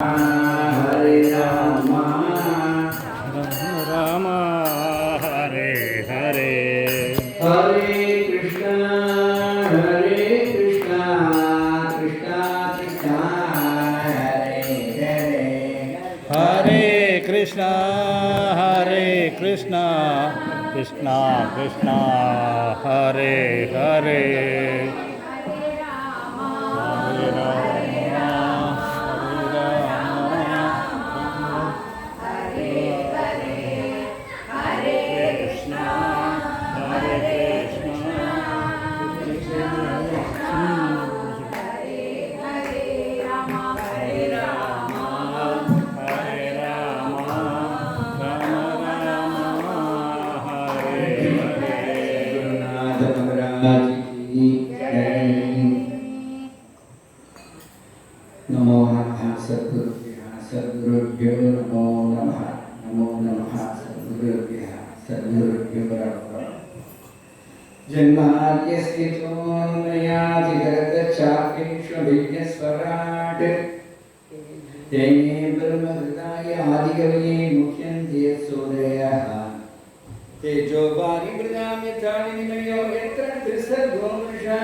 Hare Rama, Rama Hare Hare, Hare Krishna, Krishna Krishna, Hare Hare, Hare Krishna, Hare Krishna, Krishna Krishna, Hare Hare, Hare Rama, Hare नमो नमः सद्गुरुभ्यो नमो नमः सद्गुरुभ्यः जन्माद्यस्य तोन्मयादिगतचाक्षुषविज्ञस्वराट् तेने ब्रह्महृदाय आदिकवये मुह्यन्ति यत्सूरयः तेजोवारिमृदां यथा विनिमयो यत्र त्रिसर्गो मृषा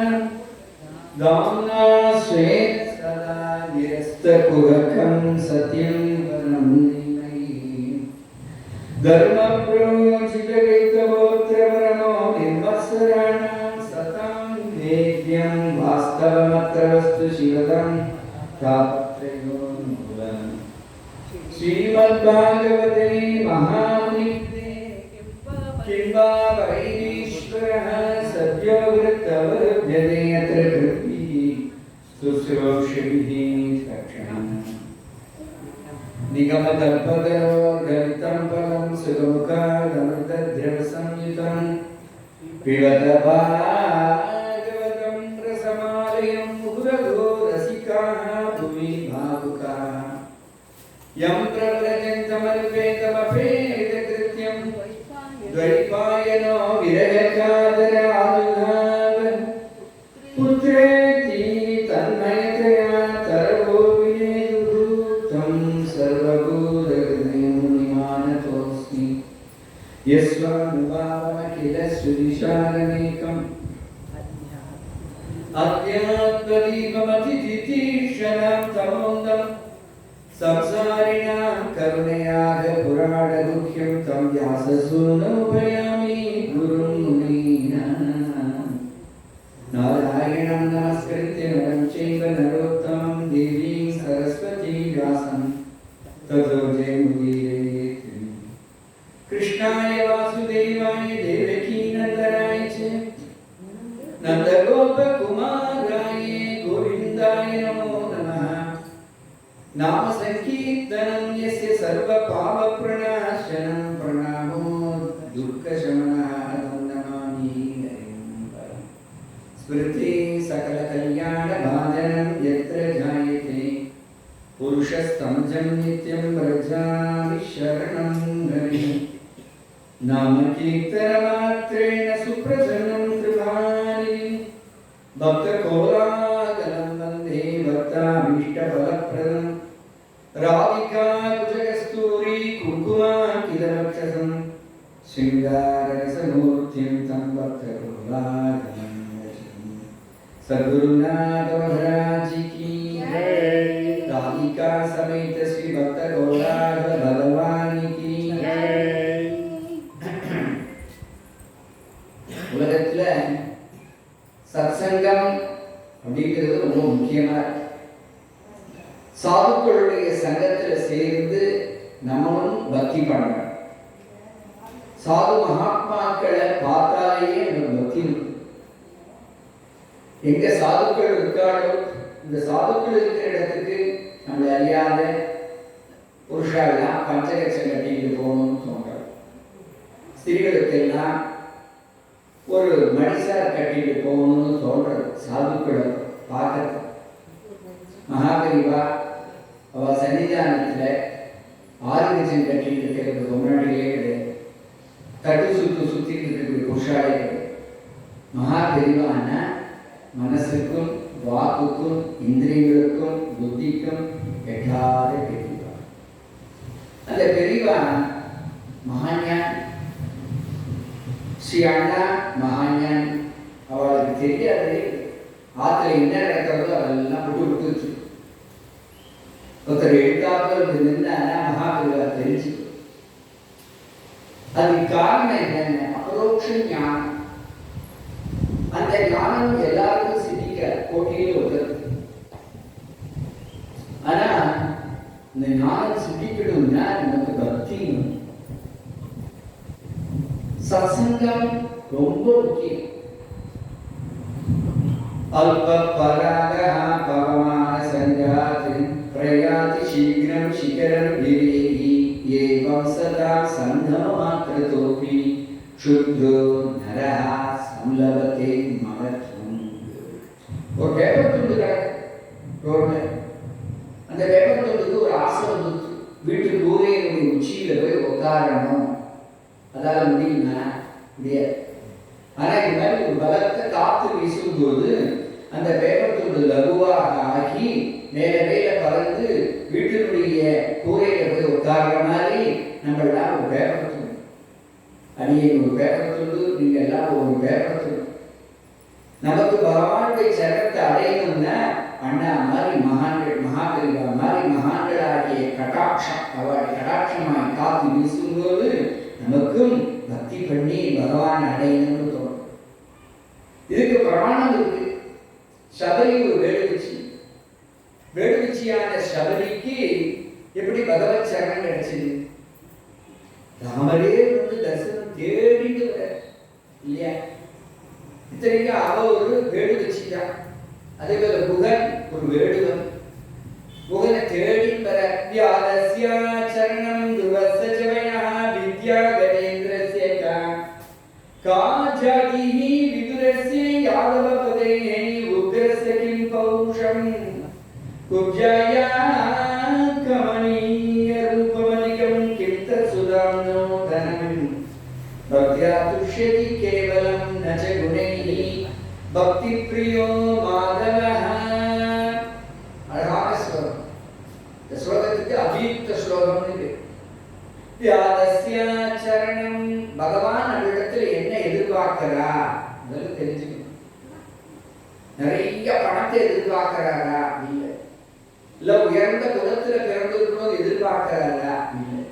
दाम्ना स्वेन सदा निरस्तकुहकं सत्यं वरं धीमहि धर्मप्रोचितगीतगोत्रवरमो निर्मत्सराणां सतां वेद्यं वास्तवमत्र वस्तु शिवदं तापत्रयोन्मूलम् श्रीमद्भागवते महामुनिकृते किंवा वैरीश्वरः सद्यो वृत्तवरुध्यते यत्र कृतिः शुश्रूषिभिः तक्षणम् निगमतल्पतरो गलितं फलं सुलोकादमृतद्रवसंयुतं पिबत भागवतं रसमालयं मुहुरगो रसिकाः भुवि भावुकाः यं प्रव्रजन्तमल्पेतमपेतकृत्यं द्वैपायनो विरहकादरानुभाव पुत्रेति तन्मयतया तरवो विनेदुः तं सर्वभूतहृदयं निमानतोऽस्मि यस्वानुभावमखिलश्रुतिशालमेकम् अध्यात्मदीपमतिथितीर्षणां तमोन्दम् संसारिणां करुणयाः पुराणगुह्यं तं व्याससूनोपयामि गुरुं मुनीनां नारायणं नमस्कृत्य नरं चैव नरोत्तमं देवीं सरस्वतीं व्यासं ततो जयमुदीरयेत् कृष्णाय वासुदेवाय देवकीनन्दनाय च नन्दगोपकुमाराय गोविन्दाय नमो नमः नाम संकीर्तनं यस्य सर्वपापप्रणाशनं प्रणामो दुःखशमनः तं नमामि हरिं परम् स्मृति सकलकल्याणभाजनं यत्र जायते पुरुषस्तमजं नित्यं व्रजामि शरणं हरिं नाम कीर्तनमात्रेण सुप्रसन्नं कृपानिधिं भक्तकोलाकलं वन्दे भक्ताभीष्टफलप्रदम् राधिका कुजकस्तूरी कुङ्कुमाङ्कितवक्षसं शृङ्गाररसमूर्तिं तं भक्तकोलाकलं सद्गुरुनाथ महाराज की जय राधिका समेत श्री भक्तकोलाक भगवान की जय உலகத்துல சத்சங்கம் அப்படிங்கிறது ரொம்ப முக்கியமா இருக்கு. சாதுக்களுடைய சங்கத்துல சேர்ந்து நம்மளும் பக்தி பண்ணணும். சாது மகாத்மாக்களை பார்த்தாலேயே நமக்கு பக்தி இருக்கு. எங்க சாதுக்கள் இருக்காளோ இந்த சாதுக்கள் இருக்கிற இடத்துக்கு நம்மளை அறியாத புருஷாலாம் பஞ்சகட்சம் கட்டிட்டு போகணும்னு சொல்றாங்க. ஸ்திரீகளுக்கெல்லாம் ஒரு மடிசார் கட்டிட்டு போகணும்னு சொல்றது சாதுக்களை பார்க்கறது. மகாபரிவா அவ சன்னிதானத்துல ஆறுகஜம் கட்டிட்டு இருக்கிறதுக்கு முன்னாடியே கிடையாது. தட்டு சுத்திட்டு இருக்கிற புருஷாலே கிடையாது. மகாபரிவான மனசுக்கும் வாக்குக்கும் இந்திரியங்களுக்கும் புத்திக்கும் எட்டாத பெரியவா. அந்த பெரியவா மகாஞான், ஸ்ரீ அண்ணா மகாஞான். அவளுக்கு தெரியாது ஆத்துல என்ன நடக்கிறதோ அதெல்லாம் விட்டு விட்டு வச்சு ஒருத்தர் எழுத்தாப்புல இருந்தா மகாபெரிவா தெரிஞ்சு. அதுக்கு காரணம் என்னென்ன? அபரோக்ஷ ஞானம். அந்த ஞானம் எல்லாருக்கும் சித்திக்காது, போட்டியில் ஒருத்தர். ஆனா இந்த ஞானம் சித்திக்கணும்னா நமக்கு பக்தி, சத்சங்கம் ரொம்ப முக்கியம். அல்ப பராக பகவான சஞ்சாதி பிரயாதி சீக்கிரம் சிகரம் விவேகி ஏவம் சதா சந்தம மாத்ரதோபி சுத்ரோ நரஹ சம்லபதே மகத்வம். ஒரு பேப்பர் துண்டு கிடக்கு ரோட்ல. அந்த பேப்பர் துண்டுக்கு ஒரு ஆசை வந்துச்சு, வீட்டுக்கு கூரையினுடைய உச்சியில போய் உட்காரணும். அதால முடியுமா? முடியாது. ஆனா இது மாதிரி ஒரு பலத்தை காத்து வீசும்போது அந்த பேப்பர் துண்டு லகுவாக ஆகி மேல மேல பறந்து வீட்டினுடைய கூரையில போய் உட்கார்ற மாதிரி நம்ம எல்லாம் ஒரு பேப்பர் துண்டு. அடியே ஒரு பேப்பர் துண்டு, நீங்க எல்லாம் ஒரு பேப்பர் துண்டு. நமக்கு பகவானுடைய சரத்தை அடையணும்னா அண்ணா மாதிரி மகான்கள், மகாபெரிவா மாதிரி மகான்களாகிய கடாட்சம், அவருடைய கடாட்சமாய் காத்து வீசும்போது நமக்கும் பக்தி பண்ணி பகவான் அடையணும்னு தோணும். இதுக்கு பிரமாணம் இருக்கு. சபரி ஒரு வேடுவச்சி. வேடுவச்சியான சபரிக்கு எப்படி பகவத் சரணம் கிடைச்சது? ராமரே வந்து தரிசனம் தேடிட்டு வர இல்லையா? இத்தனைக்கும் அவ ஒரு வேடுவச்சி தான். அதே போல புகன் ஒரு வேடுவன். புகனை தேடி வர வியாதஸ்ய சரணம் துவசஜவயா வித்யா கணேந்திரஸ்ய காஜாதிஹி விதுரஸ்ய யாதவ பதேஹி உக்ரஸ்ய கிம் பௌஷம் குப்ஜாயா கமனீய ரூபமலிகம் கிம் தத்சுதாம்னோ தனம் பக்த்யா துஷ்யதி கேவலம் ந ச குணைஹி பக்தி பிரியோ மாதவஹ. அழகான ஸ்லோகம். இந்த ஸ்லோகத்துக்கு அபீக்த ஸ்லோகம்னு பேர். வியாதஸ்ய சரணம். பகவான் நம்மிடத்துல என்ன எதிர்பார்க்கிறா முதல்ல தெரிஞ்சுக்கணும். நிறைய பணத்தை எதிர்பார்க்கிறாரா? இல்லை. இல்ல உயர்ந்த குலத்துல பிறந்திருக்கணும் எதிர்பார்க்கிறாரா? இல்லை.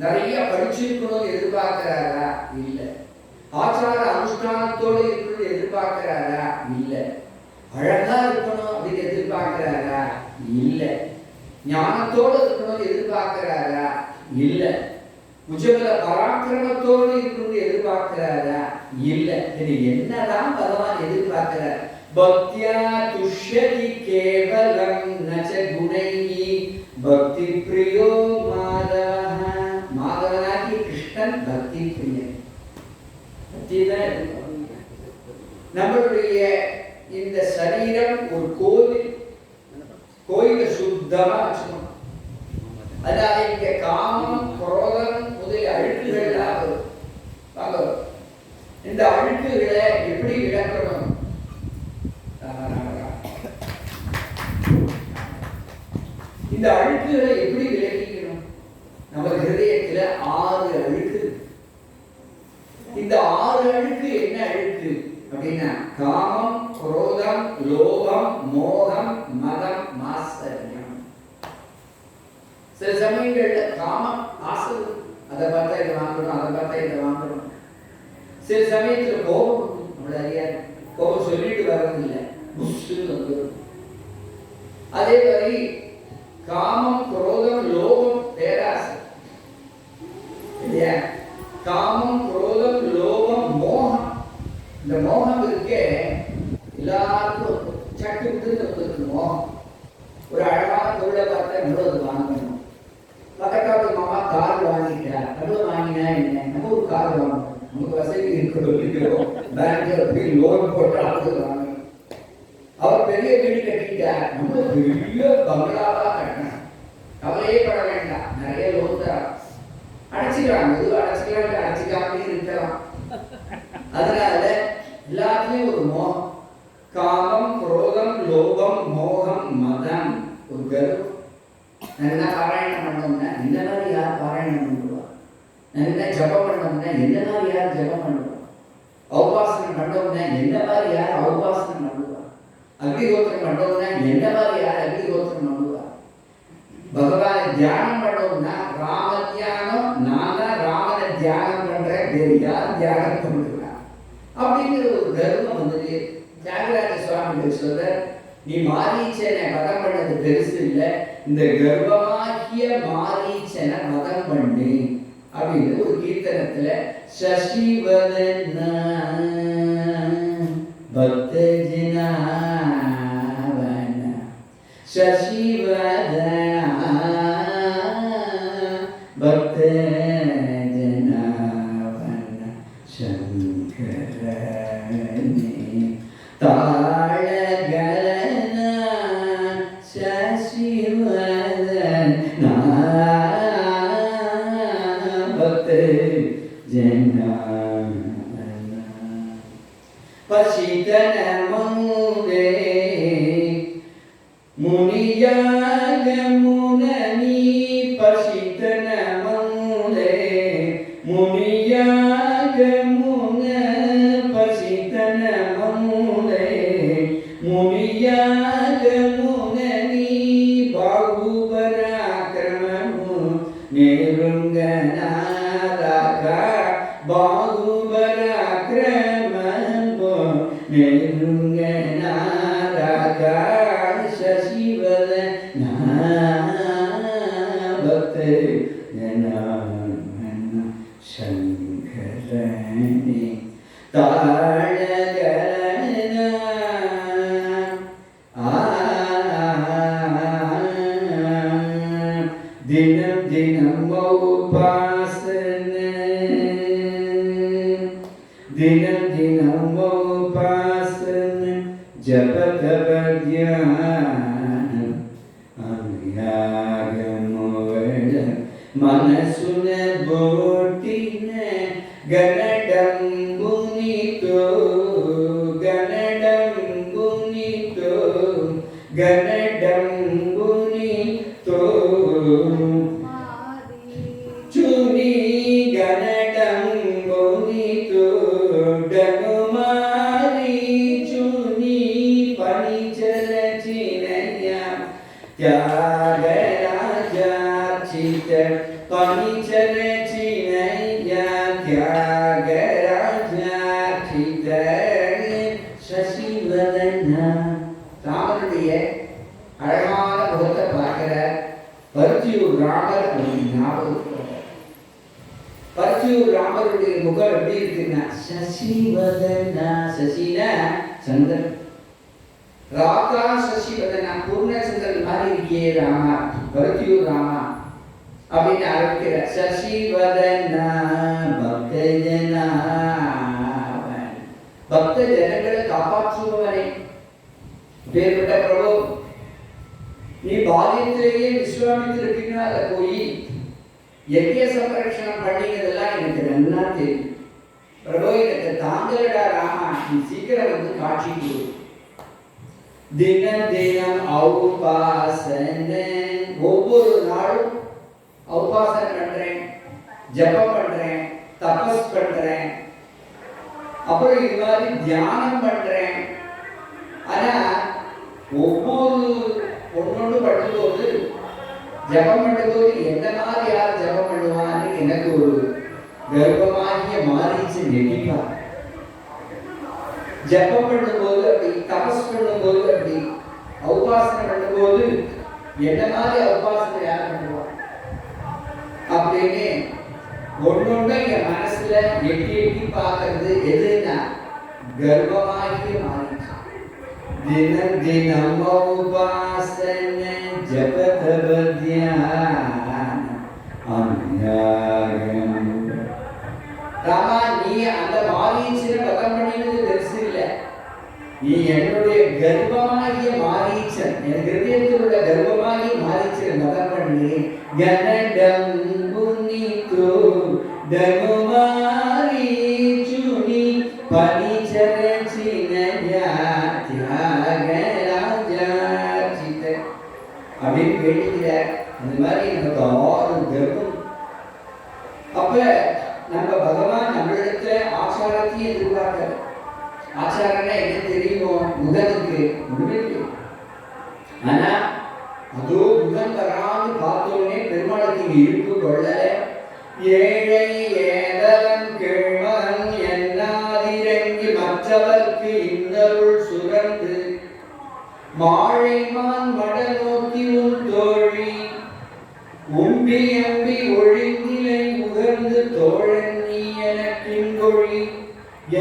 நிறைய படிச்சிருக்கணும் எதிர்பார்க்கிறாரா? இல்லை. ஆச்சார அனுஷ்டானத்தோடு இருக்கணும் எதிர்பார்க்கிறாரா? இல்லை. அழகா இருக்கணும் அப்படின்னு எதிர்பார்க்கிறாரா? இல்லை. ஞானத்தோடு இருக்கணும் எதிர்பார்க்கிறாரா? இல்லை. உஜ்ஜல பராக்கிரமத்தோடு இருக்கணும் எதிர்பார்க்கிறாரா? இல்லை. இது என்னதான் பகவான் எதிர்பார்க்கிறார்? பக்தியா துஷ்யதி கேவலம் ந ச குணைஹி பக்தி பிரியோ மாதவஹ. மாதவனாகி கிருஷ்ணன் பக்தி பிரியன். நம்மளுடைய இந்த சரீரம் ஒரு கோவில். கோயிலை சுத்தமா வச்சுக்கணும். அதாவது இங்க காமம், குரோதம் முதலிய அழுக்குகள்லாம் வரும். இந்த அழுக்குகளை எப்படி விளக்கணும்? இந்த அழுக்குகளை எப்படி விளக்கிக்கணும்? நம்ம ஹிருதயத்துல 6 அழுக்கு. இந்த 6 அழுக்கு என்ன அழுக்கு அப்படின்னா காமம், குரோதம், லோபம், மோகம், மதம், மாத்சரியம். சில சமயங்கள்ல காமம் ஆசை, அதை பார்த்தா இதை வாங்கணும், அதை பார்த்தா இதை வாங்கணும். சில சமயத்துல கோபம், நம்மள அறியாது, கோபம் சொல்லிட்டு வர்றதில்லை, புஷ்ஷுன்னு வந்துடும். அதே மாதிரி காமம், குரோதம், லோபம், பேராசை இல்லையா? காமம், குரோதம், லோபம், மோகம். இந்த மோகம் இருக்கே எல்லாருக்கும் சட்டு விட்டு மோகம். ஒரு அழகான பொருளை பார்த்தா நம்மளும் அது வாங்கணும். பக்கத்தாட்டு மாமா கார் வாங்கிட்டார், நம்மளும் வாங்கினா என்ன, நம்ம ஒரு கார் வாங்கணும். நமக்கு வசதி இருக்கிறோம், பேங்க்ல போய் லோன் போட்டு அது வாங்கணும். அவர் பெரிய வீடு கட்டிட்டார், நம்ம பெரிய பங்களாவா கட்டணும். கவலையே பட வேண்டாம், நிறைய லோன் தரான், அடைச்சிக்கலாம். மெதுவாக அடைச்சிக்கலாம், அடைச்சிக்காமலே இருக்கலாம். அதனால எல்லாத்துலயும் ஒரு மோகம். காமம், குரோதம், லோகம், கர்வம். நான் என்ன பாராயணம் பண்ணோம்னா இந்த மாதிரி யார் பாராயணம் பண்ணுவா, நான் என்ன ஜபம் பண்ணோம்னா என்ன மாதிரி யார் ஜபம் பண்ணுவா, ஔபாசனம் பண்ணோம்னா என்ன மாதிரி யார் ஔபாசனம் பண்ணுவா, அக்னிஹோத்திரம் பண்ணோம்னா என்ன மாதிரி யார் அக்னிஹோத்திரம் பண்ணுவா, பகவானை தியானம் பண்ணோம்னா ராம தியானம், நான் தான் ராமனை தியானம் பண்றேன், வேறு யார் தியானம் பண்ணுறா அப்படிங்கிற ஒரு கர்வம் வந்துட்டு தியாகராஜ சுவாமிகள் சொல்ற, நீ மாரீச்சனை வதம் பண்ணது பெருசு இல்லை, இந்த கர்ப்பமாகிய மாரீச்சனை வதம் பண்ணு அப்படின்னு ஒரு கீர்த்தனத்துல சசிவதன பக்தஜனாவன சசிவதன பக்தஜனாவன சங்கரனே தாழகலன சசிவதன பக்தஜனாவன பசிதன முனே முனியாக முனி பசிதன முனே முனியாக முன பசிதன முனே முனியாக முனி பாகுபராக்கிரமமு நேருங்கநாதக பாகுபராக்கிரமமு நேருங்கநாதக சசிவதன பக்தஜனாவன சங்கரனே தாழகலன தினம் தினம் உபாசன தினம் தினம் உபாசன ஜப தப தியானம் அனுயாகமுவட மனசுன போட்டின கனடம்புனிதோ கனடம்புனிதோ கனடம்புனிதோ சுனி கனடம்புனிதோ டகுமாரி சுனி பனிச்சல சினையா தியாகராஜார்ச்சித பனிச்சல சினையா தியாகராஜார்ச்சித சசிவதன. ராமனுடைய அழகான முகத்தை பார்க்கிற பருத்தியூர் ராமர் ஞாபகம். பருத்தியூர் ராமருடைய முகம் எப்படி இருக்குன்னா சசிவதன, சசினா சந்திரன், ராதா சசிவதனா பூர்ணச்சந்திரன் மாதிரி இருக்கியே ராமா, பருத்தியூர் ராமா அப்படின்னு ஆரம்பிக்கிற சசிவதன பக்தஜனாவன, பக்த ஜனங்களை காப்பாற்றுபவனே. பேர்பட்ட பிரபு, நீ பால்யத்திலேயே விஸ்வாமித்திர பின்னால போய் யஜ்ய சம்ரக்ஷணம் பண்ணிக்கிறதெல்லாம் எனக்கு நல்லா தெரியும். பிரபு எனக்கு தாங்கலடா ராமா, நீ சீக்கிரம் வந்து காட்சி கொடு. தினம் தினம் ஔபாசன, ஒவ்வொரு நாளும் ஔபாசனை பண்றேன், ஜபம் பண்றேன், தபஸ் பண்றேன், அப்புறம் இது மாதிரி தியானம் பண்றேன். ஆனா ஒவ்வொரு ஒன்னொன்று பண்ணும்போது ஜபம் பண்ணும்போது எந்த மாதிரி யார் ஜபம் பண்ணுவான்னு எனக்கு ஒரு கர்ப்பமாகிய மாறிச்சு நெட்டிப்பா. ஜபம் பண்ணும்போது அப்படி, தபஸ் பண்ணும்போது அப்படி, ஔபாசனை பண்ணும்போது என்ன மாதிரி ஔபாசனை யார் பண்ணுவா அப்படின்னு ஒன்னொன்னு என் மனசுல எட்டி எட்டி பார்க்கறது எதுன்னா கர்ப்பமாகிய மாறிச்சு. தினம் தினம் உபாசன ஜப தப தியானம் அனுயாகம். ராமா, நீ அந்த மாரீச்சனை வதம் பண்ணினது பெருசு இல்லை, நீ என்னுடைய கர்ப்பமாகிய மாரீச்சன், என் ஹிருதயத்தில் உள்ள கர்ப்பமாகிய மாரீச்சனை வதம் பண்ணி கனடம் புனிதோ தகுமாரி சுனி பனிச்சர சினயா தியாகராஜார்ச்சித. அப்படி 56 கர்ப்பம். அப்ப நம்ம பகவான் நம்மளிடத்துல ஆச்சாரத்தையும் எதிர்பார்க்கல. ஆச்சாரம்னா என்ன தெரியுமோ? முகனுக்கு ஒண்ணுமே தெரியும். ஆனா அதோ முகன் வரான்னு பார்த்தோன்னே பெருமாளுக்கு இங்க இருப்பு கொள்ளல. ஏழை ஏதலன் கிழமகன் என்னாதிரங்கி மற்றவர்க்கு இன்னருள் சுரந்து மாழைமான் மட நோக்கி உன் தோழி உம்பி அம்பி ஒழிந்திலை உகர்ந்து தோழன் நீ எனக்கிங்கொழி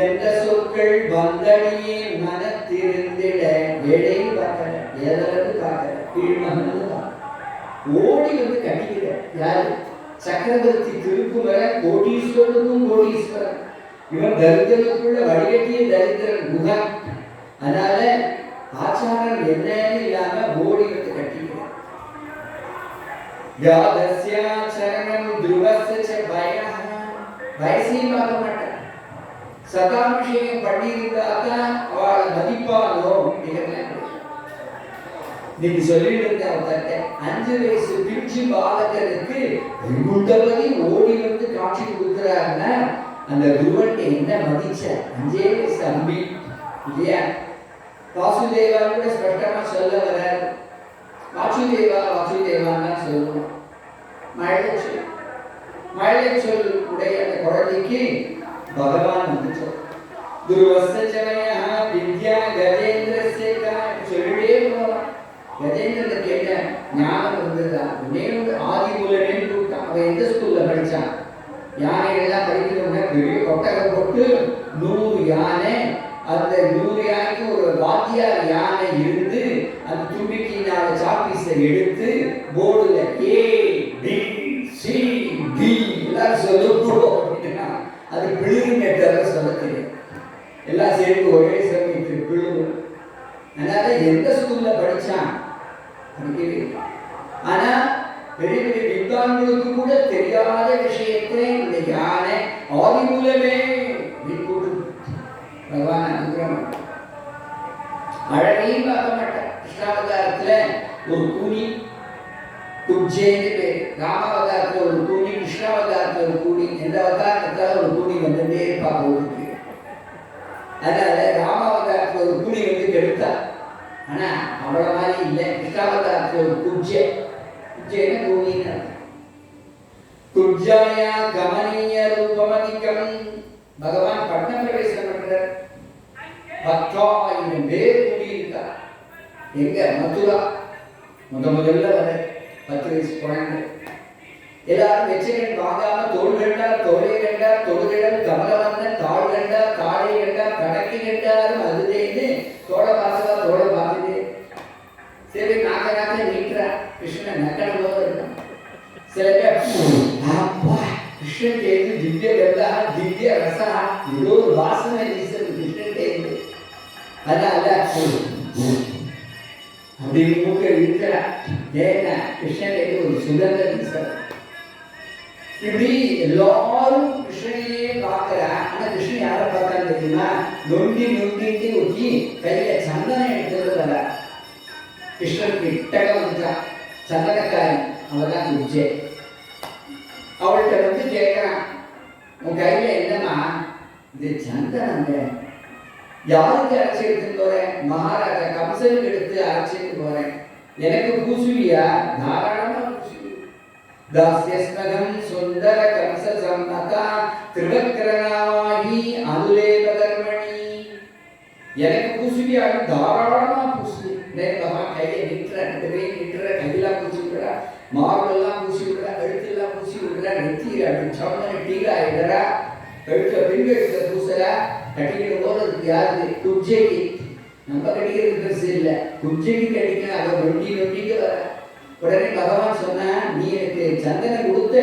என்ற சொற்கள் வந்தடியே மனத்திருந்திட எடை பார்க்கல, ஏதலன்னு பார்க்கல, கீழ்மகன்னு பார்க்கல. ஓடி வந்து கட்டிக்கிற யாரு? சக்கரவர்த்தி திருக்குமர கோடீஸ்வரனுக்கும் கோடீஸ்வரன். இவன் தரித்திரனுக்குள்ள வடிகட்டிய தரித்திரன் முகன். அதனால ஆச்சாரம் என்னன்னு இல்லாம ஓடி வந்து கட்டிக்கிறார். யாதஸ்யாச்சரணம் துருவஸ்ய பயஹ, வயசையும் பார்க்க மாட்டான். சதாபிஷேகம் பண்ணியிருந்தாதான் அவளை மதிப்பானோ அப்படிங்கிறத நீங்க சொல்லிட்டு இருக்க அவர்கிட்ட 5 வயசு பிடிச்சு பாலகனுக்கு முண்டபதி ஓடி வந்து காட்சி கொடுக்குறாருன்னா அந்த துருவன் என்ன மதிச்ச 5 வயசு தம்பி இல்லையா? வாசுதேவா கூட ஸ்பஷ்டமா சொல்ல வராரு. வாசுதேவா வாசுதேவான்னு சொல்லுவோம். மழை சொல் உடைய அந்த குழந்தைக்கு பகவான் மதிச்சார். துருவசச்சமயா வித்யா கஜேந்திரஸ்ய சொல்லிட்டே போவான். கஜேந்திரன் கேட்ட ஞானம் இருந்ததா? ஆதிமூலன்னு கூப்பிட்டான். அவன் எந்த ஸ்கூல்ல படிச்சான்? யானைகள்லாம் படிக்கணும்னா பெரிய கொட்டகை போட்டு 100 யானை, அந்த 100 யானைக்கு ஒரு வாத்தியார் யானை இருந்து அந்த தும்பிக்கை 4 சாப்பீஸை எடுத்து போர்டுல ABCD எல்லாம் சொல்லப்போம் அப்படின்னா அது பிழுங்க சொல்ல தெரியும். எல்லாம் சேர்ந்து ஒரே சமயத்தில் பிழுங்கும். அதனால எந்த ஸ்கூல்ல படிச்சான்? ஆனா பெரிய பெரிய வித்வான்களுக்கு கூட தெரியாத விஷயத்தை இந்த யானை ஆதிமூலமே பகவான் அனுகிரகம். அழகையும் பார்க்க மாட்டார். கிருஷ்ணாவதாரத்துல ஒரு கூனி குஜேன்னு பேர், ராமாவதாரத்துல ஒரு கூனி, கிருஷ்ணாவதாரத்துல ஒரு கூனி, எந்த அவதாரத்துல ஒரு கூனி வந்துட்டே இருப்பாங்க ஊருக்கு. அதனால ராமாவதாரத்துல ஒரு கூனி வந்து கெடுத்தார். ஆனா அவ்வளோ மாதிரி இல்லை. கிருஷ்ணாவதாரத்துல ஒரு குஜேன்னு கூனின்னு குஜாயா கமனீய ரூபமதிகம் பகவான் பட்ன பிரவேசம் பண்றார். 10,000 பேர் கூடியிருக்கார். எங்க? மதுரா. முதல்ல வர 10 வயசு குழந்தை. எல்லாரும் வெச்சகன் வாங்காம தோல் கண்டார், தோலை கண்டார், தொடுகிடம் கமலவந்தன் தாழ் கண்டார், தாழை கண்டார், கடக்கி கண்டாரும் அதுதேன்னு தோட பாசவா தோட பார்த்துட்டு சரி நாக்க நீட்டுறா. கிருஷ்ணன் நக்கன போது இருக்கும். சில பேர் கிருஷ்ணன் தேர்ந்து திவ்ய கந்தா திவ்ய ரசா ஏதோ ஒரு வாசனை வீசுறது கிருஷ்ணன் தேர்ந்து. அதனால அப்படி மூக்க இருக்கிறா. ஏன்னா கிருஷ்ணன் தேர்ந்து ஒரு சுகந்த வீசுற. இப்படி எல்லாரும் கிருஷ்ணனையே பார்க்கிறா. ஆனா கிருஷ்ணன் யாரை பார்த்தான்னு தெரியுமா? நொண்டி நொண்டிட்டு ஊற்றி கையில சந்தனம் எடுத்துறது வர. கிருஷ்ணன் கிட்டக வந்துட்டான். சந்தனக்காரி அவதான் குடிச்சே. அவள்கிட்ட வந்து கேட்கிறான், உன் கையில என்னமா? இது சந்தனங்க. யாருக்கு அரைச்சி எடுத்துட்டு போறேன்? மகாராஜா கம்சனுக்கு எடுத்து அரைச்சிட்டு போறேன். எனக்கு பூசுவியா? தாராளமா பூசுவி. தாஸ்யஸ்மகம் சுந்தர கம்ச சம்மதா திரிவக்ரநாயி அனுலேபதர்மணி. எனக்கு பூசுவியா? தாராளமா பூசு. பகவான் கையை நிற்கிற, 2 பேரையும் நிற்கிற, கையெல்லாம் பூசி விடுறா, மார்பெல்லாம் பூசி விடுறா, கழுத்தெல்லாம் பூசி விடுறா, நெத்தியில அப்படி சமன டீலா இடறா, கழுத்த பெண்களுக்கு பூசரா. கட்டிக்கிட்டு போறதுக்கு யாரு? குஜைக்கு. நம்ம கட்டிக்கிறது பெருசு இல்லை, குஜைக்கு கட்டிக்க. அதை நொண்டிக்கு வர. உடனே பகவான் சொன்னா, நீ எனக்கு சந்தனம் கொடுத்த,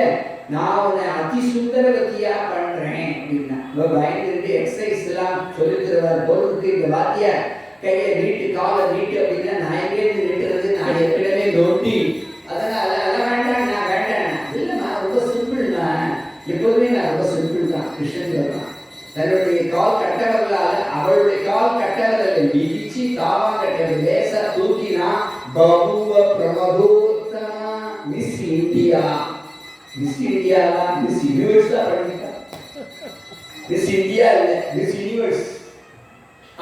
நான் உன்னை அதி சுந்தரவதியா பண்றேன் அப்படின்னா. பயந்துட்டு எக்ஸசைஸ் எல்லாம் சொல்லி தருவார் போறதுக்கு. இந்த வாத்தியார் கையை நீட்டு, காலை நீட்டு அப்படின்னா நான் எங்கேருந்து நீட்டுறது? நான் ஏற்கனவே நொண்டி. அதனால அதெல்லாம் வேண்டாம், நான் வேண்டாம். இல்லைம்மா, ரொம்ப சிம்பிள் தான். எப்போதுமே நான் ரொம்ப சிம்பிள் தான். கிருஷ்ணன் சொல்றான், தன்னுடைய கால் கட்டவர்களால அவளுடைய கால் கட்டவர்களை மிதிச்சு தாவா கட்டது லேசா தூக்கினா பகுவ பிரமதோத்தமா மிஸ் இந்தியா, மிஸ் இந்தியாவா மிஸ் யூனிவர்ஸ் தான் பண்ணிட்டா. மிஸ் இந்தியா இல்லை, மிஸ் யூனிவர்ஸ்.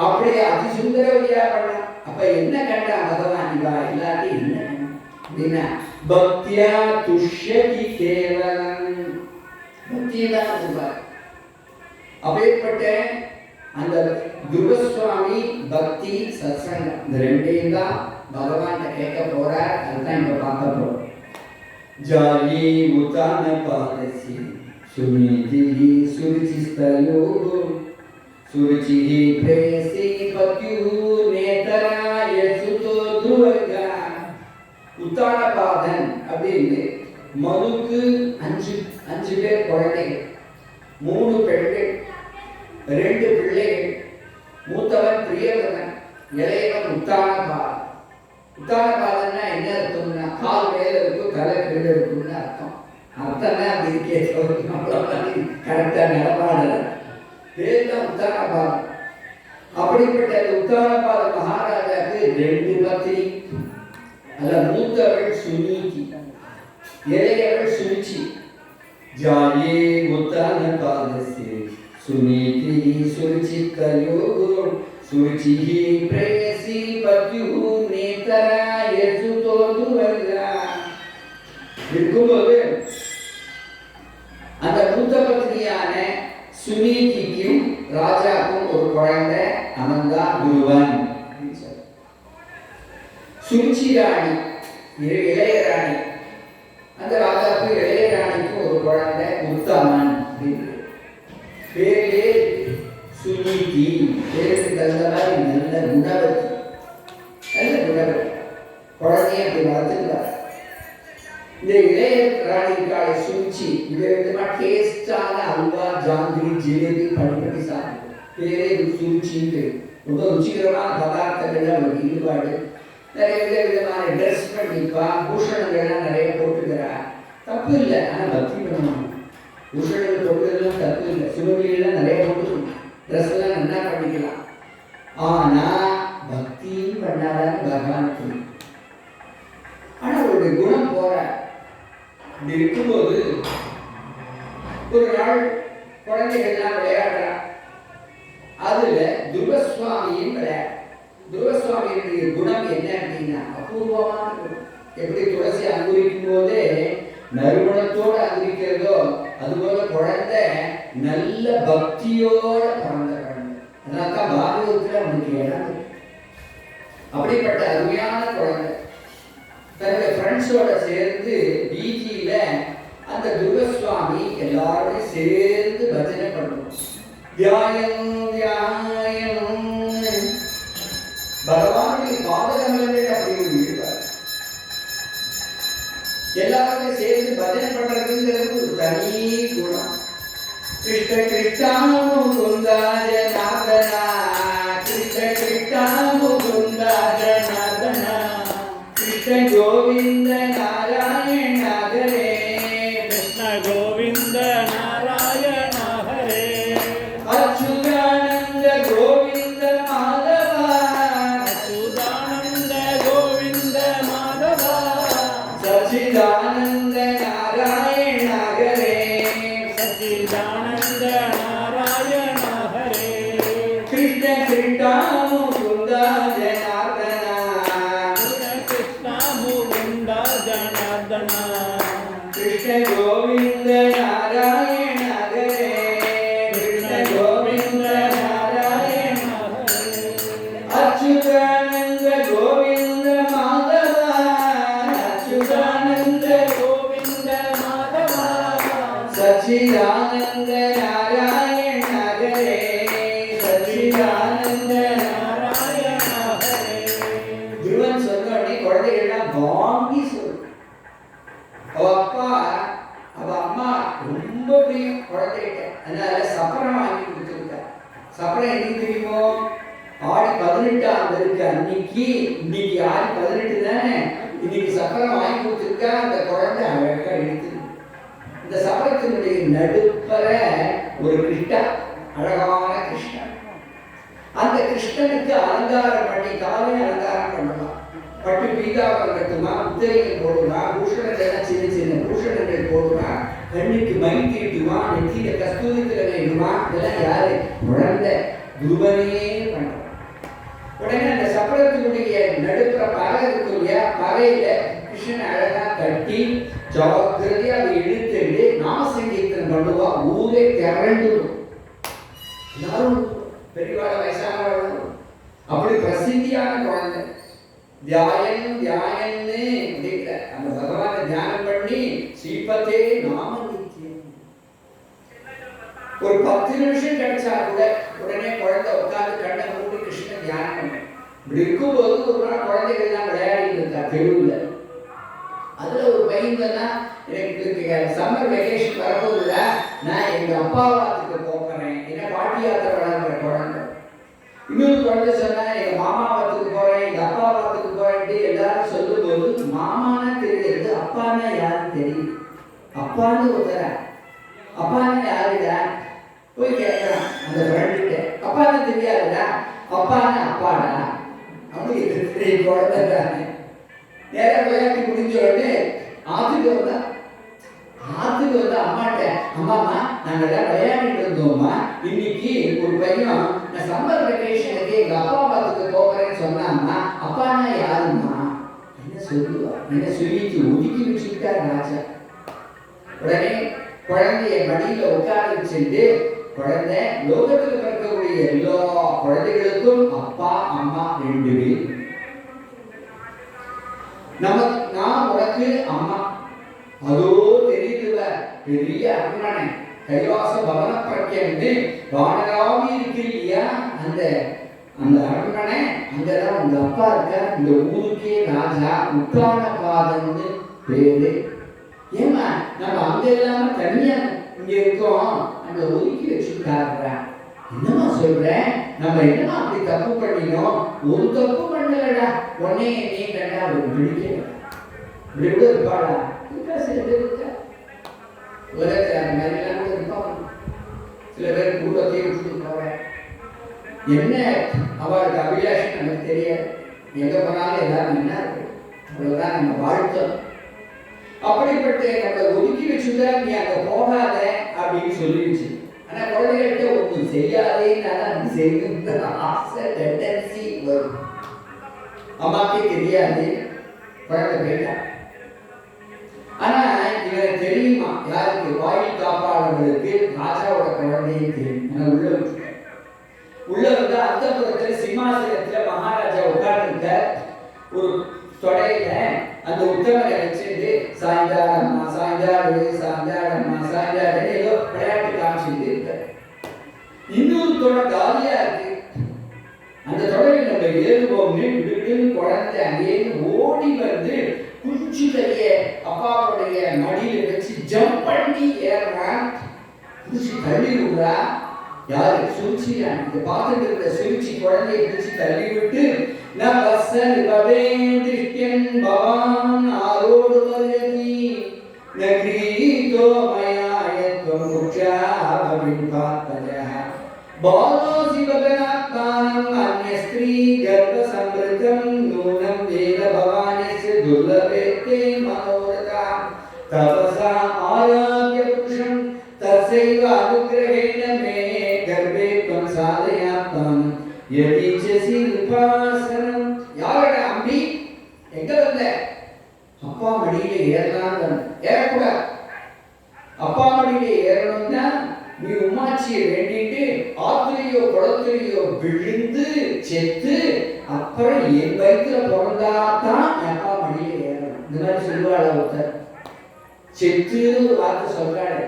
அப்படியே அதிசுந்தரவதியா பண்ண. அப்ப என்ன கண்டா பகவான் இவா எல்லாத்தையும் என்ன அப்படின்னா பக்தியா துஷ்யதி கேவலம், பக்தியதான் சொல்வார். அப்பேற்பட்ட அந்த துருவசுவாமி பக்தி சத்சங்கம் இந்த ரெண்டையும் தான் பகவான் கேட்க போறார். அதுதான் இப்ப பார்க்க போறோம். ஜாலி உத்தான பாதசி சுனிதி சுருச்சிஸ்தயோ சுருச்சிஹி பிரேசி பத்யு நேதராய சுதோ துவர்கா. உத்தானபாதன் அப்படின்னு மனுக்கு அஞ்சு பேர் குழந்தைகள், 3 பெண்கள், 2 பிள்ளைகள். மூத்தவன் பிரியவதன், இளையவன் உத்தானபாதன். உத்தானபாதன்னா என்ன அர்த்தம்னா கால் மேல இருக்கும் தலை கீழே இருக்கும்னு அர்த்தம். அர்த்தம் அப்படி இருக்கே, கரெக்டா நடப்பாடல பேர் தான் உத்தானபாதன். அப்படிப்பட்ட உத்தானபாத மகாராஜாவுக்கு 2 பத்னி. அதுல மூத்தவள் சுனீதி, இளையவள் சுருச்சி. ஜாயே உத்தானபாதஸ்ய சுனீதி சுருச்சித்தயோ சுருச்சிஹி பிரேயசி பத்யுஹு நேதராய சுதோ துவர்கா. இருக்கும்போது அந்த மூத்த பத்னியான சுனீதிக்கும் ராஜாவுக்கும் ஒரு குழந்தை, அவன் தான் துருவன். சுருச்சி ராணி இளைய ராணி, அந்த ராஜாவுக்கு இளைய ராணிக்கும் ஒரு குழந்தை உத்தமன். பேரே சுனீதி, பேருக்கு தகுந்த மாதிரி நல்ல குணவதி, நல்ல குணவதி. குழந்தைய அப்படி வளர்த்துக்கிறார். இந்த இளைய ராணிக்கான சுருச்சி விதவிதமா டேஸ்டான அல்வா, ஜாங்கிரி, ஜிலேபி பண்ணி சாப்பிடும். பேரே சுருச்சின்னு ரொம்ப ருச்சிகரமான பதார்த்தங்கள் அவருக்கு ஈடுபாடு. நிறைய விதமான ட்ரெஸ் பண்ணிப்பா, பூஷணங்கள்லாம் நிறைய போட்டுக்கிறா. தப்பு இல்லை, ஆனால் பக்தி பண்ணணும். பூஷணங்கள் போட்டுக்கிறதுலாம் தப்பு இல்லை, சிவகலியெல்லாம் நிறைய போட்டுக்கணும், ட்ரெஸ் எல்லாம் நல்லா பண்ணிக்கலாம். ஆனா பக்தியும் பண்ணாதான்னு பகவானுக்கு. ஆனா அவருடைய குணம் போற. இப்படி இருக்கும்போது ஒரு நாள் குழந்தைகள்லாம் விளையாடுறா. அதுல துருவசுவாமியின் விளையாடு. துருவசுவாமியினுடைய குணம் என்ன அப்படின்னா அபூர்வமான குணம். எப்படி துளசி அங்குரிக்கும் போதே நறுமணத்தோடு அங்குரிக்கிறதோ அதுபோல குழந்தை நல்ல பக்தியோட பிறந்த குழந்தை. அதனால்தான் பாகவதத்தில் அவனுக்கு இடம். அப்படிப்பட்ட அருமையான குழந்தை தன்னுடைய ஃப்ரெண்ட்ஸோட சேர்ந்து வீதியில அந்த துருவசுவாமி எல்லாருமே சேர்ந்து பஜனை பண்ணுவோம். தியாயம் தியாயம் பகவானுடைய பாதகமலங்கள் அப்படி இருப்பார். எல்லாருமே சேர்ந்து பஜனை பண்றதுங்கிறது ஒரு தனி குணம். கிருஷ்ண கிருஷ்ணா முகுந்தா ஜனார்தனா, கிருஷ்ண கிருஷ்ணா முகுந்தா ஜனார்தனா, கிருஷ்ண கோவிந்த நாராயண ஹரே, கிருஷ்ண கோவிந்த நாராயண ஹரே, அச்சுதானந்த கோவிந்த மாதவா, அச்சுதானந்த கோவிந்த மாதவா, சச்சிதானந்த நாராயண ஹரே, சச்சிதானந்த நாராயண ஹரே, கிருஷ்ண கிருஷ்ணா முகுந்தா ஜனார்தனா, கிருஷ்ண முகுந்தா ஜனார்தனா, கிருஷ்ண கோவிந்த நாராயண ஹரே, கிருஷ்ண கோவிந்த நாராயண ஹரே, அச்சுதானந்த கோவிந்த மாதவா, அச்சுதானந்த கோவிந்த மாதவா, சச்சிதானந்த நாராயண ஹரே, சச்சிதானந்த நாராயண ஹரே. துருவன் சொன்ன உடனே குழந்தைகள்லாம் வாங்கி சொல்லு. அவ அப்பா அவ அம்மா ரொம்ப பிரியம் குழந்தைகிட்ட. அதனால சப்பரம் வாங்கி கொடுத்துருக்கா. சப்பரம் என்னைக்கு தெரியுமோ? ஆடி 18 இருக்கு அன்னைக்கு. இன்னைக்கு ஆடி 18 தானே, இன்னைக்கு சப்பரம் வாங்கி கொடுத்துருக்கா. அந்த குழந்தை அழகா எடுத்து இந்த சப்பரத்தினுடைய நடுப்பற ஒரு கிருஷ்ணன், அழகான கிருஷ்ணன். அந்த கிருஷ்ணனுக்கு அலங்காரம் பண்ணி காலை அலங்காரம் பண்ணலாம். பட்டு பீதாவரம் கட்டுமா, உத்தரைகள் போடுவா, பூஷணங்கள் சின்ன சின்ன பூஷணங்கள் போடுவா, கண்ணுக்கு மை தீட்டுமா, நெத்தியில கஸ்தூரி திலகம், இதெல்லாம் யாரு? குழந்தை துருவனே பண்ண. உடனே அந்த சப்பரத்தினுடைய நடுப்புற பறை இருக்கும் இல்லையா, பறையில கிருஷ்ணன் அழகா கட்டி ஜாக்கிரதையா அதை இழுத்துட்டு நாமசங்கீர்த்தனம் பண்ணுவா. ஊரே திரண்டு எல்லாரும் பெரியவாழ வயசானவாழ அப்படி பிரசித்தியான குழந்தை. தியாயன் தியாயன்னு அப்படிங்கிற அந்த பகவானை தியானம் பண்ணி ஸ்ரீபதே நாம நித்தியம். ஒரு 10 நிமிஷம் கிடைச்சா கூட உடனே குழந்தை உட்காந்து கண்ணை மூடி கிருஷ்ணன் தியானம் பண்ண. இப்படி இருக்கும்போது ஒரு நாள் குழந்தைகள் எல்லாம் விளையாடிட்டு இருக்கா தெருவுல. அதுல ஒரு பையன் தான், எனக்கு சம்மர் வெக்கேஷன் வரப்போதுல, நான் எங்க அப்பா வாத்துக்கு போகிறேன், என்ன பாட்டி யாத்திரை வளர்கிற குழந்தை. இன்னொரு குழந்தை சொன்னா எங்க மாமா வாத்துக்கு போறேன், எங்க அப்பா வாத்துக்கு போறேன்ட்டு எல்லாரும் சொல்லும்போது மாமானா தெரியுது, அப்பானா யாருன்னு தெரியுது. அப்பான்னு ஒருத்தர, அப்பானா யாருடா போய் கேட்கறான் அந்த ஃப்ரெண்டுகிட்ட. அப்பான்னு தெரியாதுடா, அப்பானா அப்பாடா அப்படி குழந்தை தானே. நேரம் விளையாட்டு முடிஞ்ச உடனே ஆத்துக்கு வந்தா அம்மாட்ட, அம்மாமா நாங்கெல்லாம் விளையாடிட்டு இருந்தோம்மா, இன்னைக்கு ஒரு பையன் நான் சம்மர் வெக்கேஷனுக்கு எங்க அப்பா பார்த்துக்கு போகிறேன்னு சொன்னாம்மா, அப்பானா யாருமா? என்ன சொல்லுவா? என்ன சொல்லிட்டு ஒதுக்கி வச்சுக்கிட்டா ராஜா. உடனே குழந்தைய மடியில உட்கார வச்சுட்டு, குழந்தை லோகத்தில் பிறக்கக்கூடிய எல்லா குழந்தைகளுக்கும் அப்பா அம்மா 2 பேர். நான் உனக்கு அம்மா. அதோ தெரியுதுல பெரிய அரண்மனை, கைலாச பவன பிரக்கியன்னு வானராவி இருக்கு இல்லையா, அந்த அந்த அரண்மனை, அங்கதான் உங்க அப்பா இருக்க. இந்த ஊருக்கே ராஜா, உத்தானபாதன்னு பேரு. ஏமா நம்ம அங்க இல்லாம தனியா இங்க இருக்கோம், நம்ம ஒதுக்கி வச்சுட்டாருடா. என்னமா சொல்ற? நம்ம என்னமா அப்படி தப்பு பண்ணினோம்? ஒரு தப்பு பண்ணலடா. உடனே நீ கண்டா ஒரு பிடிக்கல இப்படி கூட இருப்பாளா? சில பேர் இருக்கா உலகத்தில் அந்த மாதிரி எல்லாம் கூட இருப்பாங்க. சில பேர் கூட்டத்தையும் விட்டுட்டு போறேன். என்ன அவளுக்கு அபிலாஷம் நமக்கு தெரியாது. எங்க போனாலும் எல்லாரும் என்ன இருக்கு, அவ்வளவுதான் நம்ம வாழ்த்தோம். அப்படிப்பட்ட நம்ம ஒதுக்கி வச்சுதான் நீ அங்க போகாத அப்படின்னு சொல்லிடுச்சு. ஆனா குழந்தைகள்கிட்ட ஒன்றும் செய்யாதேன்னு செய்யணுங்கிற ஆசை டெண்டன்சி வரும். அம்மாக்கே தெரியாது, குழந்தை போயிட்டா. ஆனா இவரை தெரியுமா யாருக்கு? வாயில் காப்பாளர்களுக்கு ராஜாவோட குழந்தையும் தெரியும். ஆனா உள்ள வந்து அந்தப்புறத்துல சிம்மாசனத்துல மகாராஜா உட்கார்ந்துருக்க. ஒரு தொடையில அந்த உத்தமரை வச்சுட்டு சாய்ந்தாடம்மா சாய்ந்தாடு சாய்ந்தாடம்மா சாய்ந்தாடு ஏதோ விளையாட்டு காமிச்சுட்டு இருக்க. இன்னொரு தொடை காலியா இருக்கு. அந்த தொடையில் நம்ம ஏறுவோம்னு விடுவிடுன்னு குழந்தை அங்கேயிருந்து ஓடி வந்து குஞ்சு கைய அப்பாவுடைய மடியில வச்சு ஜம்ப் பண்ணி ஏறான். குடிச்சு தள்ளி விடுறா. யாரு? சுருச்சியா. இதை பார்த்துட்டு இருக்கிற சுருச்சி குழந்தையை பிடிச்சு தள்ளி விட்டு, நபசன் பவேந்திஷ்யன் பவான் ஆரோடு வருதி நகிரீதோ மயாயத்வம் முக்ஷாபவின் பார்த்தஜஹ பாலோ சிவகனாத்மானம் அன்யஸ்திரீ கர்ப்ப சம்பிருத்தம் நூனம் வேத பவானிஸ்ய துர்லபேத்தே மனோரதா தபசா ஆராத்ய புருஷம் தசைவ அனுக்கிரகேண மே கர்ப்பே த்வம் சாதயாத்மானம் யதிச்சசி நிபாசனம். யாரடா அம்பி? எங்க வந்த? அப்பா மடியில ஏறலாம். ஏறக்கூடாது. அப்பா மடியில ஏறணும்னா நீ உமாச்சியை வேண்டிட்டு ஆத்திரையோ குளத்திலையோ விழுந்து செத்து அப்புறம் என் வயிற்றுல பிறந்தாதான் அப்பா மடியில ஏறணும். இந்த மாதிரி சொல்லுவாள் ஒருத்தர். செத்துன்னு ஒரு வார்த்தை சொல்றாரு.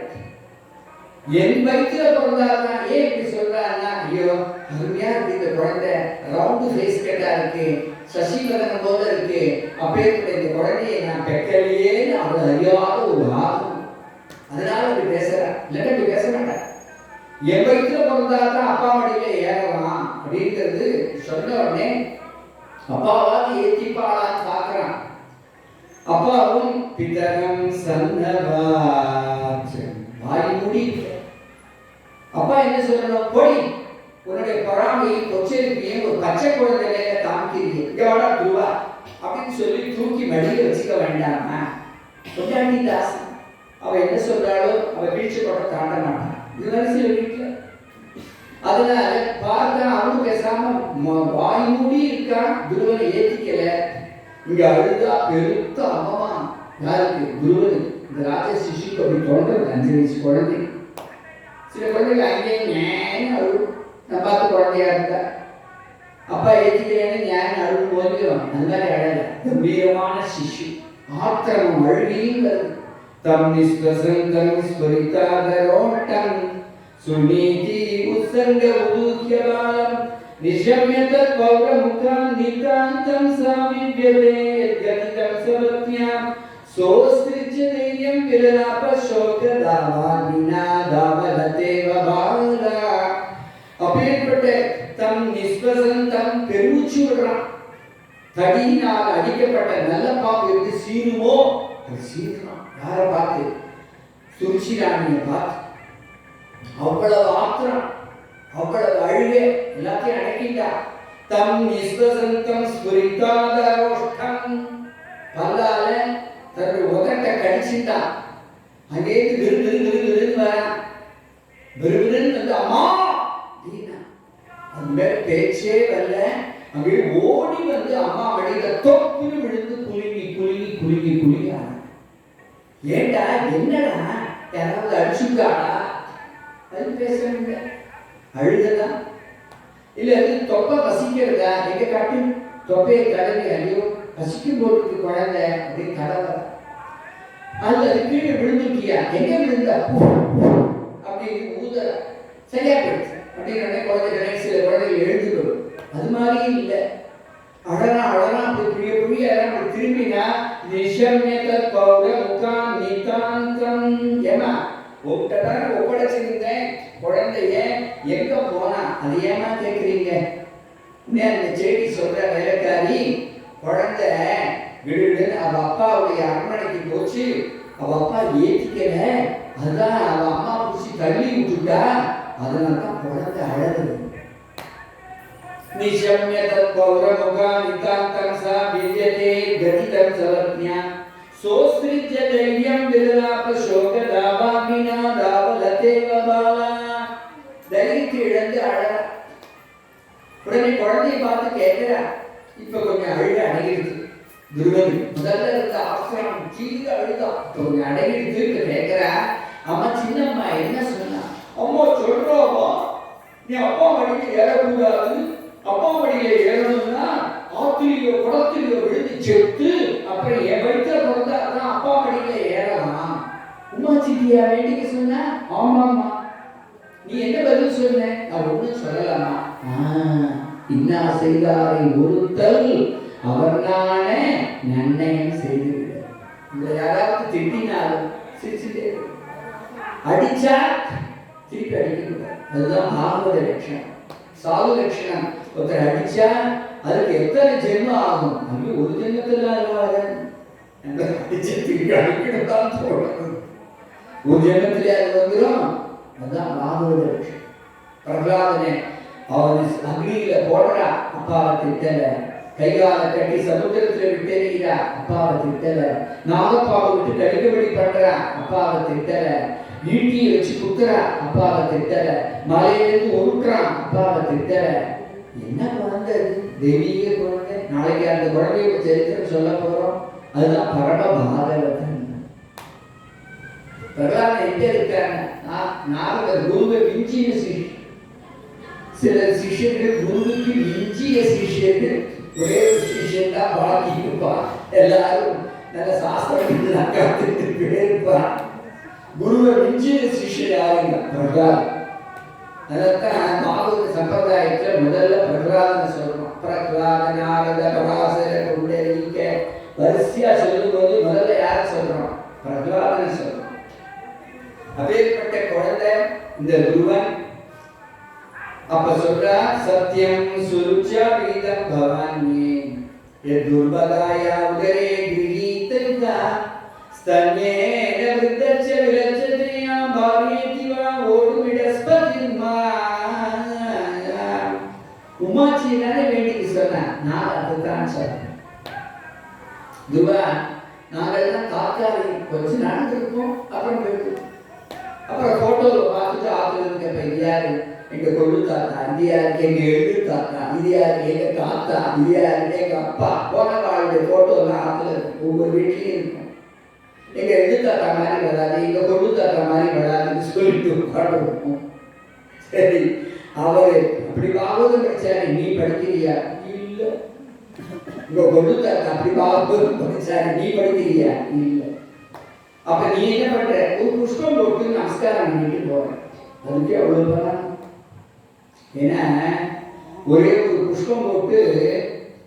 என் வயிற்றுல பிறந்தாதான். ஏன் இப்படி சொல்றாருன்னா, ஐயோ அருமையா இருக்கு இந்த குழந்தை, ரவுண்டு ஃபேஸ் கட்டா இருக்கு, சசிவதனம் போல இருக்கு, அப்பேற்பட்ட இந்த குழந்தையை நான் பெக்கலையேன்னு அவள் அறியாத ஒரு ஆகும். அதனால அப்படி பேசுறா. இல்லைன்னா இப்படி பேச மாட்டேன். என் வயிற்றுல பிறந்தாதான் அப்பா மடியில ஏறலாம் அப்படிங்கிறது சொன்ன உடனே அப்பாவாவது ஏத்திப்பாளான்னு பாக்குறான். அப்பாவும் பிதரம் சன்னவாச் வாய் மூடி. அப்பா என்ன சொல்லணும்? போடி, உன்னுடைய பொறாமையை கொச்சரிப்பையும் ஒரு பச்சை குழந்தை மேல காமிக்கிறீங்க. இங்க வாடா துருவா, அப்படின்னு சொல்லி தூக்கி மடியில் வச்சுக்க வேண்டாமா? பொண்டாட்டி தாஸ் அவ என்ன சொல்றாளோ அவ வீழ்ச்சி போட தாண்ட மாட்டான். இது மாதிரி சில வீட்டுல அதனால பார்த்தா அவனு பேசாம வாய் மூடி இருக்கான். துருவனை ஏத்திக்கல. இங்க அழுதா பெருத்த அவமானம் யாருக்கு? துருவனுக்கு. இந்த ராஜ சிஷுக்கு அப்படி தோன்றது 5 வயசு குழந்தை. சில குழந்தைங்க அங்கேயே அழுவும். நான் பார்த்து குழந்தையா இருந்தா அப்பா ஏத்திக்கிறேன்னு ஞான அழுவும் போது நல்லா அழல. கம்பீரமான சிஷு ஆத்திரமும் அழுகையும் வருது. தம் நிஸ்வசந்தம் ஸ்வரிதாதரோட்டம் சுனீதி உத்சங்க உதுக்யபாலம் நிஷம்யத பௌரமுகம் நிதாந்தம் சாமிவ்யதே கணிதம் சவத்யாம் சோஸ்திரிச்ச தைரியம் விலலாப சோக தாவானினா தாவலதேவ பாலா. அப்பேற்பட்ட தம் நிஸ்வசந்தம் பெருமூச்சு விடுறான். தடியினால் அடிக்கப்பட்ட நல்ல பாம்பு எப்படி சீனுமோ அது சீனுறான். யாரை பார்த்து? சுருச்சிராணியை பார்த்து. அவ்வளவு ஆத்திரம், அவ்வளவு அழுகை, எல்லாத்தையும் அடக்கிட்டா. தம் நிஸ்வசந்தம் ஸ்புரிதாதரோஷ்டம் பல்லால தன்னுடைய உதட்டை கடிச்சுட்டான். அங்கேயிருந்து விருது வரான். விருதுன்னு வந்து அம்மா அப்படின்னா அது மேல பேச்சே வரல. அங்கே ஓடி வந்து அம்மா மடியில தொப்புன்னு விழுந்து குலுங்கி குலுங்கி குலுங்கி குலுங்கி ஆன. ஏண்டா என்னடா யாராவது அடிச்சுட்டாடா? அது பேசுறீங்க அழுததா இல்ல அது தொப்பை பசிக்கிறதா? எங்க காட்டு தொப்பையை கடலை. ஐயோ பசிக்கும் போட்டு குழந்தை அப்படின்னு கடலை. அது கீழே விழுந்துட்டியா? எங்க விழுந்தா? அப்படின்னு ஊதற. சரியா போயிடுச்சு அப்படின்னு குழந்தை சில குழந்தைகள் எழுந்துக்கணும். அது மாதிரியும் இல்லை. அழகா அப்படி புரிய புரிய அப்படி திரும்பினா நிஷம்யத பௌரமுகம் நிதாந்தம். ஏமா உங்கள்கிட்ட ஒப்படைச்சிருந்தேன் குழந்தைய எங்க போனா? அது ஏமா கேட்குறீங்க? அந்த செய்தி சொல்ற வேலைக்காரி குழந்தை விடுவிடுன்னு அவ அப்பாவுடைய அரண்மனைக்கு போச்சு. அவ அப்பா ஏத்திக்கல. அதுதான் அவ அம்மா பிடிச்சி தள்ளி விட்டுட்டா. அதனாலதான் குழந்தை அழகுது. நிஷம்யத பௌரமுகம் நிதாந்தம் சா வித்யதே கணிதம் சவத்யா சோஸ்திரிச்ச தைரியம் விலலாப சோக தாவாகினா தாவலதேவ பாலா. தைரியத்தை இழந்து அழகா. உடனே குழந்தையை பார்த்து கேட்கிறா. இப்ப கொஞ்சம் அழுக அடங்கிடுது. துருவன் முதல்ல இருந்த ஆசிரம் கீழே அழுதா. இப்ப கொஞ்சம் அடங்கிடுது. இப்ப கேட்கிறா அம்மா சின்னம்மா என்ன சொன்னா? அம்மா சொல்றாமா நீ அப்பா மடியில் ஏறக்கூடாது. அப்பா மடியில் ஏறணும்னா ஆத்திரியோ குளத்திரியோ விழுந்து செத்து அப்புறம் என் வயிற்ற பிறந்தா தான் அப்பா மடியில ஏறலாம். உமா சித்தியா வேண்டிக்க சொன்ன? ஆமாம்மா. நீ என்ன பதில் சொன்ன? நான் ஒன்றும் சொல்லலாமா? இன்னா செய்தாரை ஒருத்தல் அவர்னான நன்னயம் செய்துவிட. இந்த யாராவது திட்டினாலும் சிரிச்சுட்டே அடிச்சா திருப்பி அடிக்கக்கூடாது. அதுதான் ஆகுத லட்சணம். சாது லட்சணம். ஒருத்தர் அடிச்சா அதுக்கு எத்தனை ஜென்மம் ஆகும்? அது ஒரு ஜென்மத்தில் அடிச்சு திருப்பி அடிக்கணும் சொல்றது. ஒரு ஜென்மத்திலே அது வந்துடும். அதுதான் ஆகுத லட்சணம். பிரகலாதனே அவன் அக்னியில போடுறா. அப்பாவை திட்டல. கைகால கட்டி சமுத்திரத்துல விட்டெறிகிறா. அப்பாவை திட்டல. நாகப்பாவை விட்டு கடிக்கபடி பண்றா. அப்பாவை திட்டல. நீட்டியை வச்சு குத்துறா. அப்பாவை திட்டல. மலையிலிருந்து உருட்டுறான். அப்பாவை திட்டல. என்ன குழந்தை? தெய்வீக குழந்தை. நாளைக்கு அந்த குழந்தைய சரித்திரம் சொல்ல போறோம். அதுதான் பரம பாகவதன். பிரகலாதன் எங்க இருக்காங்க? நாரதர் குருவை மிஞ்சிய சிஷ்யன். சில சிஷ்யர்கள் குருவுக்கு மிஞ்சிய சிஷ்யர்கள். ஒரே ஒரு சிஷ்யன் தான் பாக்கி இருப்பான். எல்லாரும் நல்ல சாஸ்திரம் காத்துட்டு இருப்பான். குருவை மிஞ்சிய சிஷ்யர் யாருங்க? பிரகலாத். அதைத்தான் பாகவத சம்பிரதாயத்துல முதல்ல பிரகலாதனை சொல்றோம். பிரகலாத நாரத பராசர குண்டலிக வரிசையா சொல்லும் போது முதல்ல யார சொல்றோம்? பிரகலாதனை சொல்றோம். அப்பேற்பட்ட குழந்தை இந்த குருவன். அப்ப சொல்றா சத்தியம் சுருச்சா வீதம் பவானி யதுர்பலாயா உதரே கிரீதா ஸ்தன்யேன விருத்தச்ச விரச்சத்ரியா பாரியதிவா ஓடுமிடஸ்பதிமா. உமாச்சினாலே வேண்டிக்கு சொன்னேன். நான் அதுதான் சொன்னேன். துவா நாங்கள்லாம் காக்காரி கொஞ்சம் நடந்துருக்கோம், அப்புறம் போயிட்டு அப்புறம் ஃபோட்டோவில் பார்த்துட்டு ஆற்றுல இருக்க இது யாரு எங்க கொள்ளு தாத்தா, இது யாருக்கு எங்க எழுது தாத்தா, இது யாருக்கு எங்க தாத்தா, இது யாருக்கு எங்க அப்பா, போன காலத்துடைய ஃபோட்டோ எல்லாம் ஆற்றுல இருக்கும், ஒவ்வொரு வீட்லையும் இருக்கும். எங்க எழுது தாத்தா மாதிரி வராது, எங்க கொள்ளு தாத்தா மாதிரி வராதுன்னு சொல்லிட்டு உட்காந்துருக்கும். சரி, அவரு அப்படி பாவதும் படிச்சாரு, நீ படிக்கிறியா? இல்ல. உங்க கொள்ளு தாத்தா அப்படி பாவதும் படிச்சாரு, நீ படிக்கிறியா? இல்ல. அப்ப நீ என்ன பண்ற? ஒரு புஷ்பம் போட்டு நமஸ்காரம் பண்ணிட்டு போற, அதுக்கே அவ்வளவு பலம். ஏன்னா ஒரே ஒரு புஷ்பம் போட்டு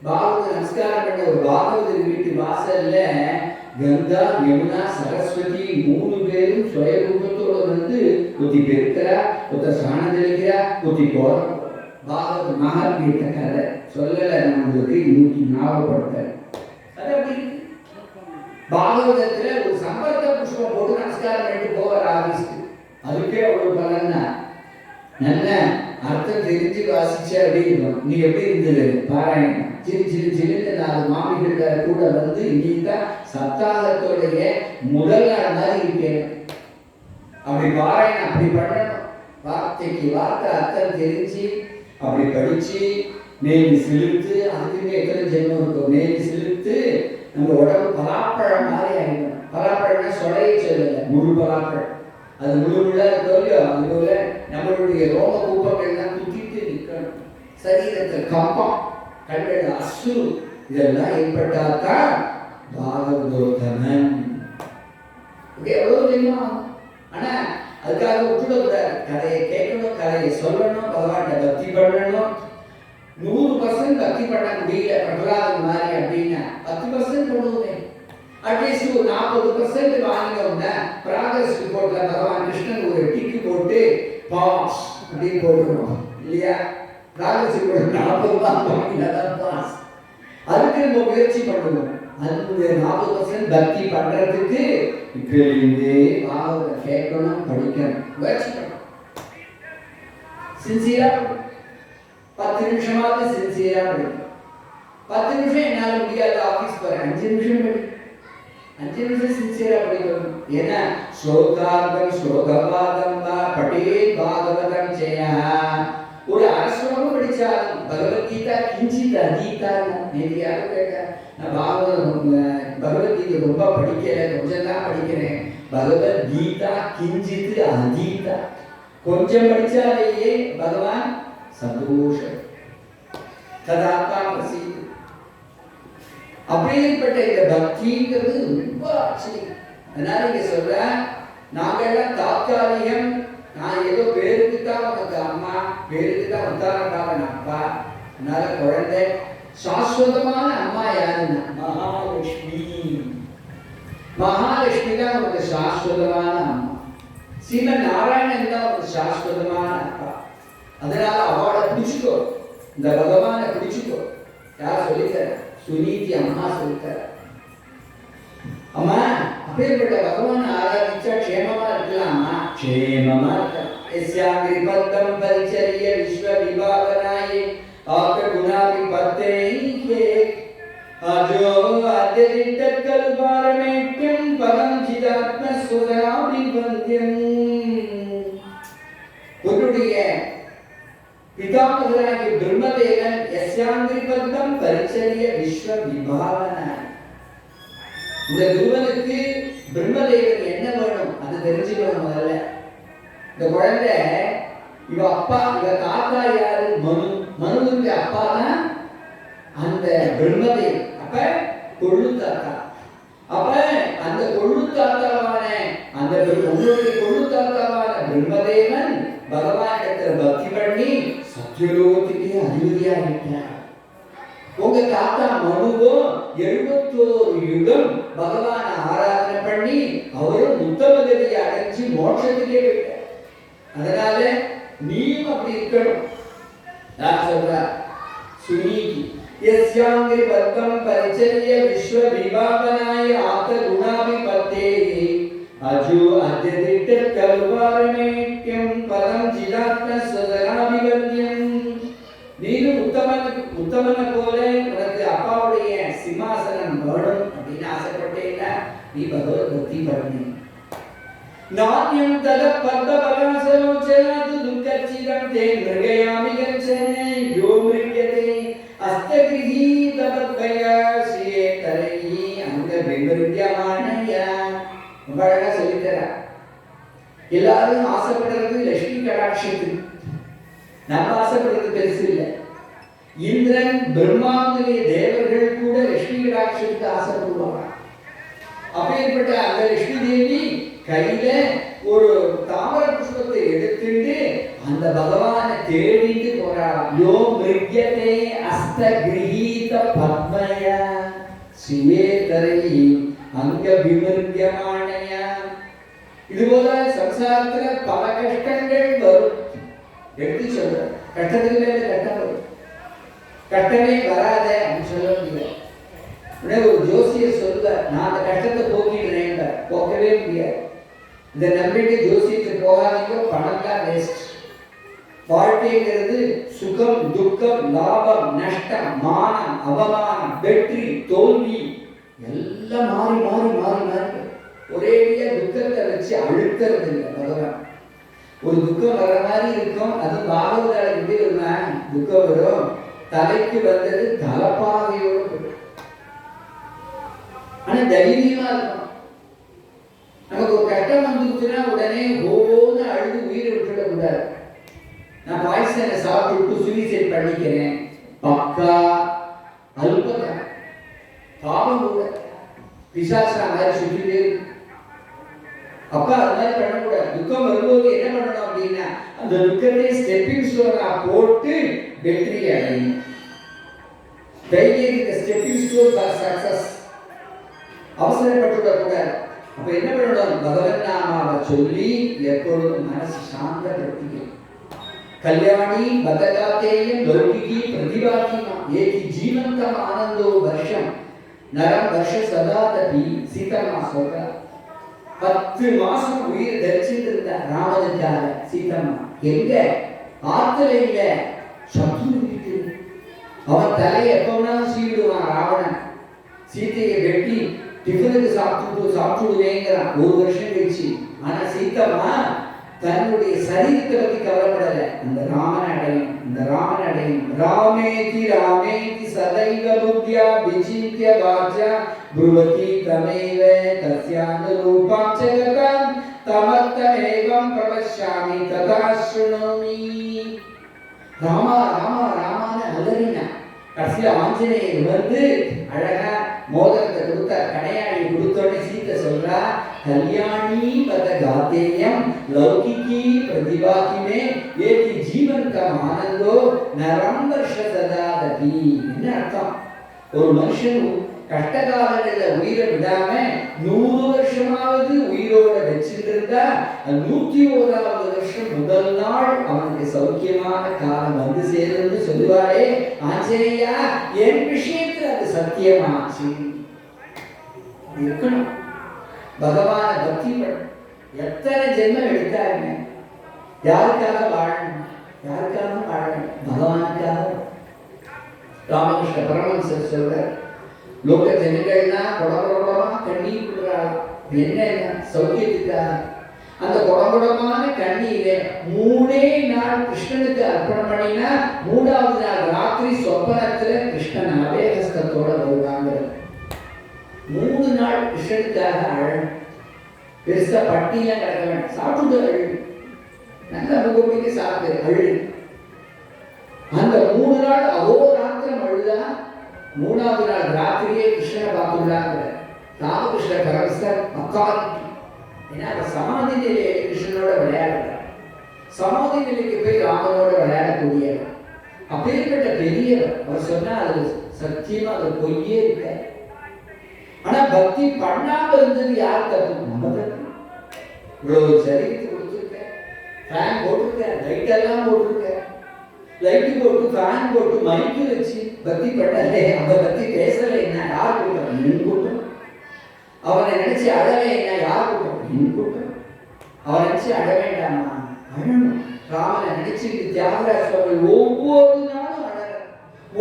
பாகவத நமஸ்காரம் பண்ண ஒரு பாகவதர் வீட்டு வாசல்ல கங்கா யமுனா சரஸ்வதி 3 பேரும் சுயரூபத்தோட வந்து ஒத்தி பெருக்கிறா, ஒத்த சாணம் தெளிக்கிறா, ஒத்தி போற. பாகவத மகாத்மீட்ட கதை சொல்லல, நம்மளுக்கு இன்னைக்கு ஞாபகப்படுத்த. அது அப்படி பாகவதத்துல ஒரு சம்பர்க்க புஷ்பம் போட்டு நமஸ்காரம் பண்ணிட்டு போவார் ஆபீஸ்க்கு, அதுக்கே அவ்வளவு பலன்னா. நல்ல அர்த்தம் தெரிஞ்சு வாசிச்சு அப்படி இருக்கும். நீ எப்படி இருந்தது பாராயணம்? சிறு சிறு சிறுன்னு 4 மாமிகள் கூட வந்து நீதான் சப்தாகத்தோடைய முதல் நாள் மாதிரி இருக்கேன். அப்படி பாராயணம் அப்படி பண்ணணும். வார்த்தைக்கு வார்த்தை அர்த்தம் தெரிஞ்சு அப்படி படிச்சு மேலி சிலுத்து, அதுக்குமே எத்தனை ஜென்மம் இருக்கும், மேலி சிலுத்து நம்ம உடம்பு பலாப்பழம் மாதிரி ஆகிடும். பலாப்பழம்னா சொலையை சொல்லல, முழு பலாப்பழம். அது முழு முள்ளா இருக்கோ, அதுபோல நம்மளுடைய ரோம கூப்பங்கள் தான் துக்கிட்டு நிற்கணும். சரீரத்தில் கம்பம், கண்கள் அசு, இதெல்லாம் ஏற்பட்டாதான் பாகவதோத்தமன். எவ்வளவு தெரியுமா? ஆனா அதுக்காக விட்டுடக்கூடாது. கதையை கேட்கணும், கதையை சொல்லணும், பகவான்கிட்ட பக்தி பண்ணணும். 100% பக்தி பண்ண முடியல பிரகலாதன் மாதிரி அப்படின்னா 10% பண்ணுவோமே. அட்லீஸ்ட் ஒரு 40% வாங்கினோம்னா ப்ராக்ரஸ் ரிப்போர்ட்ல பகவான் கிருஷ்ணன் ஒரு டிக்கு போட்டு பாஸ் அப்படின்னு போட்டுருவோம் இல்லையா? ப்ராக்ரஸ் ரிப்போர்ட் 40 வாங்கினாதான் பாஸ். அதுக்கு நம்ம முயற்சி பண்ணுவோம். அந்த 40% பக்தி பண்றதுக்கு இப்படியே பாகவத கேட்கணும், படிக்கணும், முயற்சி பண்ணணும். சின்சியரா 10 நிமிஷமாவது சின்சியரா படிக்கணும். 10 நிமிஷம் என்னால முடியாது, ஆபீஸ் போறேன், 5 நிமிஷம் படி. 5 நிமிஷம் சின்சியரா படிக்கணும். ஏன்னா ஸ்லோகார்த்தம் ஸ்லோகபாதம் பட்டே பாகவதம் ஜெயா. ஒரு அரசுலகம் படிச்சாலும் பகவத்கீதா கிஞ்சித் அதீதா. நேற்று யாரும் கேட்டார், நான் பகவத்கீதை ரொம்ப படிக்கல, கொஞ்சம் தான் படிக்கிறேன். பகவத்கீதா கிஞ்சித் அதீதா. கொஞ்சம் படிச்சாலேயே பகவான் சந்தோஷம், ததாத்மா பிரசித்தி. அப்படிப்பட்ட இந்த பக்திங்கிறது ரொம்ப ஆச்சரியம். அதனால இங்க சொல்ற, நாங்கெல்லாம் தாத்காலிகம், நான் ஏதோ பேருக்கு தான் உனக்கு அம்மா, பேருக்கு தான் உத்தாரண்டாவன் அப்பா. அதனால குழந்தை சாஸ்வதமான அம்மா யாருன்னா மகாலட்சுமி. மகாலட்சுமி தான் உனக்கு சாஸ்வதமான அம்மா. ஸ்ரீமன் நாராயணன் தான் உனக்கு சாஸ்வதமான அப்பா. அதனால அவளை பிடிச்சுக்கோ, இந்த பகவானை பிடிச்சுக்கோ. யார் சொல்லித்தர? சுனீதி அம்மா சொல்லித்தர. அம்மா அப்பேற்பட்ட பகவானை ஆராதிச்சா க்ஷேமமா இருக்கலாமா? க்ஷேமமா இருக்கலாம். எஸ்யாங்கிரி பத்தம் பரிச்சரிய விஸ்வ விபாவனாயே ஆக குணாபிபத்தையே அஜோ அத்யதிட்ட கல்பாரமேட்யம் பதம் ஜிதாத்ம சுதராபிபந்தியம். உன்னுடைய பிதாமகராகிய பிரம்மதேவன் யஸ்யாங்கிரி பத்தம் பரிச்சரிய விஸ்வ விபாவனாய். இந்த குருவனுக்கு பிரம்மதேவன் என்ன வேணும் அது தெரிஞ்சுக்கணும். முதல்ல இந்த குழந்தை, இவ அப்பா, இவ தாத்தா யாரு? மனு. மனுவுக்கு அப்பா தான் அந்த பிரம்மதேவன். அப்ப கொள்ளு தாத்தா. அப்ப அந்த கொள்ளு தாத்தாவான அந்த உங்களுடைய கொள்ளு தாத்தாவான பிரம்மதேவன் பகவானிடத்தில் பக்தி பண்ணி சத்யலோகத்துக்கே அதிபதியாகிட்டார். உங்க தாத்தா மனுவோ 71 யுகம் பகவான ஆராதனை பண்ணி அவரும் உத்தமகதியை அடைஞ்சு மோட்சத்துக்கே போயிட்டார். அதனால நீயும் அப்படி இருக்கணும். நான் சொல்றேன், சுனீதி யஸ்யாங்கிரி பத்தம் பரிச்சரிய விஸ்வ விபாவனாய ஆத்த குணாபிபத்தேஹி அஜு அத்யதிட்ட கல்வாரமேட்யம் பதம் ஜிதாத்ம சதராபிவத்யம். நீனும் உத்தமனை போல உனக்கு அப்பாவுடைய சிம்மாசனம் வேணும். அப்படின்னு ஆசைப்பட்டேன்னா நீ பகவத் பக்தி பண்ணு. நாட்யம் தத பத்மபலாசலோச்சனாது துக்கச்சிதம் தே மிருகயாமி கஞ்சனே யோ மிருக்யதே அஸ்தகிரீத பத்மயாசியே தரையி அங்க விமர்யமானயா. ரொம்ப அழகா சொல்லித்தரா. எல்லாரும் ஆசைப்படுறது லட்சுமி கடாட்சத்துக்கு, நம்ம ஆசைப்படுறது பெருசு இல்லை. இந்திரன் பிரம்மாவுடைய தேவர்கள் கூட லட்சுமி கடாட்சத்துக்கு ஆசைப்படுவாங்க. அப்பேற்பட்ட அந்த லட்சுமி தேவி கையில ஒரு தாமர புஷ்பத்தை எடுத்துட்டு அந்த பகவானை தேடிட்டு போறாள். யோ மிருக்யதே அஸ்த கிரஹீத பத்மயா ஸ்ரீயே தரையி அங்க விமர்யமானயா. இதுபோல சம்சாரத்துல பல கஷ்டங்கள் வரும். எடுத்து சொல்ற கஷ்டத்துக்கு மேல கஷ்டம் வரும். கஷ்டமே வராத அப்படின்னு சொல்ல முடியாது. உடனே ஒரு ஜோசியர் சொல்லுவார், நான் அந்த கஷ்டத்தை போக்கிடுறேன். போக்கவே முடியாது. இதை நம்பிட்டு ஜோசியத்துக்கு போகாதீங்க, பணம் தான் வேஸ்ட். வாழ்க்கைங்கிறது சுகம் துக்கம் லாபம் நஷ்டம் மானம் அவமானம் வெற்றி தோல்வி எல்லாம் மாறி மாறி மாறி மாறி ஒரேடியா துக்கத்தை வச்சு அழுக்கிறது இல்லை பகவான். ஒரு துக்கம் வர மாதிரி இருக்கும். அது பாகவதால எப்படி வருமா, துக்கம் வரும் தலைக்கு வந்தது தலப்பாகையோடு, ஆனா தைரியமா இருக்கும். நமக்கு ஒரு கஷ்டம் வந்துச்சுன்னா உடனே ஓன்னு அழுது உயிரை விட்டுடக்கூடாது. நான் பாய்சனை சாப்பிட்டு சூசைட் பண்ணிக்கிறேன், பக்கா அல்பதா பாவம் கூட பிசாசா மாதிரி சுற்றிட்டே. அப்பா அது மாதிரி பண்ணக்கூடாது. துக்கம் வரும்போது என்ன பண்ணணும் அப்படின்னா அந்த துக்கத்தை ஸ்டெப்பிங் ஸ்டோனா போட்டு வெற்றி அடையணும். தைரியத்துக்கு ஸ்டெப்பிங் ஸ்டோன் ஃபார் சக்சஸ். அவசரப்பட்டுவிடக்கூடாது. அப்ப என்ன பண்ணணும், பகவன் நாமாவை சொல்லி எப்பொழுதும் மனசு சாந்தப்படுத்திக்கணும். கல்யாணி பதகாத்தேயம் லௌகிகி பிரதிபாத்திமா ஏகி ஜீவந்தம் ஆனந்தோ வருஷம் நரம் வருஷ சதாதபி சீதமா சொல்ற. 10 மாசம் உயிர் தரிச்சிட்டு இருந்த ராமனுக்காக சீதம்மா எங்க ஆத்துல இல்ல, சத்ரு வீட்டு. அவன் தலையை எப்பவுனாலும் சீவிடுவான் ராவணன். சீத்தையை வெட்டி டிஃபனுக்கு சாப்பிட்டுடுவேங்கிறான் 1 வருஷம் கழிச்சு. ஆனா சீதம்மா தன்னுடைய சரீரத்தை பத்தி கவலைப்படல. இந்த ராமன் அடையும், இந்த ராமன் அடையும். ராமேதி ராமேதி சதைவ புத்யா விசித்ய வாச்சா ப்ருவதி தமேவ தஸ்யானுரூபம் ஜகதம் தமத்தமேவம் பிரபஷ்யாமி ததா ஸ்ருணோமி. ராமா ராமா ராமான்னு அலறினா. கடைசியில ஆஞ்சநேயர் வந்து அழகா மோதிரத்தை கொடுத்த கடையாளி கொடுத்தோடனே சீத்தை சொல்றா, கல்யாணி பத காத்தேயம் லௌகிகி பிரதிபாகிமே ஏகி ஜீவந்தம் ஆனந்தோ நரம் வருஷ சதாதபி. என்ன அர்த்தம், ஒரு மனுஷன் கஷ்ட காலங்கள்ல உயிரை விடாம 100 வருஷமாவது உயிரோட வச்சுட்டு இருந்தா 101வது வருஷம் முதல் நாள் அவனுக்கு சௌக்கியமான காலம் வந்து சேரும்னு சொல்லுவாரே ஆஞ்சநேயா. என் விஷயத்துல அது சத்தியமாச்சு. இருக்கணும் பகவான பக்தி பண்ண. எத்தனை ஜென்மம் எடுத்தாருங்க, யாருக்காக வாழணும், யாருக்காக வாழணும், பகவானுக்காக. ராமகிருஷ்ண பரமஹம்சர் சொல்றார், லோக ஜனங்கள்லாம் குடகுடமா கண்ணீர் விடுறாங்க. என்ன சௌக்கியத்துக்காக. அந்த குடகுடமான கண்ணீரை 3 நாள் கிருஷ்ணனுக்கு அர்ப்பணம் பண்ணினா 3வது நாள் ராத்திரி சொப்பனத்துல கிருஷ்ணன் அபயஹஸ்தத்தோட வருவாங்க. 3 நாள் கிருஷ்ணனுக்காக அழகு. பெருசா பட்டியெல்லாம் கிடக்க வேண்டாம், சாப்பிட்டு அழு, நல்ல முகப்பிக்கு சாப்பிட்டு அழு. அந்த 3 நாள் அகோராத்திரம் அழுதா 3வது நாள் ராத்திரியே கிருஷ்ணனை பார்த்துள்ளாங்க. ராமகிருஷ்ண பரமஹம்சர் அத்தாரிட்டி. ஏன்னா சமாதி நிலையை கிருஷ்ணனோட விளையாடுறார், சமாதி நிலைக்கு போய் ராமனோட விளையாடக்கூடியவர். அப்பேற்பட்ட பெரியவர். அவர் சொன்னா அது சத்தியமா அது பொய்யே இருக்க. ஆனா பக்தி பண்ணாம இருந்தது யார் தப்பு, நம்ம தப்பு. இவ்வளவு சரீரத்தை கொடுத்துருக்க, ஃபேன் போட்டிருக்க, லைட் எல்லாம் போட்டிருக்க, லைட்டு போட்டு ஃபேன் போட்டு மைக்கு வச்சு பக்தி பண்ணலே, அந்த பக்தி பேசலைன்னா யார் கூட்டம், என் கூட்டம். அவனை நினைச்சு அழலைன்னா யார் கூட்டம், என் கூட்டம். அவனை நினைச்சு அழ வேண்டாமா, அழணும். ராமனை நினைச்சு தியாகராஜ சுவாமி ஒவ்வொரு நாளும் அழற.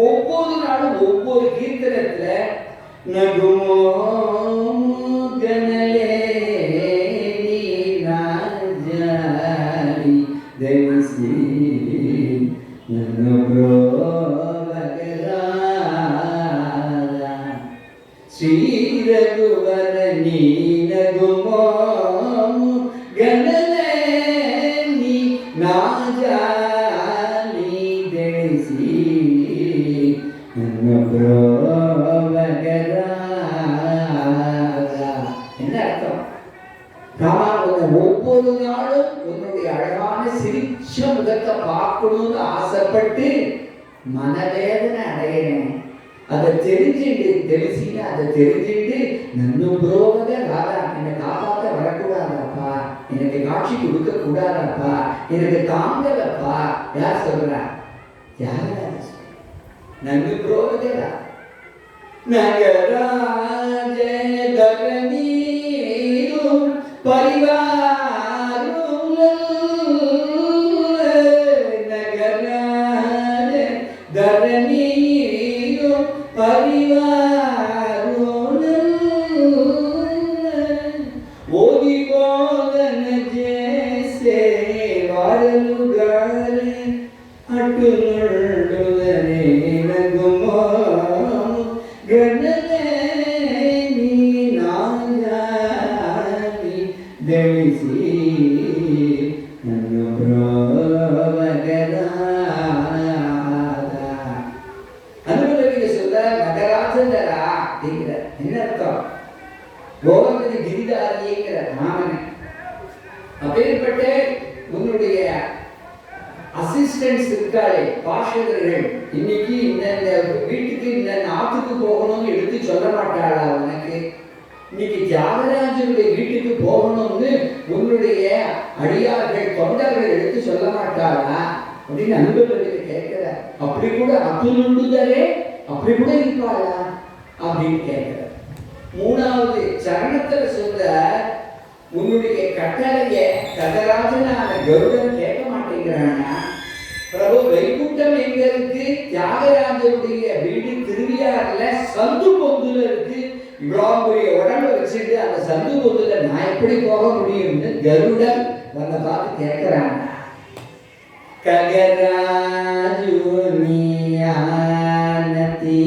ஒவ்வொரு நாளும் ஒவ்வொரு கீர்த்தனத்துல ನಗುಮೋ ಗನಲೆ ನೀನಾಜಾರಿ ದಯಸಿ ನನ್ನ ಬ್ರೋವಗರಾದ ಶ್ರೀ ರಘುವರ ನೀ ನಗುಮೋ ಗನಲೆ ನೀನಾಜಾರಿ ದಯಸಿ ನನ್ನ என்ன அர்த்தம்? ஒவ்வொரு நாளும் உன்னுடைய அழகான சிரிச்ச முகத்தை பார்க்கணும்னு ஆசைப்பட்டு மனவேதனை அடையணும். அதை தெரிஞ்சுட்டு அதை தெரிஞ்சுட்டு நன்னும் புரோகத ராதா என்னை காப்பாற்ற வரக்கூடாதாப்பா, எனக்கு காட்சி கொடுக்க கூடாதாப்பா, எனக்கு தாங்கலப்பா. யார் சொல்றா? யாரா? நன்கு புரோகதா நகராஜ தரணீரும் பரிவாரும் நகராஜ தரணீரும் பரிவாரும் ஓதி போதன ஜேசே வாரலுகாரே அட்டுநுள்ளுதனே நகுமோ ಗಣನೆ ನೀನಾಜಾರಿ ದಳಿಸಿ ನನ್ನ புரோவகராத. அனுபவிக்க சொல்ல மகராஜரா அப்படிங்கிற என்ன அர்த்தம்? கோவர்தன கிரிதாரிங்கிற மாமன். அப்பேற்பட்ட உன்னுடைய அசிஸ்டன்ஸ் இருக்காளே பாஷகர்கள், இன்னைக்கு இந்த வீட்டுக்கு இந்த நாட்டுக்கு போகணும்னு எடுத்து சொல்ல மாட்டாளா உனக்கு? இன்னைக்கு தியாகராஜனுடைய வீட்டுக்கு போகணும்னு உன்னுடைய அடியார்கள் தொண்டர்கள் எடுத்து சொல்ல மாட்டாளா அப்படின்னு அனுபவத்தில் கேட்கிற. அப்படி கூட அத்துணுண்டுதரே அப்படி கூட இருப்பாளா அப்படின்னு கேட்கிற. மூணாவது சரணத்துல சொல்ற உன்னுடைய கட்டளைய கதராஜனான கருடன் கேட்க மாட்டேங்கிறானா? பிரபு வைகுண்டம் எங்க இருக்கு? தியாகராஜருடைய வீடு திருவிழாறுல சந்து பொந்துல இருக்கு. இவ்வளவு பெரிய உடம்பு வச்சுட்டு அந்த சந்து பொந்துல நான் எப்படி போக முடியும்னு கருடன் வந்து பார்த்து கேட்கிறாங்க. ககராஜு நீயானதி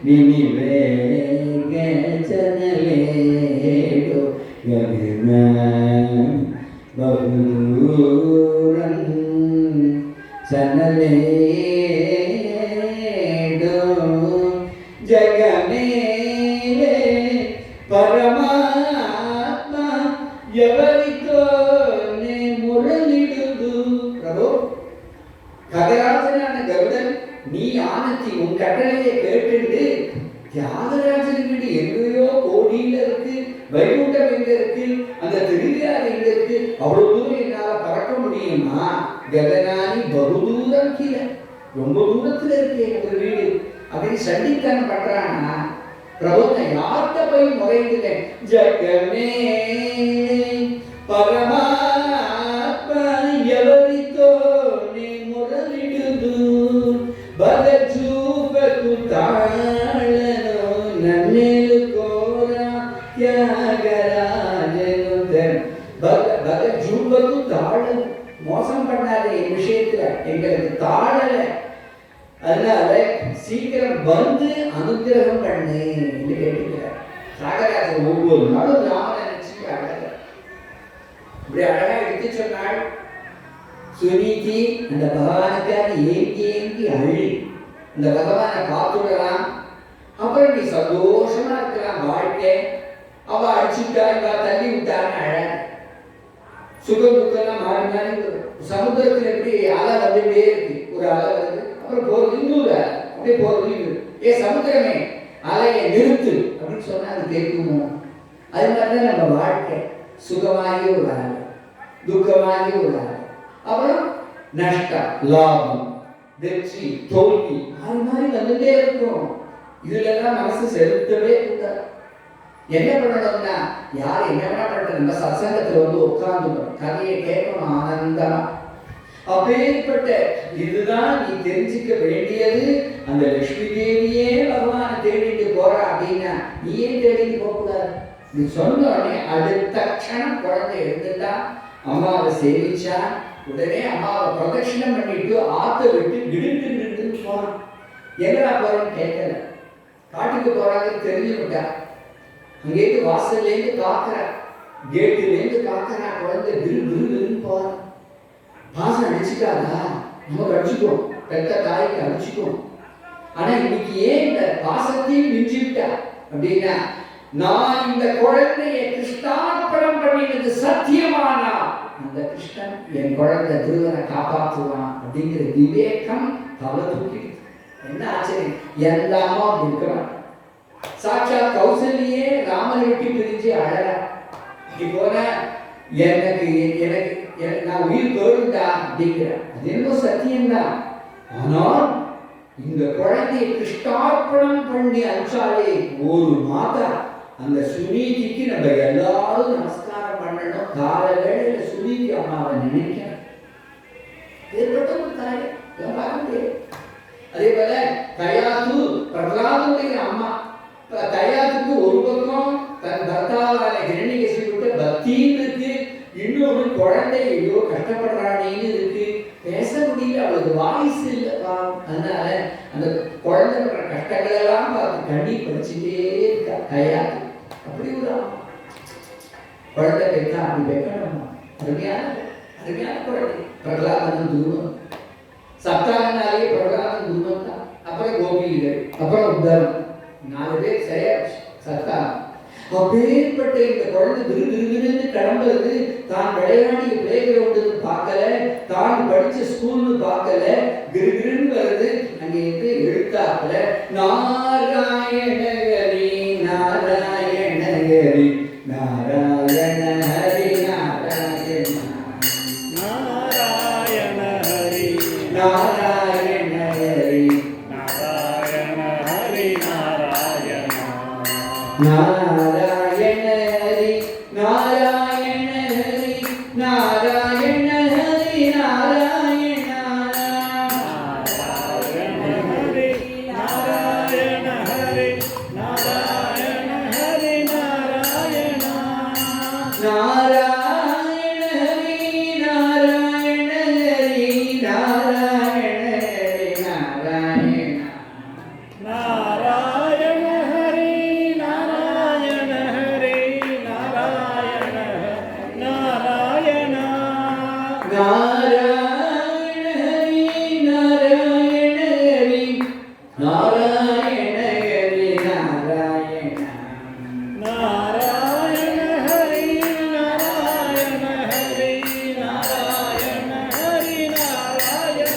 நிமிவேக சனலேடோ ககனம் பகுதூரம் சனலேடோ ஜகமேலே பரமாத்மா எவரித்தோனே முரளிடுது. பிரபு ககராஜனான கருடன் நீ ஆனத்தி உன் கட்டளையை கேட்டு தியாகராஜன் வீடு எங்கேயோ கோடியில இருக்கு, வைகுண்டம் எங்க இருக்கு, அந்த திருவிழாறு எங்க இருக்கு, அவ்வளவு தூரம் என்னால பறக்க முடியுமா? ககனானி பகுதூரம் கீழே ரொம்ப தூரத்துல இருக்கு ஒரு வீடு அப்படின்னு சண்டித்தனம் பண்றானா? பிரபு நான் யார்கிட்ட போய் முறையிடுறேன்? ஜகமே பரமாத்மா எவரித்தோ நீ முரளிடுது பகஜூபகு தாளனோ நன்னேலு கோரா தியாகராஜனு பகஜூபகு தாளன் மோசம் பண்ணாத என் விஷயத்துல எங்களுக்கு தாழல, அதனால சீக்கிரம் வந்து அனுகிரகம் பண்ணு என்று கேட்டுக்கிறார். தியாகராஜன் ஒவ்வொரு நாளும் ராமனை நினைச்சு அழக இப்படி அழகா எடுத்து சொன்னாள். சுனீதி அந்த பகவானுக்காக ஏங்கி ஏங்கி அழி அந்த பகவானை பார்த்துடலாம், அப்புறம் நீ சந்தோஷமா இருக்கலாம் வாழ்க்கை. அவ அடிச்சுட்டா இவ தள்ளி விட்டான்னு அழ. சுகம் துக்கெல்லாம் மாறி மாறி சமுத்திரத்தில் எப்படி அலை வந்துட்டே இருக்கு, ஒரு அலை வருது அப்புறம் போறது இன்னொரு அலை, அப்படியே போறது இன்னொரு. ஏ சமுத்திரமே அலையை நிறுத்து அப்படின்னு சொன்னா அது கேட்குமோ? அது மாதிரிதான் நம்ம வாழ்க்கை. சுகமாகி ஒரு அலை, துக்கமாகி ஒரு அலை, அப்புறம் நஷ்டம் லாபம் வெற்றி தோல்வி அது மாதிரி வந்துட்டே இருக்கும். இதுல எல்லாம் மனசு செலுத்தவே கூடாது. என்ன பண்ணணும்னா யார் என்ன பண்ண நம்ம சத்சங்கத்துல வந்து உட்கார்ந்துக்கணும், கதையை கேட்கணும் ஆனந்தமா. அப்பேற்பட்ட இதுதான் நீ தெரிஞ்சுக்க வேண்டியது. அந்த லட்சுமி தேவியே பகவான தேடிட்டு போறா அப்படின்னா நீ ஏன் தேடிட்டு போக கூடாது? நீ சொன்ன உடனே அடுத்த க்ஷணம் குழந்தை எழுந்துட்டா, அம்மாவை சேவிச்சா, உடனே அம்மாவை பிரதட்சணம் பண்ணிட்டு ஆத்த விட்டு கிடுன்னு போறான். எங்கடா போறேன்னு கேட்கல, காட்டுக்கு போறாங்கன்னு தெரிஞ்சு விட்டா. அங்கேருந்து வாசல்லேருந்து காக்குறா, கேட்டுலேருந்து காக்குறா. குழந்தை விருன்னு போறான். பாசம் அடிச்சுக்காதா? நமக்கு அடிச்சுக்கும், பெத்த தாய்க்கு அடிச்சுக்கும். ஆனா இன்னைக்கு ஏன் இந்த பாசத்தையும் மிஞ்சிவிட்டா அப்படின்னா, நான் இந்த குழந்தைய கிருஷ்ணார்ப்பணம் பண்ணினது சத்தியமானா அந்த கிருஷ்ணன் என் குழந்தை திருவனை காப்பாற்றுவான் அப்படிங்கிற விவேகம் தலை தூக்கிடுது. என்ன ஆச்சரியம்! எல்லாமா இருக்கிறான். சாட்சாத் கௌசல்யே ராமனை விட்டு பிரிஞ்சு அழற. இப்போ எனக்கு எனக்கு நான் உயிர் போயிருந்தா அப்படிங்கிற அது என்ன சத்தியம்தான். ஆனால் இந்த குழந்தையை கிருஷ்ணார்ப்பணம் பண்ணி அனுப்பிச்சாலே ஒரு மாதா அந்த சுனீதிக்கு நம்ம எல்லாரும் நமஸ்காரம் பண்ணணும். கால வேளையில சுனீதி அம்மாவை நினைக்கணும். ஏற்பட்ட ஒரு தாய் அதே போல தயாத்து பிரகலாதனுடைய அம்மா. தயாத்துக்கு ஒரு பக்கம் தன் பர்த்தாவான ஹிரண்யகசிபுட்ட பக்தின்னு இருக்கு, இன்னொரு குழந்தை ஐயோ கஷ்டப்படுறானேன்னு இருக்கு. பேச முடியல, அவளுக்கு வாய்ஸ் இல்லப்பா. அதனால அந்த குழந்தை படுற கஷ்டங்கள் எல்லாம் பார்த்து கண்ணீர் படிச்சுட்டே இருக்கா தயாத்து. அப்படி ஒரு குழந்தை பெற்றா அப்படி வைக்கணும். அருமையான அருமையான குழந்தை. பிரகலாதன் துருவம் சப்தாகனாலே பிரகலாதன் துருவம் தான். அப்புறம் கோபிகள், அப்புறம் உத்தரம், 4 பேர் சரியாச்சு சத்தா. அப்பேற்பட்ட இந்த குழந்தை விருது கிளம்புறது. தான் விளையாடி பிளே கிரவுண்டுன்னு பார்க்கல, தான் படிச்ச ஸ்கூல்னு பார்க்கல, கிருன்னு வருது. அங்கே இருந்து எழுத்தாப்புல நாராயண ஹரி நாராயண ஹரி நாராயண ஹரி நாராயண நாராயண ஹரி நாராயண ஹரி நாராயண ஹரி நாராயண நாராயண ஹரி நாராயண ஹரி நாராயண ஹரி நாராயண நாராயண ஹரி நாராயண ஹரி நாராயண நாராயண ஹரி நாராயண ஹரி நாராயண ஹரி நாராயண நாராயண ஹரி நாராயண ஹரி நாராயண நாராயண நாராயண ஹரி நாராயண ஹரி நாராயண ஹரி நாராயண நாராயண ஹரி நாராயண ஹரி நாராயண ஹரி நாராயண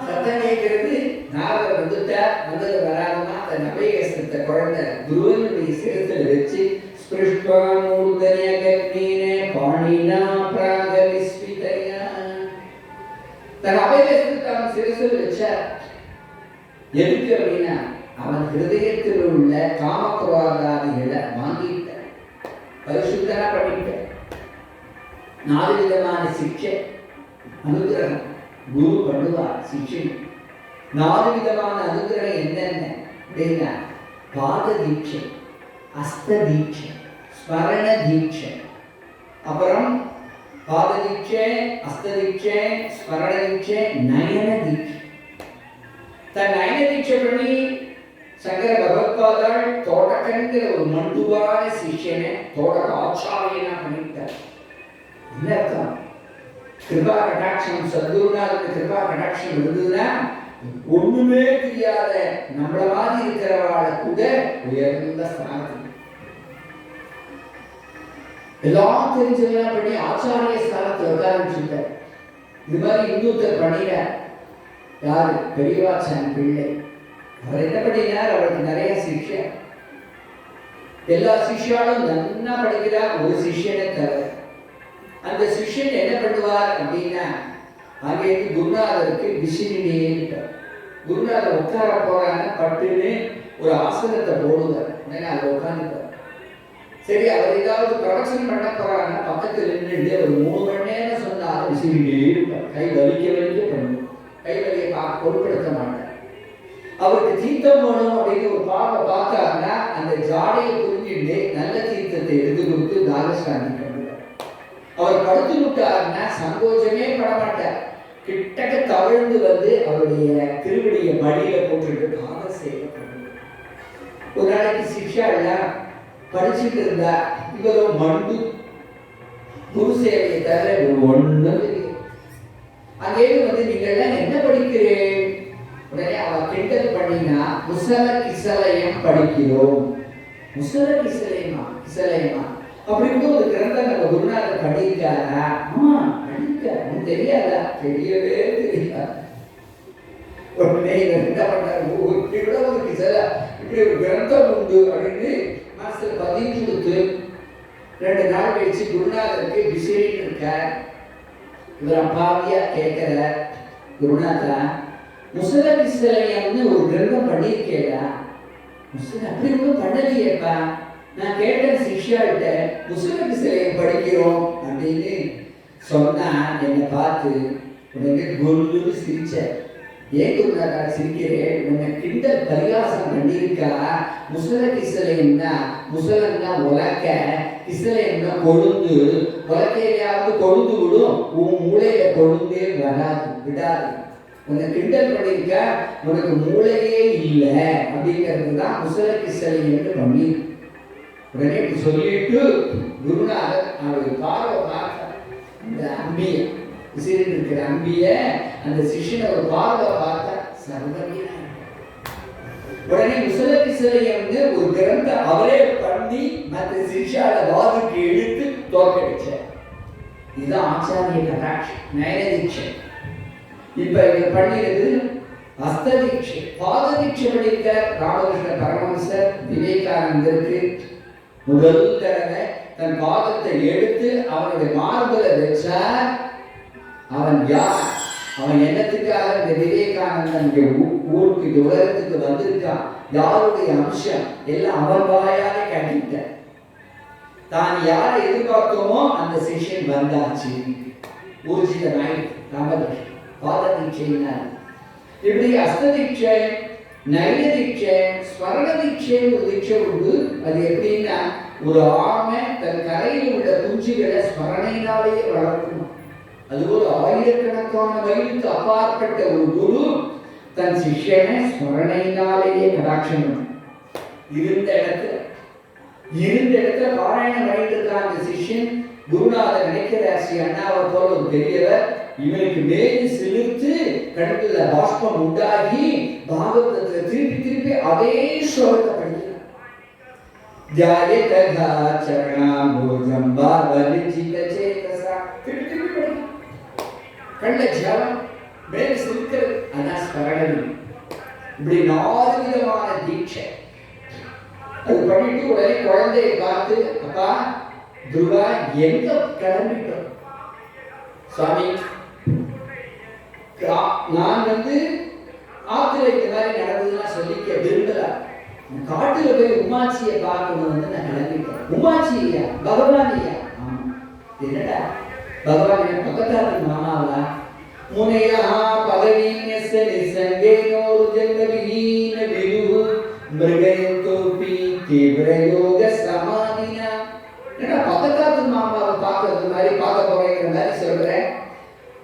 சத்தம் கேட்கிறது. நாரதர் வந்துட்டார். வந்தது வராதுமா தன் அபயகஸ்தத்தை குழந்தை குருவனுடைய சிரத்தில் வச்சு ஸ்பிருஷ்வா மூர்தன்ய கக்னீனே பாணினா பிராக விஸ்விதயா தன் அபயகஸ்தத்தை அவன் சிரசில் வச்சார். எதுக்கு அப்படின்னா அவன் ஹிருதயத்தில் உள்ள காமக்ரோதாதிகளை வாங்கிட்டார், பரிசுத்தனா பண்ணிட்டார். 4 விதமான சிக்ஷை அனுகிரகம் குரு பண்ணுவார் சிக்ஷன். 4 விதமான அனுகிரகம் என்னென்ன அப்படின்னா பாத தீட்சை, அஸ்த தீட்சை, ஸ்மரண தீட்சை. அப்புறம் பாத தீட்சை, அஸ்த தீட்சை, ஸ்மரண தீட்சை, நயன தீட்சை. தன் நயன தீட்சை பண்ணி சங்கர பகவத்பாதாள் தோட்டக்கங்கிற ஒரு மண்டுவான சிஷ்யனை தோட்டக ஆச்சாரியனா பண்ணிட்டார். என்ன அர்த்தம்? கிருபா கடாட்சம் சத்குருநாதனுக்கு கிருபா கடாட்சம் இருந்ததுன்னா ஒண்ணுமே தெரியாத நம்மள மாதிரி இருக்கிறவர்கள கூட உயர்ந்த ஸ்தானத்துக்கு எல்லாம் தெரிஞ்சதெல்லாம் பண்ணி ஆச்சாரிய ஸ்தானத்தை உட்காரமிச்சுட்டார். இது மாதிரி இன்னொருத்தர் பண்ணிட யாரு? பெரியவாச்சான் பிள்ளை. அவர் என்ன பண்ணினார்? அவருக்கு நிறைய சிஷ்யா, எல்லா சிஷ்யாலும் நன்னா படிக்கிறார், ஒரு சிஷ்யனை தவிர. அந்த சிஷ்யன் என்ன பண்ணுவார் அப்படின்னா அங்கேருந்து குருநாதருக்கு விசிறினேன்னு குருநாதர் உட்கார போறாங்க பட்டுன்னு ஒரு ஆசனத்தை போடுவார். உடனே அதை உட்காந்துப்பார். சரி, அவர் ஏதாவது ப்ரொடக்ஷன் பண்ண போறாங்க பக்கத்தில் நின்றுட்டு ஒரு 3 மணி நேரம் சொன்னாலும் அசைவிலே இருப்பார். கை வலிக்க பண்ணும். கை வலியை பொருட்படுத்த மாட்டார். அவருக்கு தீர்த்தம் வேணும் அப்படின்னு ஒரு பாவை பார்த்தாருன்னா அந்த ஜாடையை புரிஞ்சுட்டு நல்ல தீர்த்தத்தை எடுத்து கொடுத்து தாகசாந்தி பண்ணுவார். அவர் படுத்து விட்டாருன்னா சங்கோஜமே படமாட்டார். கிட்டக்க தவழ்ந்து வந்து அவருடைய திருவடியை மடியில போட்டுட்டு பாத சேவை பண்ணுவார். ஒரு நாளைக்கு சிக்ஷா எல்லாம் படிச்சுட்டு இருந்தா இவரும் மண்டு குரு சேவையை தவிர ஒண்ணு அங்கேயும் வந்து நீங்க எல்லாம் என்ன படிக்கிறேன்? உடனே அவ கிண்டல் பண்ணினா முசல கிசலயம் படிக்கிறோம். முசல கிசலயமா அப்படின்னு ஒரு கிரந்தம் நம்ம குருநாதர் படிக்கிறாரா? ஆமா படிக்க தெரியாதா? தெரியவே தெரியாது. உடனே என்ன பண்ணாரு, ஒரு கிசல இப்படி ஒரு கிரந்தம் உண்டு அப்படின்னு மாஸ்டர் பதிவு கொடுத்து 2 நாள் கழிச்சு குருநாதருக்கு விசேஷம் இருக்க. இவர் அப்பாவியா கேட்கிற, குருநாதா முசல கிசலயம்னு ஒரு கிரந்தம் பண்ணியிருக்கேடா. முசல அப்படி ஒன்றும் பண்ணலையேப்பா. நான் கேட்டேன் சிஷ்யாட்ட, முசல கிசலயம் படிக்கிறோம் அப்படின்னு சொன்னா என்னை பார்த்து உடனே குருன்னு சிரிச்ச. ஏன் குருநாதா சிரிக்கிறேன்? உன்னை கிண்டல் பரிகாசம் பண்ணியிருக்கா. முசல கிசலயம்னா முசலன்னா உலக்க, கிசலயம்னா கொழுந்து. உலக்கையாவது கொழுந்து விடும், உன் மூளையில கொழுந்தே வராது, விடாது. உன்னை கிண்டல் பண்ணியிருக்கா, உனக்கு மூளையே இல்லை அப்படிங்கிறது தான் முசல கிசலயம்னு பண்ணி. உடனே சொல்லிட்டு குருநாதர் அவருடைய பார்வை பார்த்த இந்த அம்பிய விசிறிட்டு இருக்கிற அம்பிய அந்த சிஷ்யனை ஒரு பார்வை பார்த்தா சர்வமீனா. உடனே முசல கிசலயம் ஒரு கிரந்த அவரே பண்ணி மற்ற சிஷ்யால வாதுக்கு இழுத்து தோற்கடிச்சார். இதுதான் ஆச்சாரிய கடாட்சி, நயன தீட்சை. இப்ப இங்க பண்ணியது அஸ்த தீட்சை. பாத தீட்சை பண்ணியிருக்க ராமகிருஷ்ண பரமஹம்சர் விவேகானந்தருக்கு முதல் தடவை தன் பாதத்தை எடுத்து அவனுடைய மார்புல வச்சார். அவன் யார்? அவன் என்னத்துக்காக இந்த விவேகானந்தன் ஊருக்கு உலகத்துக்கு வந்திருக்கான்? யாருடைய அம்சம்? எல்லாம் அவன் வாயாலே கட்டிட்ட. தான் யாரை எதிர்பார்த்தோமோ அந்த சிஷ்யன் வந்தாச்சு. ஊர்ஜித நாய் ராமகிருஷ்ணன் பாத தீட்சையினார். இப்படி அஸ்த தீட்சை, நைன தீட்சை, ஸ்மரண தீட்சை ஒரு தீட்சை உண்டு. அது எப்படின்னா, ஒரு ஆமை தன் கரையில் உள்ள குஞ்சுகளை ஸ்மரணையினாலேயே வளர்க்கணும். அதுபோல் ஆயிரக்கணக்கான மைலுக்கு அப்பாற்பட்ட ஒரு குரு தன் சிஷ்யனை ஸ்மரணையினாலேயே கடாட்சம் இருந்த இடத்துல பாராயணம் பண்ணிட்டு இருக்க அந்த சிஷ்யன் குருநாதர் நினைக்கிற ஸ்ரீ அண்ணாவை போல ஒரு பெரியவர் இவனுக்கு மேலே சிலிர்த்து கடுப்புல பாஷ்பம் உண்டாகி பாகவதத்துல திருப்பி அதே ஸ்லோகத்தை படிக்கிறார். ஜாயே ததா சரணாம்போஜம் பாவலிஜித சேதசா திருப்பி படிக்கிறார். கண்ட ஜலம் மேலே சிலிர்க்கிறது, அதான் ஸ்மரணம். இப்படி 4 விதமான தீட்சை. அது பண்ணிட்டு உடனே குழந்தையை பார்த்து, அப்பா துருவா எங்க கிளம்பிட்டோம்? சுவாமி நான் ஆத்துல இந்த மாதிரி நடந்ததுன்னா சொல்லிக்க விரும்பல. காட்டுல போய் உமாச்சியை பார்க்கணும் நான் கிளம்பிட்டேன். உமாச்சி இல்லையா? பகவான் இல்லையா? என்னடா பகவான் பக்கத்தாருக்கு மாமாவா? முனையா பதவீன்யஸ்ஸ நிசங்கேனோரு ஜன்மவிஹீன விதுஹு மிருகயந்தோபி தீவிரயோக சமாதினா. என்னடா பக்கத்தாத்து மாமாவை பார்க்கறது மாதிரி பார்க்க போறேங்கிற மாதிரி சொல்றேன்.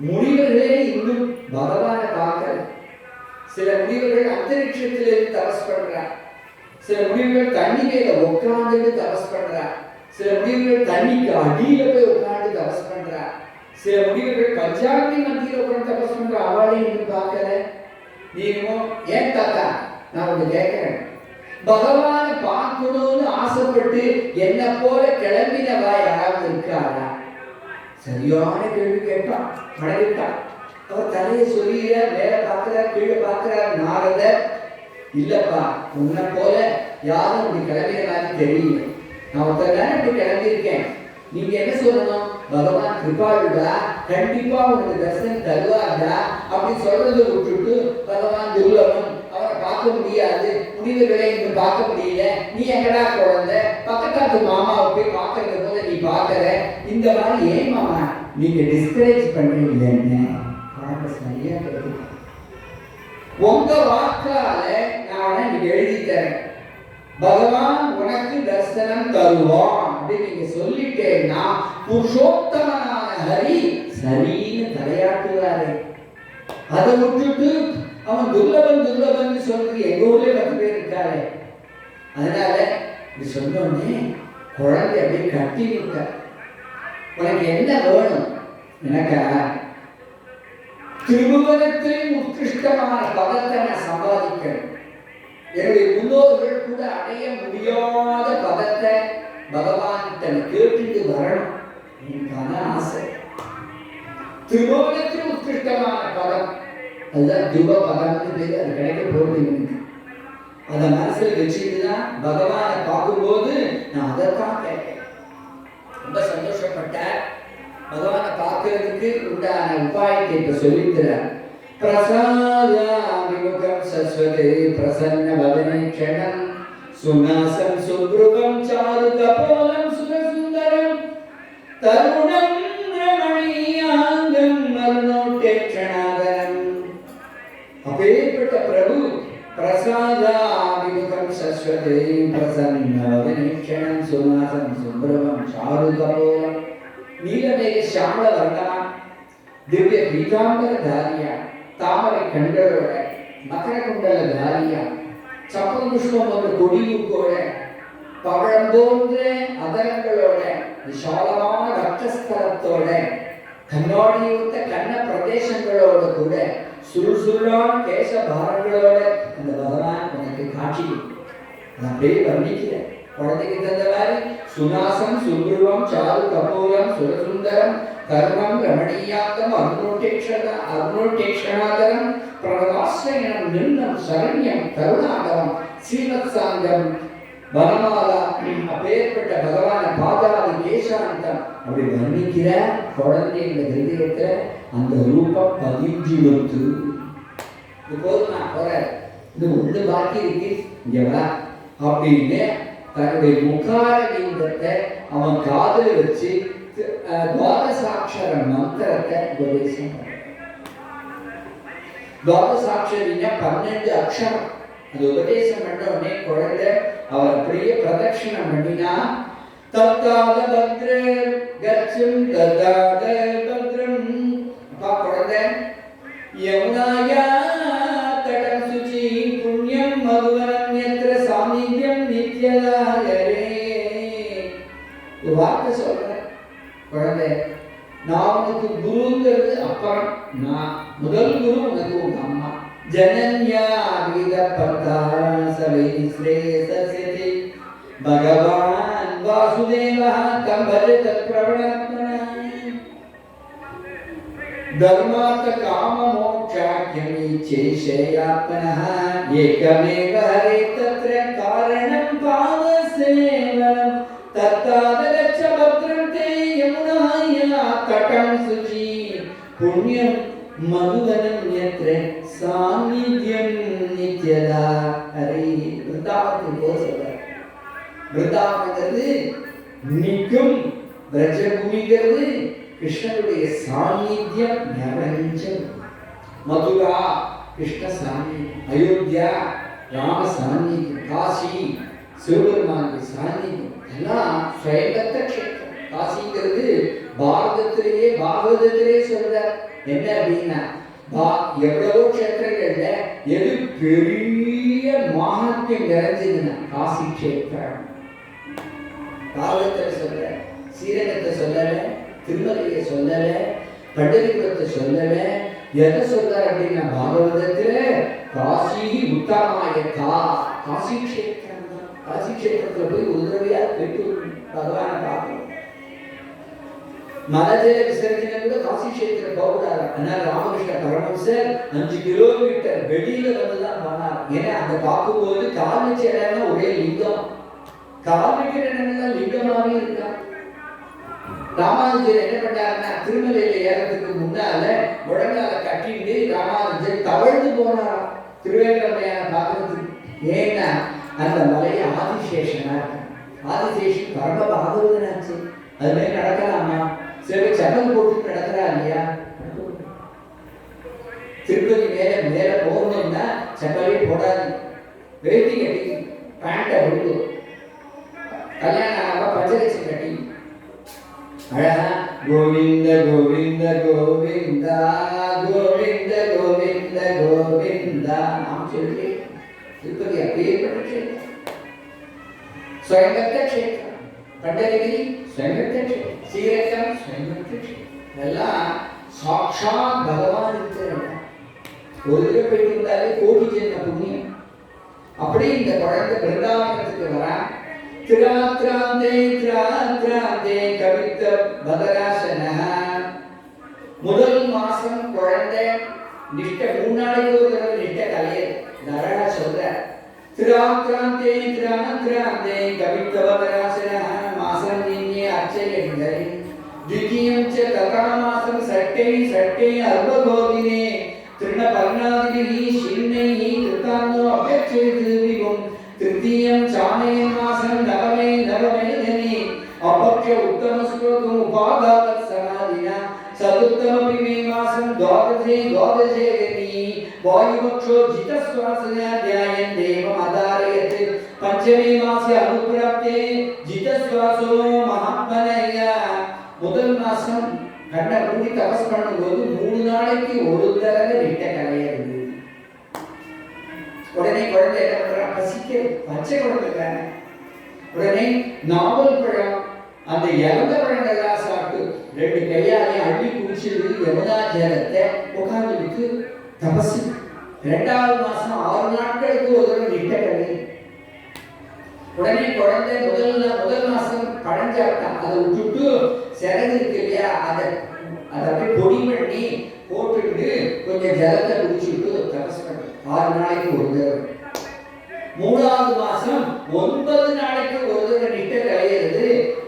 முனிவர்களே இன்னும் பகவானை பார்க்கல. சில முனிவர்கள் அந்தரிக்ஷத்திலிருந்து தபஸ் பண்றார். சில முனிவர்கள் தண்ணி மேல உட்கார்ந்து தபஸ் பண்றார். சில முனிவர்கள் தண்ணிக்கு அடியில போய் உட்கார்ந்து தபஸ் பண்றார். சில முனிவர்கள் பஞ்சாபி மத்தியில உட்கார்ந்து தபஸ் பண்ற. அவளையும் இன்னும் பார்க்கல. நீங்களும் ஏன் தாத்தா நான் ஒண்ணு கேட்கிறேன், பகவானை பார்க்கணும்னு ஆசைப்பட்டு என்ன போல கிளம்பினவா யாராவது இருக்காரா? சரியான கேள்வி கேட்டான். மனைவிட்டான். அவர் தலையை சொல்லிய மேல பார்க்கிறார், கீழே பார்க்கிறார். நாரதர் இல்லப்பா, உன்னை போல யாரும் இப்படி கிளம்பின மாதிரி தெரியல. நான் ஒருத்தர் இப்படி கிளம்பியிருக்கேன். நீங்க என்ன சொல்லணும்? பகவான் கிருபாளுடா, கண்டிப்பா உனக்கு தரிசனம் தருவார்டா அப்படின்னு சொல்றதை விட்டுட்டு பகவான் துர்லபம், அவரை பார்க்க முடியாது, முடிவுகளை இங்க பார்க்க முடியல, நீ எங்கடா குழந்தை, பக்கத்தாத்து மாமாவை போய் பார்க்கறது போல நீ பார்க்கற, இந்த மாதிரி ஏன் மாமா நீங்க டிஸ்கரேஜ் பண்றீங்கன்னு சரியா கேட்குது. உங்க வாக்கால நான் நீங்க எழுதி தரேன், பகவான் உனக்கு தரிசனம் தருவான் அப்படின்னு நீங்க சொல்லிட்டேன்னா புருஷோத்தமனான ஹரி சரின்னு தலையாட்டுவாரு. அதை விட்டுட்டு அவன் துர்லபன் துர்லபன் சொல்றது எங்க ஊர்ல 10 பேர் இருக்காரு. அதனால இது சொன்னோடனே குழந்தை அப்படியே கட்டி விட்ட, உனக்கு என்ன வேணும்? எனக்கா திருபுவனத்தின் உத்கிருஷ்டமான பதத்தை நான் சம்பாதிக்கிறேன். என்னுடைய முன்னோர்கள் கூட அடைய முடியாத பதத்தை பகவான் கேட்டுட்டு வரணும். எனக்கான ஆசை திருபுவனத்தின் உத்கிருஷ்டமான பதம், அதுதான் துப பதம்னு பேரு. அது கிடைக்க போகுது எனக்கு. அதை மனசுல வச்சுட்டுதான் பகவானை பார்க்கும்போது நான் அதைத்தான் கேட்கிறேன். ரொம்ப சந்தோஷப்பட்டேன். பகவானை பார்க்கறதுக்கு உண்டான உபாயத்தை இப்ப சொல்லித்தரார். பிரசாதாமிமுகம் சஸ்வதே பிரசன்ன வதனே க்ஷணம் சுநாசம் சுப்ருகம் சாரு கபோலம் சுரசுந்தரம் தருணம் ரமணீயாங்கம் மருணோட்டேக்ஷணாதரம். அப்பேற்பட்ட பிரபு பிரசாதாமிமுகம் சஸ்வதே பிரசன்ன வதனே க்ஷணம் சுநாசம் சுப்ருகம் சாரு கபோலம் நீலமேக சாமள வர்ணமா திவ்ய பீதாம்பர தாரியா தாமரை கண்களோட மகர குண்டல தாரியா சப்பல் புஷ்பம் ஒரு கொடியூக்கோட பழம் போன்ற அதரங்களோட விசாலமான ரத்தஸ்தலத்தோட கண்ணாடியூத்த கண்ண பிரதேசங்களோட கூட சுறுசுறான கேச பாரங்களோட அந்த பகவான் உனக்கு காட்சி அப்படியே வர்ணிக்கிறேன். குழந்தைக்கு தந்த மாதிரி சுநாசம் சுப்ருவம் சாரு கபூரம் சுரசுந்தரம் கர்மம் ரமணீயாக்கம் அருணோட்டேக்ஷணாதரம் பிரணவாஸ்ரயம் நின்னம் சரண்யம் கருணாகரம் ஸ்ரீமத்சாங்கம் வனமாலா அப்பேற்பட்ட பகவான பாதாதி கேசாந்தம் அப்படி வர்ணிக்கிற குழந்தைங்க ஹிருதயத்துல அந்த ரூபம் பதிஞ்சு கொடுத்து இது போதும் நான் போறேன், இது ஒன்று பாக்கி இருக்கு இங்க வா அப்படின்னு தன்னுடைய முகார லிங்கத்தை அவன் காதல வச்சு துவாதசாட்சர மந்திரத்தை உபதேசம் பண்ண. துவாதசாட்சரின்னா 12 அக்ஷரம். அது உபதேசம் பண்ண உடனே குழந்தை அவர் அப்படியே பிரதட்சணம் பண்ணினா தத்தாத பத்ர கச்சம் தத்தாத பத்ரம். அப்பா குழந்தை யமுனாயா தடம் சுச்சி புண்ணியம் மதுவனம் யத்ர சாநித்யம் நித்யதாயரே. ஒரு வார்த்தை சொல்றேன் குழந்தை, நான் உனக்கு குருங்கிறது அப்புறம், நான் முதல் குரு உனக்கு உங்க அம்மா. ஜனன்யா வித பர்தாசவை ஸ்ரேயசஸ்யதி பகவான் வாசுதேவः கம்பஜத பிரவணாத்மனா தர்மார்த்த காம மோக்ஷாக்யமி சேஷயாத்மனः ஏகமேவ ஹரே தத்ர காரணம் பாவசேவனம் தத்தாதகச்ச பத்ரம் தே யமுனாயா தடம் சுஜி புண்ணியம் மதுவனம் யத்ர சாநித்யம் நித்யதா ஹரே. விருந்தாவனத்துக்கு போக சொல்றார். விருந்தாவனங்கிறது நிற்கும், பிரஜபூமிங்கிறது கிருஷ்ணனுடைய சாநித்தியம் நிறைஞ்சது. மதுரா கிருஷ்ண சாநித்தியம், அயோத்தியா ராம சாநித்தியம், காசி சிவபெருமானுடைய சாநித்தியம் எல்லாம் ஸ்வயம்பத்த க்ஷேத்திரம். காசிங்கிறது பாரதத்திலேயே பாகவதத்திலேயே சொல்றார். என்ன அப்படின்னா எவ்வளவோ க்ஷேத்திரங்கள்ல எது பெரிய மகாத்மியம் நிறைஞ்சதுன்னா காசி க்ஷேத்திரம். பாகவதத்தை சொல்ற, ஸ்ரீரங்கத்தை சொல்லல, திருமலையை சொல்லல, பண்டரிபுரத்தை சொல்லல. எதை சொல்றார் அப்படின்னா பாகவதத்துல காசி உத்தமாய காசி க்ஷேத்திரம் தான். காசி க்ஷேத்திரத்துல போய் ஒரு தடவையா போயிட்டு பகவானை பார்க்கணும். மலஜல விசர்ஜனை கூட காசி க்ஷேத்திரம் போகக்கூடாது. அதனால ராமகிருஷ்ண பரமஹம்சர் 5 கிலோமீட்டர் வெளியில வந்துதான் போனார். ஏன்னா அங்க பார்க்கும்போது கால் வச்ச இடம்னா ஒரே லிங்கம், கால் வைக்கிற இடம்லாம் லிங்கமாவே இருக்கா. ராமானுஜர் என்ன பண்ணாருன்னா திருமலையில ஏறதுக்கு முன்னால முழங்கால கட்டிட்டு ராமானுஜர் தவழ்ந்து போனாராம் திருவேங்கடமையான பார்க்கறதுக்கு. ஏன்னா அந்த மலையை ஆதிசேஷனா இருக்கு. ஆதிசேஷன் பரம பாகவதனாச்சு. அது மாதிரி நடக்கலாமா? சில பேர் சட்டம் போட்டு நடக்கிறா இல்லையா? திருப்பதி மேல போகணும்னா சட்டமே போடாது, வேட்டி கட்டி பேண்ட்டை விடு, கல்யாணம் ஆக பஞ்சரிசி கட்டி அழகா கோவிந்த கோவிந்த கோவிந்தா கோவிந்த கோவிந்த கோவிந்தா நாம் சொல்லி திருப்பதி அப்படியே படிச்சு ஸ்வயங்கத்த க்ஷேத்திரம், பண்டரிகிரி ஸ்வயங்கத்த க்ஷேத்திரம், ஸ்ரீரங்கம் ஸ்வயங்கத்த க்ஷேத்திரம், இதெல்லாம் சாட்சாத் பகவான் இருக்கிறார். ஒரு தடவை போயிட்டு இருந்தாலே கோடி ஜென்ம புண்ணியம். அப்படி இந்த குழந்தை பிருந்தாவனத்துக்கு வரா. திராத்ராந்தே திராத்ராந்தே கவித்த பதராசன. முதல் மாசம் குழந்தை நிஷ்ட 3 நாளைக்கு ஒரு தடவை நிஷ்ட கலையது. அழகா சொல்ற திராத்ராந்தே திராத்ராந்தே கவித்த பதராசன மாசம் நின்னே அர்ச்சயந்தரி. द्वितीयं च तथा मासं षष्ठे अर्भगोदिने तृणपर्णादिभिः शिन्नैः कृतान्नो अभ्यक्षेत् विभुं. तृतीयं चानयं मासं नवमे धने अपक्ष उत्तमश्लोकम् उपागावत् समाधिना. चतुर्थमपि मे मासं द्वादशे धनी वायुपक्षो जितश्वासया ध्यायन् देवमधारयत्. पञ्चमे मासे अनुप्राप्ते जितश्वासो महात्मनया. முதல் மாசம் கண்ணை மூடி தபஸ் பண்ணும்போது 3 நாளைக்கு ஒரு தடவை நிட்ட கலையாது. உடனே குழந்தை என்ன பண்றா? பசிக்க பச்சை குழந்தை தானே. உடனே நாவல் பழம் அந்த இறந்த பழங்கள்லாம் சாப்பிட்டு 2 கையாலே அள்ளி குடிச்சது யமுனா ஜலத்தை உட்கார்ந்துட்டு தபஸ். 2வது மாசம் 6 நாட்களுக்கு ஒரு தடவை நிட்ட கலை. உடனே குழந்தை முதல் மாசம் பழஞ்சாப்பிட்டான். அதை விட்டுட்டு சிறகு இருக்கு இல்லையா, அதை அப்படியே பொடி பண்ணி போட்டுட்டு கொஞ்சம் ஜலத்தை குடிச்சுட்டு தபஸ் பண்ணு. 6 நாளைக்கு ஒரு தடவை. 3வது மாசம் 9 நாளைக்கு ஒரு தடவை நிட்ட கலையிறது.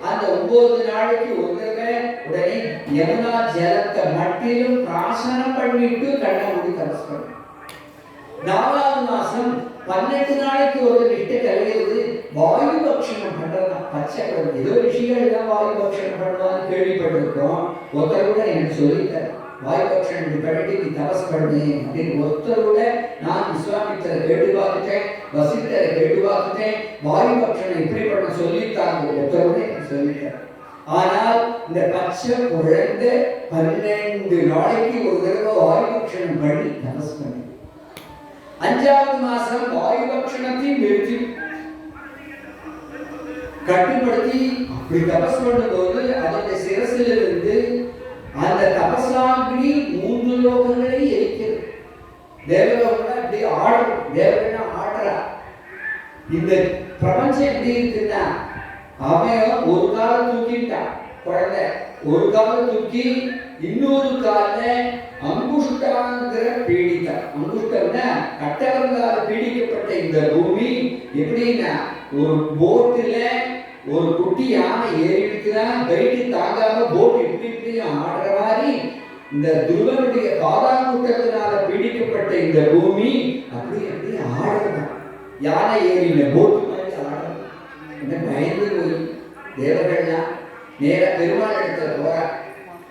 அந்த 9 நாளைக்கு ஒரு தடவை உடனே யமுனா ஜலத்தை மட்டிலும் பிராசனம் பண்ணிட்டு கண்ணை மூடி தபஸ் பண்ணு. 4வது மாசம் 12 நாளைக்கு ஒரு நிட்ட கலையிறது. வாயு பக்ஷணம் பண்றதா பச்சை குழந்தை. ஏதோ ரிஷிகள் தான் வாயு பக்ஷணம் பண்ணுவான்னு கேள்விப்பட்டிருக்கோம். ஒருத்தர் கூட எனக்கு சொல்லிட்டார், வாயு பக்ஷணம் பண்ணிட்டு நீ தபஸ் பண்ணு அப்படின்னு. ஒருத்தர் கூட நான் விஸ்வாமித்திரரை கேட்டு பார்த்துட்டேன், வசிஷ்டரை கேட்டு பார்த்துட்டேன், வாயு பக்ஷணம் இப்படி பண்ண சொல்லித்தாங்க ஒருத்தர் கூட எனக்கு சொல்லிட்டார். ஆனால் இந்த பச்சை குழந்தை 12 நாளைக்கு ஒரு தடவை வாயு பக்ஷணம் பண்ணி தபஸ் பண்ணு. 5வது மாசம் வாயு பக்ஷணத்தை நிறுத்தி கட்டுப்படுத்தி அப்படி தபஸ் பண்ணும்போது அதனுடைய சிரசிலிருந்து அந்த தபசாகினி 3 லோகங்களை எரிக்கிறது. தேவலோகம்னா இப்படி ஆடும், தேவனா ஆடுறா. இந்த பிரபஞ்சம் எப்படி இருக்குன்னா, அவன் ஒரு காலை தூக்கிட்டான் குழந்தை, ஒரு காலை தூக்கி இன்னொரு கால அங்குஷ்டாங்கிற பீடித்தான். அங்குஷ்டம்னா கட்டவர்களால் பீடிக்கப்பட்ட இந்த பூமி எப்படின்னா, ஒரு போட்டுல ஒரு குட்டி யானை ஏறி இருக்கிறா, வெயிட்டு தாங்காம போட் இப்படி ஆடுற மாதிரி இந்த துருவனுடைய பாதாங்குட்டத்தினால பீடிக்கப்பட்ட இந்த பூமி அப்படி ஆடுறான். யானை ஏறின போட்டு மாதிரி ஆடுறான். என்ன பயந்து போய் தேவர்கள்லாம் நேர பெருமாள் இடத்துல போற,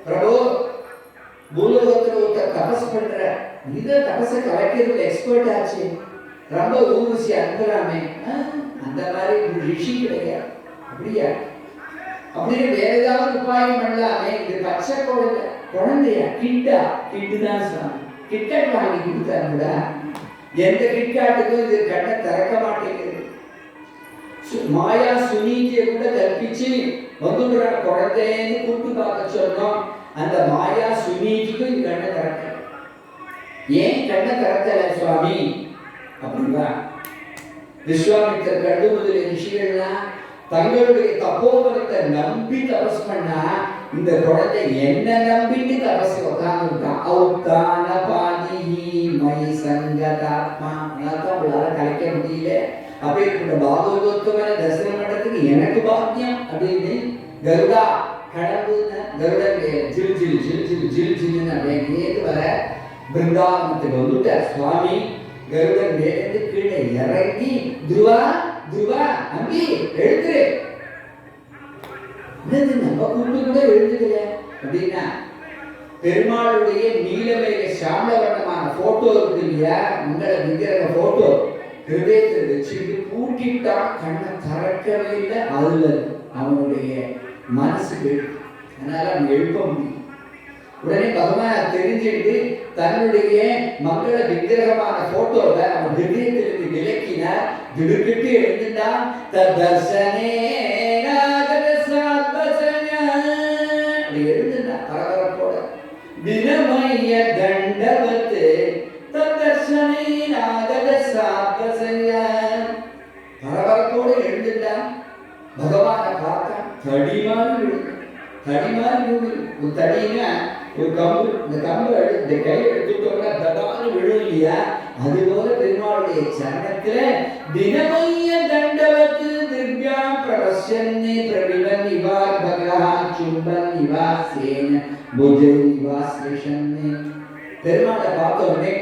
பிரபு பூலோகத்துல ஒருத்தர் தபஸ் பண்ற, இத தபஸை கலைக்கிறதுல எக்ஸ்பர்ட் ஆச்சு, ரொம்ப ஊர்வசி அனுப்பலாமே. அந்த மாதிரி ரிஷி கிடையாது. அப்படியா? அப்படின்னு வேற ஏதாவது உபாயம் பண்ணலாமே. இது பச்சை குழந்தையா கிட்டுதான் சாமி. கிட்கட் வாங்கி கொடுத்தாங்க. எந்த கிட்காட்டுக்கும் இது கண்ணை திறக்க மாட்டேங்குது. மாயா சுனிக்கு கூட கற்பிச்சு வந்துடுற குழந்தைன்னு கூப்பிட்டு பார்க்க சொன்னோம். அந்த மாயா சுனிக்கு கண்ணை திறக்க. ஏன் கண்ணை திறக்கல சுவாமி அப்படின்னா, விஸ்வாமித்திரர் கண்டு முதலிய ரிஷிகள்லாம் தங்களுடைய தபோபலத்தை நம்பி தபஸ் பண்ணா, இந்த குழந்தை என்ன நம்பிட்டு தபஸ் உட்கார்ந்துட்டான். அவுத்தான பாதிஹி மை சங்கதாத்மா. அவளால கலைக்க முடியல. அப்பேற்பட்ட பாகவதோத்தமனை தரிசனம் பண்றதுக்கு எனக்கு பாக்கியம் அப்படின்னு கருடா கடவுள்னா கருடன் ஜில் ஜில் ஜில் ஜில் ஜில் ஜில்னு அப்படியே வர பிருந்தாவனத்துக்கு வந்துட்டார் சுவாமி. கருடன் மேலிருந்து கீழே இறங்கி துருவா துருவா அம்பி எழுதுரு. நம்ம கூட்டு கூட எழுதுக்கல. அப்படின்னா பெருமாளுடைய நீலமேக சாமவர்ணமான போட்டோ இருக்கு இல்லையா, மங்கள விக்கிரக போட்டோ ஹிருதயத்தில் வச்சுட்டு பூட்டிட்டா கண்ணை திறக்கவே இல்லை. அதுல அவனுடைய மனசுக்கு அதனால அவன் எழுப்ப முடியும். உடனே பகவான் தெரிஞ்சுட்டு தன்னுடைய மங்கள விக்கிரகமான போட்டோவை அவன் ஹிருதயத்திலிருந்து விலக்கினார். திடுக்கிட்டு எழுந்துட்டா தர்சனே எழுந்துட்டா பரபரப்போட வினமய தண்டவத்து தர்சனே நாகத சாத்வசய பரபரப்போடு எழுந்துட்டா. பகவானை பார்த்தா தடிமாறு ஒரு தடினா ஒரு கம்பு, இந்த கம்பு இந்த கையை எடுத்துட்டோம்னா தடான்னு விழும் இல்லையா, அதுபோல பெருமாளுடைய சரணத்துல தினமைய தண்டவத்து திவ்யாம் பிரவசன்னே பிரவிவன் இவா பகா சும்பன் இவா சேன புஜன் இவா ஸ்ரீஷன்னே. பெருமாளை பார்த்த உடனே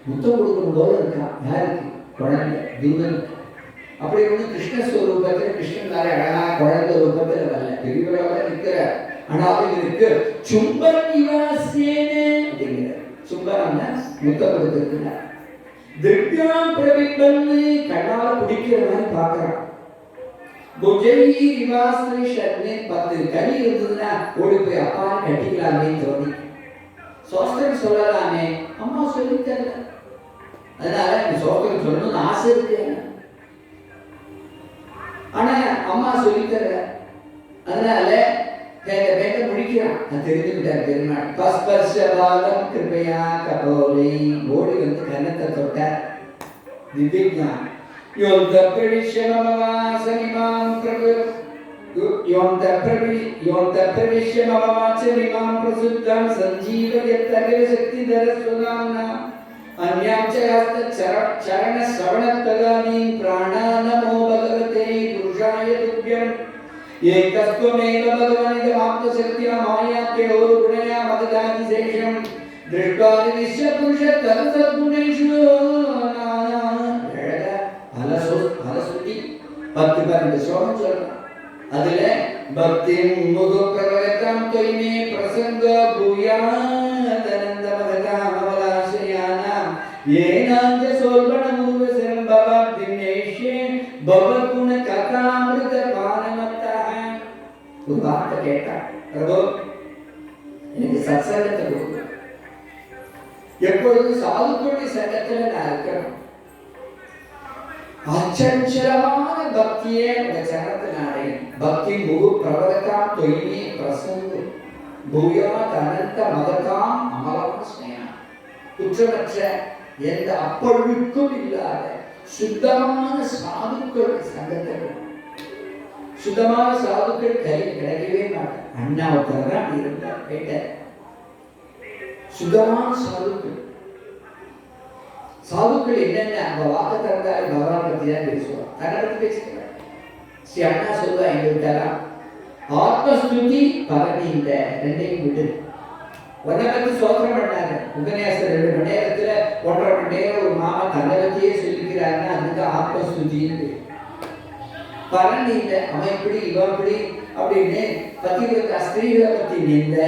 முத்தம் கொடுக்கணும் போல இருக்கா. யாருக்கு? குழந்தை தூதனுக்கு. அப்படி ஒண்ணு கிருஷ்ணஸ்வரூபத்துல கிருஷ்ணன் தானே அழகா குழந்தை ரூபத்துல வரல, பெரியவராக இருக்கிறார். ஆனாலும் இருக்கு சும்பன் இவாசேனே அப்படிங்கிற சும்பனா முத்தம் கொடுத்திருக்கிறார். திவ்யாம் பிரவிபன் கண்ணால குடிக்கிற மாதிரி பார்க்கறான். புஜை இவாஸ்ரீ ஷர்னே 10 கனி இருந்ததுன்னா ஓடி போய் அப்பா கட்டிக்கலாமே தோணி சோஸ்திரம் சொல்லலாமே, அம்மா சொல்லித்தரல. அதனால இந்த சோஸ்திரம் சொல்லணும்னு ஆசை இருக்கு, ஆனா அம்மா சொல்லித்தர. அதனால வேண்ட முடிக்கிறான். தெரிஞ்சுக்கிட்டார் பெருமாள். பஸ்பர்ஷபாலம் கிருபையா கபோலை ஓடி வந்து கன்னத்தை தொட்டார். திவ்யஞான் யோந்த பிரவிஷ்யமவாசனிமாம் பிரபு யோந்த பிரவிஷ்யமவாசனிமாம் பிரசுத்தம் சஞ்சீவயத்தகல சக்திதர சுதாம்னா அன்யாம் ச ஹஸ்த சரண ஸ்ரவணத்வகாமி பிராணாநமோ பகவதே புருஷாய துப்யம் ஏகஸ்த்வமேவ பகவனிதமாப்தசக்தியா மாயாத்யோ குணயா மததாதிசேஷம் திருஷ்டாதி விஸ்வ புருஷ தத்சத்குணேஷு பலசுத்தி 10-12 ஸ்லோகம் சொல்றான். அதுல பக்தி முக பிரவகதாம் தொய்மே பிரசங்க பூயாதனந்த மகதாம் அவலாசயானாம் ஏனாஞ்ச சோல்பணமுருவ சிரம்பவா தினேஷே பவகுண கதாமிருத பானமத்தஹ. ஒரு வார்த்தை கேட்டா, பிரபு எனக்கு சத்சங்கத்தை கொடுங்க. எப்பொழுதும் சாதுக்களுடைய சங்கத்துல நான் இருக்கிறேன். அச்சஞ்சலமான பக்தியே உங்க சரணத்தினாலே பக்தி முகு பிரபலத்தாம் தொய்மே பிரசங்க பூயாத் அனந்த மகதாம் அமலாஸ்னயா. குற்றமற்ற எந்த அப்பொழுதுக்கும் இல்லாத சுத்தமான சாதுக்கள் சங்கத்தில். சுத்தமான சாதுக்கள் கையில் கிடைக்கவே மாட்டார். அண்ணாவுக்காக அப்படி இருந்தார். கேட்டார், சுத்தமான சாதுக்கள் சாதுக்கள் என்னென்ன அந்த வாக்க திறந்தாலே பகவான் பத்தி தான் பேசுவார். தன்னை பத்தி பேசுகிறார். ஸ்ரீ அண்ணா சொல்லுவா எங்கிட்டாரா, ஆத்மஸ்துதி பரணி இந்த ரெண்டையும் விட்டு உன்னை பத்தி சோதனை பண்ணாங்க. உபன்யாசம் 2 மணி நேரத்துல 1.5 மணி நேரம் ஒரு மாமா தன்னை பத்தியே சொல்லிக்கிறாருன்னா அதுக்கு ஆத்மஸ்துதின்னு. பரணி இல்லை, அவன் இப்படி இவன் இப்படி அப்படின்னு பத்திரிகை ஸ்திரீகளை பத்தி நின்ற,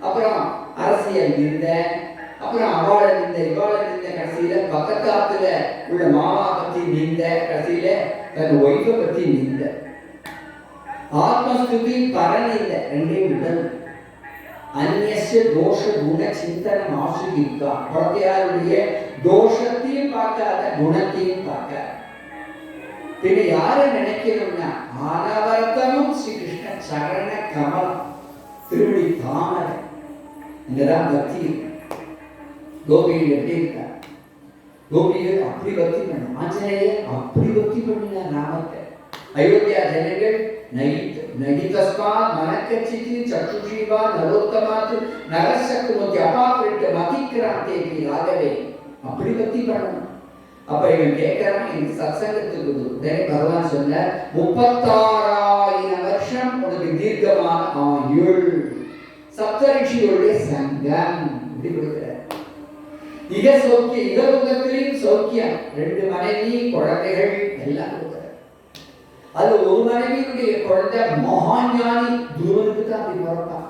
அப்புறம் அரசியல் நின்ற, அப்புறம் அவளை நின்ற இவாளை நின்ற, கடைசியில பக்கத்தாத்துல உள்ள மாமா பத்தி நின்ற, கடைசியில தன் ஒய்ஃபை பத்தி நின்ற. ஆத்மஸ்துதி பரணி இல்லை, ரெண்டையும் விடணும். அந்நிய தோஷ குண சிந்தனம் ஆசிரியிருக்கா. குழந்தையாருடைய தோஷத்தையும் பார்க்காத குணத்தையும் பார்க்காத. பின்ன யாரை நினைக்கணும்னா ஆனவர்த்தமும் ஸ்ரீ கிருஷ்ண சரண கமலம் திருவடி தாமரை. இங்கதான் பக்தி. கோபிகள் எப்படி இருக்கா? கோபிகள் அப்படி பக்தி பண்ண, ஆஞ்சநேயர் அப்படி பக்தி பண்ணினா நாமத்தை. அயோத்தியா ஜனங்கள் நகிதஸ்மாத் மனக்கச்சிதி சக்ஷுஷீவா நரோத்தமாத் நகசக்துமதி அபாக்கிருட்ட மதிக்ராந்தேபி ராகவே அப்படி பக்தி பண்ணணும். அப்ப இவன் கேட்கிறான், எனக்கு சத்சங்கத்துக்கு உடனே பகவான் சொன்னார், 36,000 வருஷம் உனக்கு தீர்க்கமான ஆயுள், சப்தரிஷிகளுடைய சங்கம் இப்படி கொடுக்கிறார். இக சௌக்கியம், இகலோகத்திலையும் சௌக்கியம், 2 மனைவி குழந்தைகள் எல்லாம் கொடுக்கிறார். அது ஒரு மனைவியுடைய குழந்தை மகாஞானி துருவனுக்கு தான் அப்படி பிறப்பான்.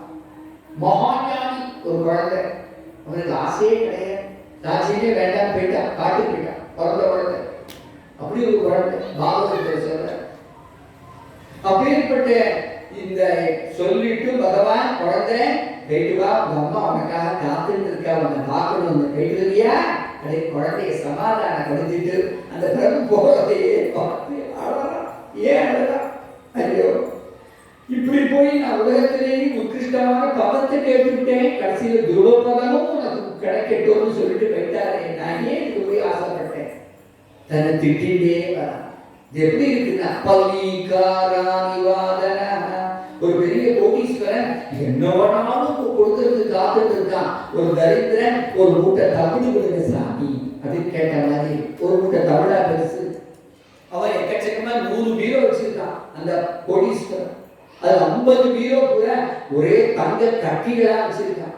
மகாஞானி ஒரு குழந்தை, அவனுக்கு ஆசையே கிடையாது, ராஜ்யமே வேண்டாம், போயிட்டா காட்டு போயிட்டா, பிறந்த குழந்தை. அப்படி ஒரு குழந்தை பாகவதத்தை சொல்ற. அப்பேற்பட்ட இந்த சொல்லிட்டு பகவான் குழந்தை போயிட்டு வா, உங்க அம்மா உனக்காக காத்துட்டு இருக்கா, உன்னை பார்க்கணும், போயிட்டு வரியா? அதே குழந்தைய சமாதானப்படுத்திட்டு அந்த பிரபு போறதையே பார்த்து அழறா. ஏன் அழறா? ஐயோ, இப்படி போய் நான் உலகத்திலேயே உத்கிருஷ்டமான பதத்தை கேட்டுவிட்டேன், கடைசியில் துருவபதமும் உனக்கு கிடைக்கட்டும்னு சொல்லிட்டு போயிட்டாரே, நான் ஏன் இதுக்கு போய் ஆசைப்பட்டேன்? தன்னை திட்டிகிட்டே வரா. எப்படி இருக்குன்னா, பல்லிகாரானிவாதன, ஒரு பெரிய கோடீஸ்வரன் என்ன வேணாலும் கொடுக்கறது காத்துட்டு இருக்கான். ஒரு தரித்திரன் ஒரு மூட்டை தமிழ் கொடுங்க சாமி அப்படின்னு கேட்ட மாதிரி, ஒரு மூட்டை தமிழா பெருசு. அவன் எக்கச்சக்கமா 100 பீரோ வச்சிருக்கான் அந்த கோடீஸ்வரன். அது 50 பீரோ கூட ஒரே தங்க கட்டிகளா வச்சிருக்கான்.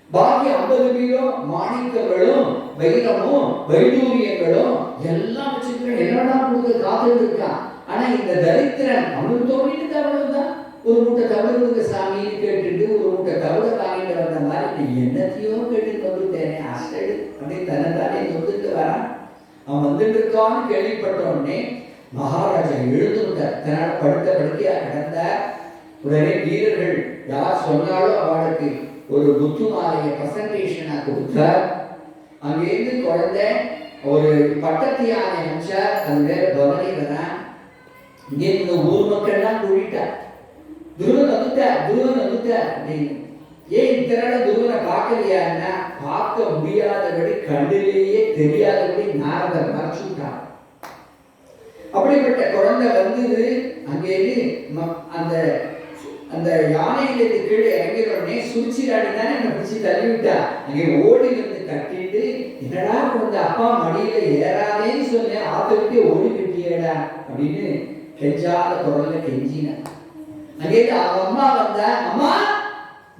பாக்கி 50 பீரோ மாணிக்கங்களும் வைரமும் வைடூரியங்களும் எல்லாம் வச்சிருக்கான். என்னடா கொடுக்க காத்துட்டு இருக்கான். ஆனா இந்த தரித்திரன் அவனுக்கு தோணிட்டு அவ்வளவுதான், ஒரு மூட்டை தவிர கொடுக்க சாமின்னு கேட்டுட்டு ஒரு மூட்டை தவிர வாங்கிட்டு வந்த மாதிரி என்னத்தையோ கேட்டு வந்துட்டேன் அசடு அப்படின்னு தன்னைத்தானே வந்துட்டு வரான். அவன் வந்துட்டு இருக்கான்னு கேள்விப்பட்ட உடனே மகாராஜா எழுந்துட்டார். தன்னால் படுத்த படுக்கையா கிடந்தார். உடனே வீரர்கள் யார் சொன்னாலும் அவளுக்கு ஒரு புத்து மாலையை பிரசன்டேஷனா கொடுத்தார். அங்கேருந்து குழந்தை ஒரு பட்டத்து யானை அனுப்பிச்சார். அது வேற பவனி வரான். இங்கே இந்த ஊர் மக்கள்லாம் கூட்டிட்டார். துருவன் வந்துட்டார் அப்படின்னு. ஏன் இத்தனை துருவனை பார்க்கலையான்னா, பார்க்க முடியாதபடி கண்ணிலேயே தெரியாதபடி நாரதர் மறைச்சுட்டார். அப்படிப்பட்ட குழந்தை வந்தது. அங்கேருந்து அந்த அந்த யானையிலிருந்து கீழே இறங்கினோடனே சுழிச்சிராடி தானே என்னை பிடிச்சி தள்ளிவிட்டா. அங்கே ஓடி வந்து கட்டிட்டு, என்னடா குழந்தை அப்பா மடியில ஏறாதேன்னு சொன்னேன், ஆத்த விட்டு ஓடி கட்டியடா அப்படின்னு கெஞ்சாத குரல்ல கெஞ்சின. அங்கேருந்து அவன் அம்மா வந்தா, அம்மா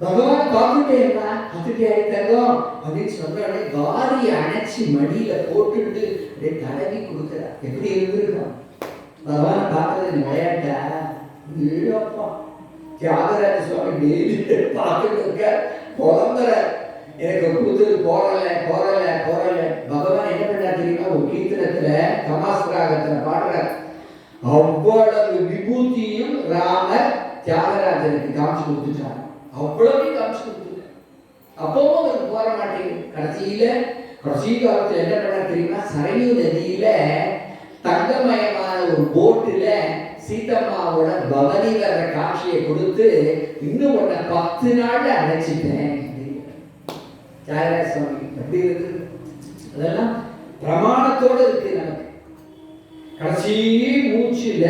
பகவான் பார்த்துட்டேன்னா அதுட்டே தங்கம் அப்படின்னு சொன்ன உடனே வாரி அணைச்சி மடியில போட்டுட்டு அப்படியே தடவி கொடுக்குறா. எப்படி இருந்திருக்கான் பகவான் பார்க்கறது விளையாட்டா? இல்லப்பா, தியாகராஜ சுவாமி டெய்லி பார்த்துட்டு இருக்க, புலம்புற, எனக்கு கொடுத்தது போறல. பகவான் என்ன பண்ணா தெரியுமா? ஒரு கீர்த்தனத்துல கமாஸ்திராகத்துல பாடுறார். அவ்வளவு விபூதியும் ராமர் தியாகராஜனுக்கு காமிச்சு கொடுத்துட்டார். அவ்வளவு காமிச்சு கொடுத்துட்டார். அப்பவும் அவருக்கு போற மாட்டேங்குது. கடைசி காலத்துல என்ன பண்ணா தெரியுமா? சரையூ நதியில தங்கமயமான ஒரு போட்டுல சீதம்மாவோட பவனி வர்ற காட்சியை கொடுத்து, இன்னும் உன்னை 10 நாள்ல அழைச்சிட்டேன். தியாகராஜ சுவாமி எப்படி இருக்கு? அதெல்லாம் பிரமாணத்தோட இருக்கு நமக்கு. கடைசி மூச்சுல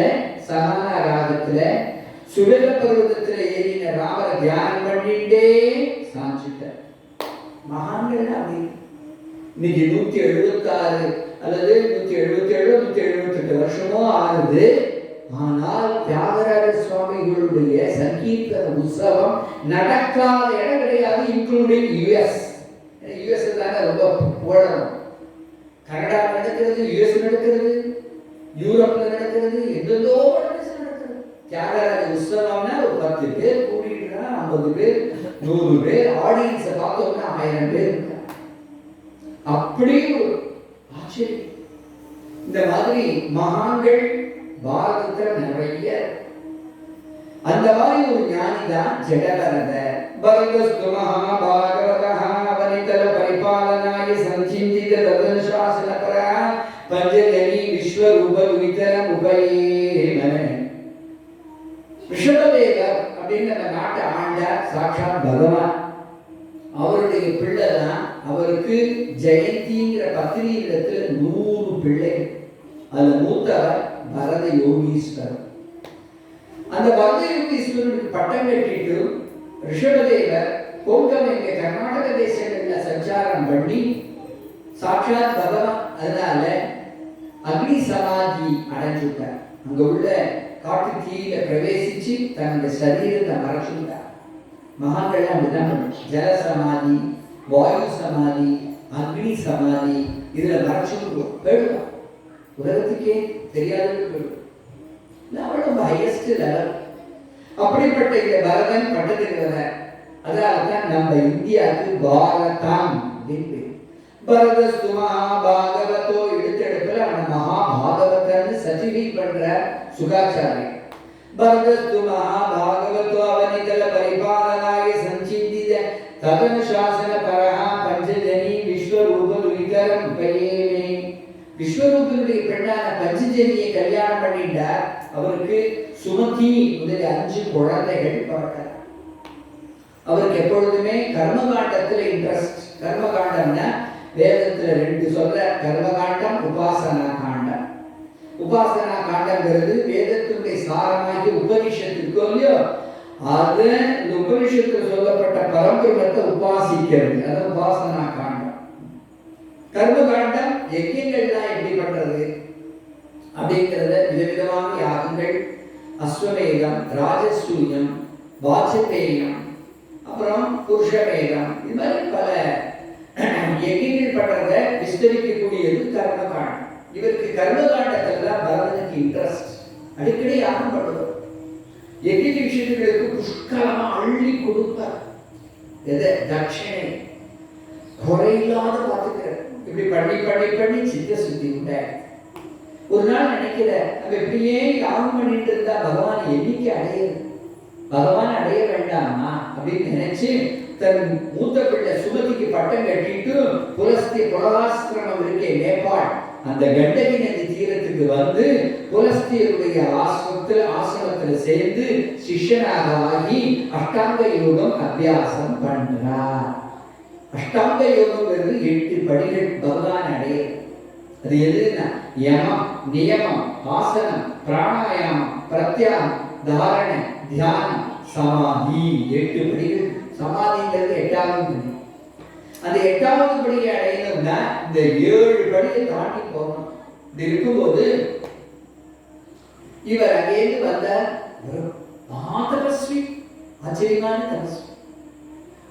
சகானா ராகத்துல சுரல பர்வதத்துல ஏறின ராமரை தியானம் பண்ணிட்டே சாஞ்சிட்டார். மகான்கள் அப்படி. இன்னைக்கு 176 அல்லது 177 178 வருஷமோ ஆகுது. ஆனால் தியாகராஜ சுவாமிகளுடைய சங்கீர்த்தன உற்சவம் நடக்காத இடம் கிடையாது, இன்க்ளூடிங் யுஎஸ். யுஎஸ் தானே ரொம்ப புகழணும். கனடா நடக்கிறது, யுஎஸ் நடக்கிறது, யூரோப்ல நடக்கிறது, எந்தெந்தோ நடக்கிறது. தியாகராஜ உற்சவம்னா ஒரு 10 பேர் கூடிட்டு 50 பேர் 100 பேர் ஆடியன்ஸை பார்த்தோம்னா 1000 பேர் இருக்காங்க. அப்படி ஒரு ஆச்சரியம். இந்த மாதிரி மகான்கள் பாரதத்துல நிறைய. அந்த மாதிரி ஒரு ஞானி தான் ஜடபரதர். பரதஸ்து மகாபாகவதஹ வனிதல பரிபாலனாய சஞ்சிந்தித ததனுசாசனபரா பஞ்சகனி விஸ்வரூப விதரம் உபயேமன. ரிஷபதேவர் அப்படின்னு அந்த நாட்டை ஆண்ட சாட்சாத் பகவான். அவருடைய பிள்ளை தான். அவருக்கு ஜெயந்திங்கிற பத்தினி இடத்துல 100 பிள்ளைகள். அதுல மூத்தவர் பரத யோகீஸ்வரர். அந்த பரத யோகீஸ்வரனுக்கு பட்டம் கட்டிட்டு ரிஷபதேவர் கோங்கம் எங்க கர்நாடக தேசங்கள்ல சஞ்சாரம் பண்ணி சாட்சாத் பகவான் அதனால அக்னி சமாதி அடைஞ்சுட்டார். அங்க உள்ள காட்டு தீயில பிரவேசிச்சு தன்னுடைய சரீரத்தை மறைச்சுட்டார். மகான்கள் அப்படிதான் ஜல சமாதி, வாயு சமாதி, அக்னி சமாதி இதுல மறைச்சு போயிடுவான். உலகத்துக்கே தெரியாதது அவ்வளவு ஹையஸ்ட் லெவல். அப்படிப்பட்ட இந்த பரதன் பட்டத்துக்கு வர அதனால்தான் நம்ம இந்தியாவுக்கு பாரதம் அப்படின்னு பரதஸ்து மகாபாகவதோ எடுத்தெடுப்புல அவன் மகாபாகவதன்னு சர்டிஃபை பண்ற சுகாச்சாரி. பரதஸ்து மகாபாகவதோ அவனிதல பரிபாலனாய சஞ்சிந்தித ததனுசாசன பரஹா பஞ்சஜனி விஸ்வரூப துரிதரம் உபயேமே. விஸ்வரூபனுடைய பெண்ணான பஞ்சஜனியை கல்யாணம் பண்ணிட்டார். அவருக்கு சுமதி முதலிய 5 குழந்தைகள் பிறந்தார். அவருக்கு எப்பொழுதுமே கர்மகாண்டத்துல இன்ட்ரெஸ்ட். கர்மகாண்டம்னா வேதத்துல 2 சொல்ற, கர்மகாண்டம் உபாசனா காண்டம். உபாசனா காண்டங்கிறது வேதத்தினுடைய சாரமாகிய உபனிஷத்துக்கு இல்லையோ, அது இந்த உபனிஷத்துல சொல்லப்பட்ட பரம்பிரமத்தை உபாசிக்கிறது, அது உபாசனா காண்டம். கர்மகாண்டம் யஜ்யங்கள்லாம் எப்படி பண்றது அப்படிங்கிறத விதவிதமான யாகங்கள், அஸ்வமேகம், ராஜசூயம், வாஜபேயம், அப்புறம் புருஷமேகம், இது மாதிரி பல யஜ்யங்கள் பண்றத விஸ்தரிக்கக்கூடியது கர்மகாண்டம். இவருக்கு கர்மகாண்டத்துல பரதனுக்கு இன்ட்ரெஸ்ட். அடிக்கடி யாகம் பண்ணுவோம். யஜ்ய விஷயங்களுக்கு புஷ்கலமா அள்ளி கொடுப்பார். எதை தட்சிணை குறையில்லாத பார்த்துக்கிறார். இப்படி பண்ணி பண்ணி பண்ணி சித்த சுத்தி உண்டாய். ஒரு நாள் நினைக்கிற நம்ம எப்படியே யாகம் பண்ணிட்டு இருந்தா பகவான் என்னைக்கு அடையுது, பகவான் அடைய வேண்டாமா அப்படின்னு நினைச்சு தன் மூத்த பிள்ளை சுமதிக்கு பட்டம் கட்டிட்டு புலஸ்திரமம் இருக்கே நேபாள், அந்த கண்டகி நதி தீரத்துக்கு வந்து புலஸ்தியருடைய ஆசிரமத்துல சேர்ந்து சிஷ்யனாக ஆகி அஷ்டாங்க யோகம் அபியாசம் பண்றார். அஷ்டாங்க யோகம்ங்கிறது 8 படிகள் பகவான் அடையுது. அது எதுன்னா யமம், நியமம், ஆசனம், பிராணாயாமம், பிரத்யாகம், தாரண, தியானம், சமாதி. 8 படிகள். சமாதிங்கிறது 8வது படி. அந்த 8வது படியை அடையணும்னா இந்த 7 படியை தாண்டி போகணும். இது இருக்கும்போது இவர் அங்கேருந்து வந்த தபஸ்வி, ஆச்சரியமான தபஸ்வி.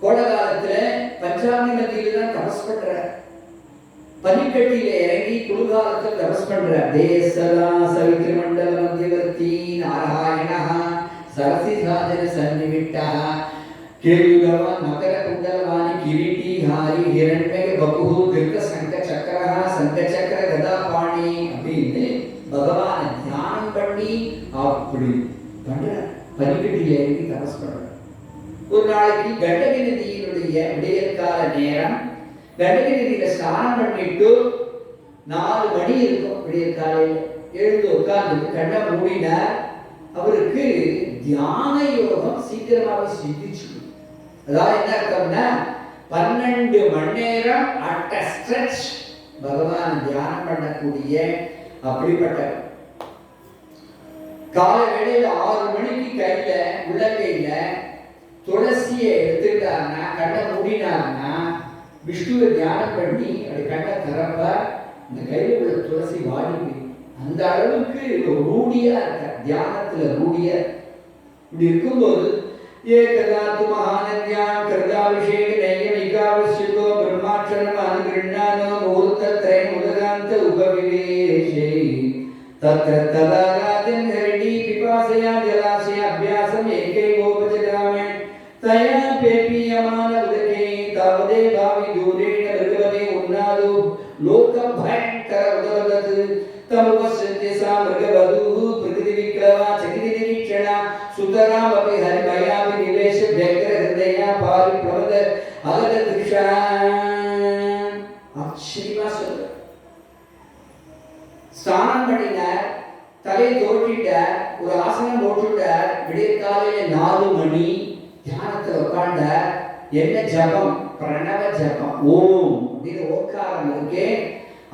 கோடை காலத்துல பஞ்சாமி நதியில தான் தபஸ் பண்ற. பனிக்கட்டியில இறங்கி குளிர்காலத்தில் தபஸ் பண்ற. தேசலா சவித்ரி மண்டல மத்தியவர்த்தி நாராயணா சரசி சாதன சன்னிவிட்டா கேயுகவான் மகர குண்டலவாணி கிரீட்டி ஹாரி ஹிரண்மய பகுஹு திருக்க சங்க சக்கரஹ சங்க சக்கர கதாபாணி அப்படின்னு பகவானை தியானம் பண்ணி அப்படி பண்ற. பனிக்கட்டியில இறங்கி தபஸ் பண்ற. ஒரு நாளைக்கு கண்டகி நதியினுடைய விடியற்கால நேரம். கண்டகி நதியில ஸ்நானம் பண்ணிட்டு 4 மணி இருக்கும் விடியற்காலையில். எழுந்து உட்கார்ந்து கண்ணை மூடினார். அவருக்கு தியான யோகம் சீக்கிரமாக சித்திச்சு. அதாவது என்ன அர்த்தம்னா 12 மணி நேரம் அட் அ ஸ்ட்ரெச் பகவான் தியானம் பண்ணக்கூடிய அப்படிப்பட்ட. காலை வேளையில 6 மணிக்கு கையில உள்ளங்கையில துளசியை எடுத்துட்டாருன்னா, கண்ணை மூடினாருன்னா விஷ்ணுவை தியானம் பண்ணி அப்படி கண்ணை திறப்ப இந்த கையில் உள்ள துளசி வாடி போய் அந்த அளவுக்கு ரூடியா இருக்க, தியானத்துல ரூடியா. இப்படி இருக்கும்போது ஏகதாத்து மகாநத்யாம் கிருதாபிஷேக நையமிகாவசியகோ பிரம்மாட்சரம் அனுகிருண்ணானோ முகூர்த்தத்ரயம் உதகாந்த உபவிவேஷே தத்ர ததாராஜன் ஹரிணி பிபாசயா ஜலாசய அபியாசம் ஏகைவோபஜகாமே தயா பேபியமான உதகே தாவதே பாவி தூரேண மிருகவதே உன்னாது லோக பயங்கர உதவதது தமுவசத்ய சா மிருகவது பிரகிருதி விக்ரமா சகிதி நிரீட்சணா சுதராம் அபி ஹரிமயாபி நிவேஷ பயங்கர ஹிருதயா பாரி பிரமத அகத திருஷா. ஆச்சரியமா சொல்ற. ஸ்நானம் பண்ணினார், தலை தோற்றிட்டார், ஒரு ஆசனம் போட்டுட்டார். விடியற்காலையில 4 மணி தியானத்துல உட்கார்ந்தார். என்ன ஜபம்? பிரணவ ஜபம். ஓம் அப்படின்னு ஓக்காரம் இருக்கே,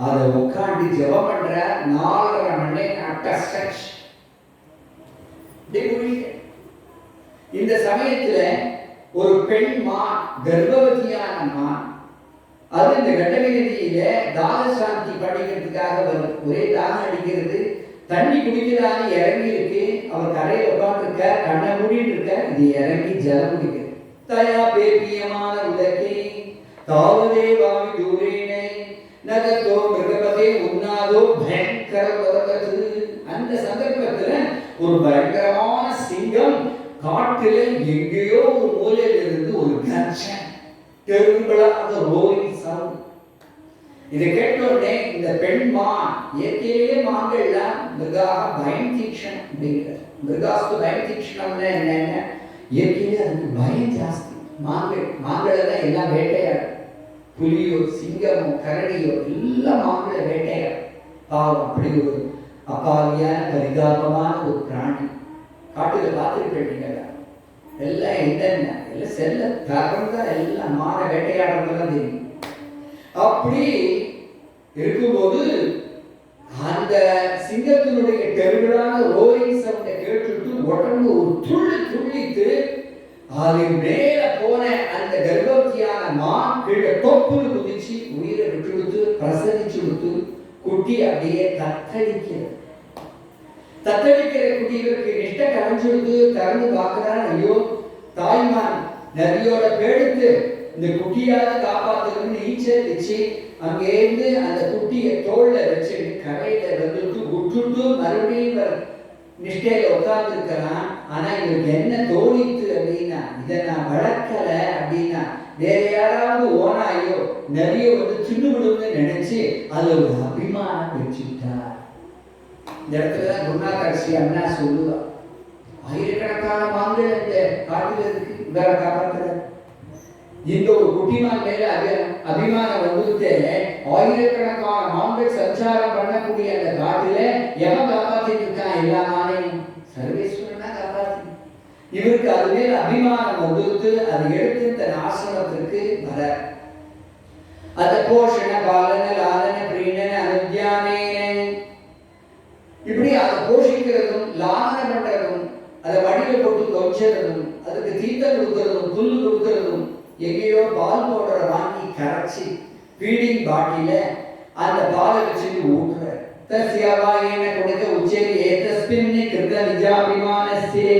அதை உட்காந்து ஜபம் பண்ற. 4.5 மணி நேரம். இந்த சமயத்துல ஒரு பெண் மான், கர்ப்பவதியான மான், அது இந்த கண்டகி நதியில தாகசாந்தி படிக்கிறதுக்காக வருது. ஒரே தாகம் அடிக்கிறது, தண்ணி குடிக்கிறான்னு இறங்கி இருக்கு. அவர் கரையில் உட்கார்ந்து இருக்க, கண்ணை மூடிட்டு இருக்க. இது இறங்கி ஜலம் குடிக்கிறது. தயா பேபியமான உலகே தாவதே வாவி தூரேனே நகத்தோ மிருகபதே உன்னாதோ பயங்கர உலகது. அந்த சந்தர்ப்பத்துல ஒரு பயங்கரமான சிங்கம் காட்டில எங்கேயோ ஒரு மூலையில இருந்து ஒரு கர்ஜன், பெரும்பலாக ரோயிங் சவுண்ட். இதை கேட்டோடனே இந்த பெண்மான், இயற்கையிலேயே மான்கள்லாம் மிருகாக பயம் தீக்ஷணம் அப்படிங்கிறார். மிருகாஸ்து பயம் தீக்ஷணம்னா என்னன்னா இயற்கையிலே அதுக்கு பயம் ஜாஸ்தி. மான்களை தான் எல்லாம் வேட்டையாடும். புலியோ சிங்கமோ கரடியோ எல்லாம் மான்களை வேட்டையாடும். பாவம், அப்படி ஒரு அப்பாவியான பரிதாபமான ஒரு பிராணி. காட்டுல பார்த்துருப்பீங்களா? எல்லாம் என்னென்ன எல்லாம் செல்ல தகர்ந்தா எல்லாம் மான வேட்டையாடுறதெல்லாம் தெரியும். அப்படி இருக்கும்போது அந்த சிங்கத்தினுடைய தெருவிலான ரோயிங் சவுண்டை கேட்டுட்டு உடம்பு ஒரு துள்ளி துள்ளித்து அது மேல போன அந்த கர்ப்பவதியான மான் கீழே தொப்புன்னு குதிச்சு உயிரை விட்டு கொடுத்து பிரசவிச்சு கொடுத்து குட்டி அப்படியே தத்தளிக்கிறது. தத்தளிக்கிற குட்டிகளுக்கு நிஷ்ட கரைஞ்சுடுது. திறந்து பார்க்கிறான், ஐயோ தாய்மான் நதியோட பேடுத்து இந்த குட்டியாவது காப்பாத்துறதுன்னு நீச்சல் வச்சு அங்கேருந்து அந்த குட்டியை தோல்ல வச்சுட்டு கரையில வந்துட்டு விட்டுட்டு மறுபடியும் நிஷ்டையில உட்கார்ந்து இருக்கலாம். ஆனா இவருக்கு என்ன தோணித்து அப்படின்னா, இதை நான் வளர்க்கல அப்படின்னா வேற யாராவது ஓனாயோ நிறைய வந்து தின்னுவிடும்னு நினைச்சு அது ஒரு அபிமானம் வச்சுட்டார். இந்த இடத்துலதான் குருநாகரசி அண்ணா சொல்லுவா, ஆயிரக்கணக்கான மான்கள் இந்த காட்டுல இருக்கு, வேற காப்பாற்றுற இந்த ஒரு குட்டிமான் மேல அபிமானம் வந்துட்டு ஆயிரக்கணக்கான மான்கள் சஞ்சாரம் பண்ணக்கூடிய அந்த காட்டுல எவன் காப்பாத்திட்டு இருக்கான்? எல்லா மானையும் சர்வேஸ்வரன் தான் காப்பாத்தி. இவருக்கு அது மேல அபிமானம் வந்துட்டு அதை எடுத்து தன் ஆசிரமத்திற்கு வர அத போஷண பாலன லாலன பிரீணன அனுத்யானேன இப்படி அதை போஷிக்கிறதும் லாலன பண்றதும் அதை வடிவ போட்டு கொஞ்சறதும் அதுக்கு தீத்த கொடுக்கறதும் புல்லு கொடுக்கறதும் எங்கேயோ பால் பவுடரை வாங்கி கரைச்சி ஃபீடிங் பாட்டில அந்த பாலை வச்சுட்டு ஊட்டுற தஸ்யவாயேன கொடுக்க உச்சேரி ஏதஸ்மின் கிருத நிஜாபிமானஸ்யே